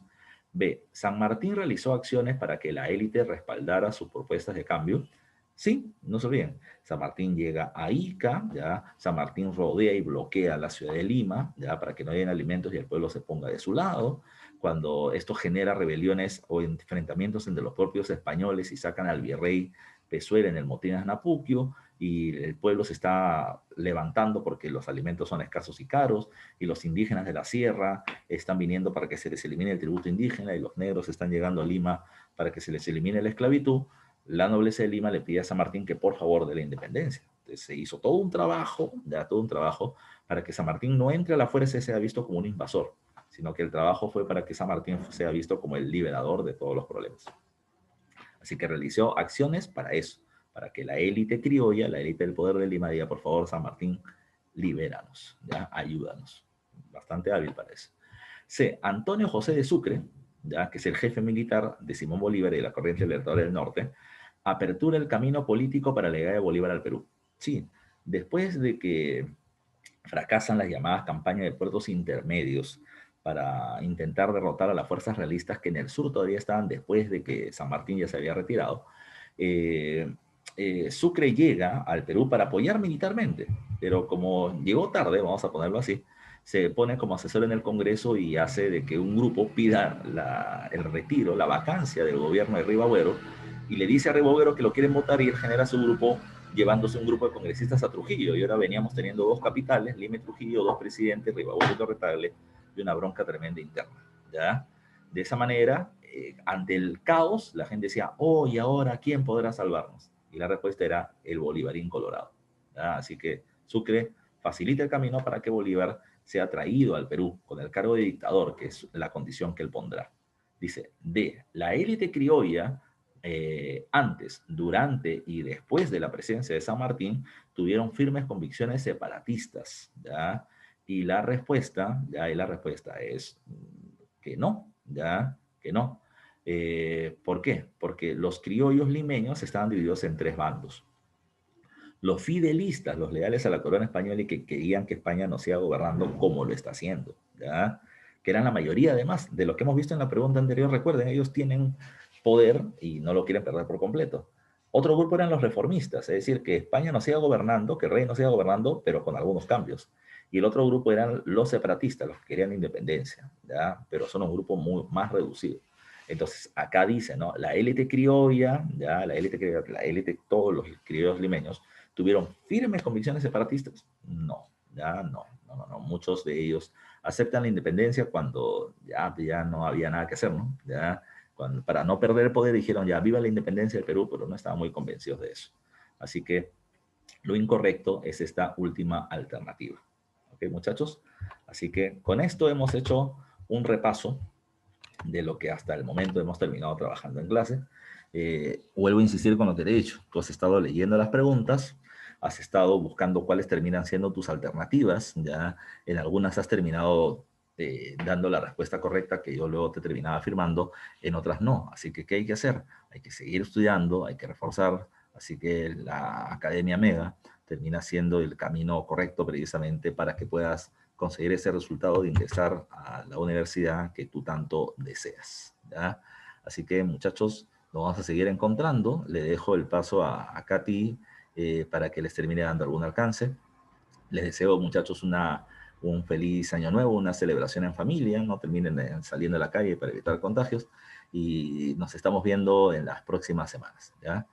S2: B. San Martín realizó acciones para que la élite respaldara sus propuestas de cambio. Sí, no se olviden. San Martín llega a Ica, ¿ya? San Martín rodea y bloquea la ciudad de Lima, ¿ya? Para que no hayan alimentos y el pueblo se ponga de su lado. Cuando esto genera rebeliones o enfrentamientos entre los propios españoles y sacan al virrey Pezuela en el motín de Napuquio, y el pueblo se está levantando porque los alimentos son escasos y caros, y los indígenas de la sierra están viniendo para que se les elimine el tributo indígena, y los negros están llegando a Lima para que se les elimine la esclavitud. La nobleza de Lima le pide a San Martín que por favor dé la independencia. Entonces se hizo todo un trabajo, ya todo un trabajo, para que San Martín no entre a la fuerza y sea visto como un invasor, sino que el trabajo fue para que San Martín sea visto como el liberador de todos los problemas. Así que realizó acciones para eso, para que la élite criolla, la élite del poder de Lima, diga, por favor, San Martín, libéranos, ¿ya? Ayúdanos. Bastante hábil para eso. C. Antonio José de Sucre, ¿ya? Que es el jefe militar de Simón Bolívar y de la corriente libertadora del norte, apertura el camino político para la llegada de Bolívar al Perú. Sí, después de que fracasan las llamadas campañas de puertos intermedios para intentar derrotar a las fuerzas realistas que en el sur todavía estaban después de que San Martín ya se había retirado, Sucre llega al Perú para apoyar militarmente, pero como llegó tarde, vamos a ponerlo así, se pone como asesor en el Congreso y hace de que un grupo pida el retiro, la vacancia del gobierno de Ribagüero, y le dice a Ribagüero que lo quieren votar y él genera su grupo llevándose un grupo de congresistas a Trujillo. Y ahora veníamos teniendo 2 capitales, Lima y Trujillo, 2 presidentes, Ribagüero y Torre, y una bronca tremenda interna, ¿ya? De esa manera, ante el caos, la gente decía, oh, ¿y ahora quién podrá salvarnos? Y la respuesta era el Bolivarín Colorado, ¿ya? Así que Sucre facilita el camino para que Bolívar sea traído al Perú con el cargo de dictador, que es la condición que él pondrá. Dice, D, la élite criolla, antes, durante y después de la presencia de San Martín, tuvieron firmes convicciones separatistas, ¿ya? Y la respuesta, ya, y la respuesta es que no, ya, que no. ¿Por qué? Porque los criollos limeños estaban divididos en 3 bandos. Los fidelistas, los leales a la corona española y que querían que España no siga gobernando como lo está haciendo, ¿ya? Que eran la mayoría, además, de lo que hemos visto en la pregunta anterior. Recuerden, ellos tienen poder y no lo quieren perder por completo. Otro grupo eran los reformistas, es decir, que España no siga gobernando, que el rey no siga gobernando, pero con algunos cambios. Y el otro grupo eran los separatistas, los que querían independencia, ¿ya? Pero son un grupo más reducido. Entonces, acá dice, ¿no? La élite criolla, ¿ya? La élite, todos los criollos limeños, ¿tuvieron firmes convicciones separatistas? No, ya no. Muchos de ellos aceptan la independencia cuando ya no había nada que hacer, ¿no? Ya, para no perder el poder dijeron, ya, viva la independencia del Perú, pero no estaban muy convencidos de eso. Así que lo incorrecto es esta última alternativa. ¿Ok, muchachos? Así que con esto hemos hecho un repaso de lo que hasta el momento hemos terminado trabajando en clase. Vuelvo a insistir con lo que te he dicho. Tú has estado leyendo las preguntas, has estado buscando cuáles terminan siendo tus alternativas, ya en algunas has terminado dando la respuesta correcta que yo luego te terminaba afirmando, en otras no. Así que, ¿qué hay que hacer? Hay que seguir estudiando, hay que reforzar. Así que la Academia Mega termina siendo el camino correcto precisamente para que puedas conseguir ese resultado de ingresar a la universidad que tú tanto deseas, ¿ya? Así que, muchachos, nos vamos a seguir encontrando. Le dejo el paso a Katy para que les termine dando algún alcance. Les deseo, muchachos, un feliz año nuevo, una celebración en familia. No terminen saliendo a la calle para evitar contagios. Y nos estamos viendo en las próximas semanas, ¿ya?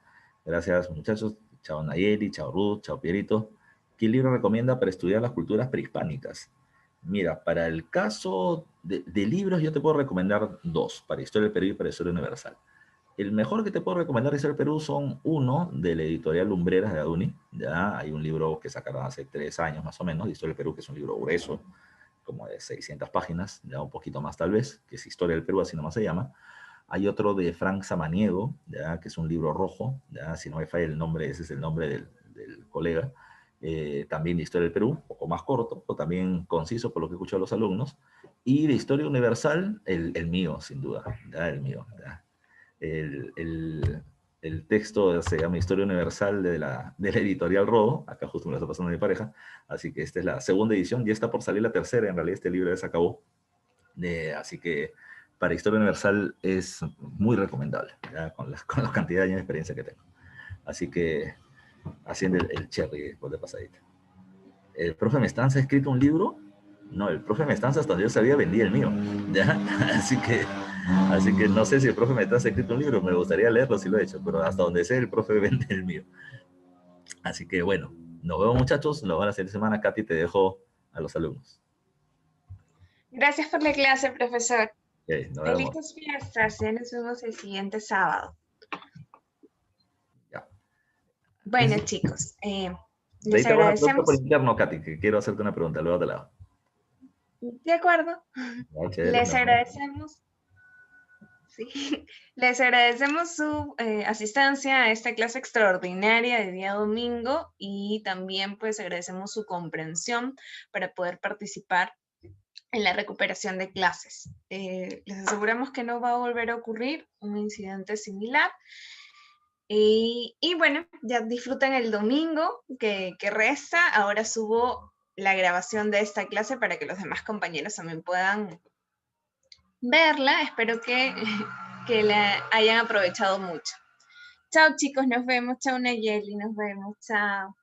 S2: Gracias, muchachos. Chao Nayeli, chao Ruth, chao Pierito. ¿Qué libro recomienda para estudiar las culturas prehispánicas? Mira, para el caso de libros yo te puedo recomendar 2, para Historia del Perú y para Historia Universal. El mejor que te puedo recomendar de Historia del Perú son uno de la editorial Lumbreras de Aduni. Ya hay un libro que sacaron hace 3 años más o menos, de Historia del Perú, que es un libro grueso, como de 600 páginas, ya un poquito más tal vez, que es Historia del Perú, así nomás se llama. Hay otro de Frank Samaniego, ya, que es un libro rojo, ya, si no me falla el nombre, ese es el nombre del colega. También de Historia del Perú, un poco más corto, o también conciso por lo que escucho a los alumnos. Y de Historia Universal, el mío, sin duda, ya, el mío. Ya. El texto se llama Historia Universal de la editorial Rodo, acá justo me lo está pasando mi pareja, así que esta es la segunda edición, ya está por salir la tercera, en realidad este libro ya se acabó. Así que para Historia Universal es muy recomendable, ¿ya? Con la cantidad de años de experiencia que tengo. Así que haciendo el cherry después de pasadita. ¿El profe Mestanza ha escrito un libro? No, el profe Mestanza hasta donde yo sabía vendía el mío, ¿ya? Así que no sé si el profe Mestanza ha escrito un libro, me gustaría leerlo si lo he hecho, pero hasta donde sé el profe vende el mío. Así que bueno, nos vemos muchachos, nos vemos la siguiente semana. Katy, te dejo a los alumnos.
S1: Gracias por la clase, profesor.
S2: Okay, nos vemos.
S1: Felices fiestas, ya nos vemos el siguiente sábado.
S2: Ya.
S1: Bueno, chicos, les
S2: Ahí te hago una pregunta
S1: agradecemos.
S2: por interno, Katy, que quiero hacerte una pregunta, luego te la hago.
S1: De acuerdo.
S2: Ya, chévere,
S1: Les
S2: no.
S1: agradecemos. Sí. Les agradecemos su asistencia a esta clase extraordinaria de día domingo y también pues agradecemos su comprensión para poder participar en la recuperación de clases. Les aseguramos que no va a volver a ocurrir un incidente similar. Y bueno, ya disfruten el domingo que resta. Ahora subo la grabación de esta clase para que los demás compañeros también puedan verla. Espero que la hayan aprovechado mucho. Chao chicos, nos vemos. Chao Nayeli, nos vemos. Chao.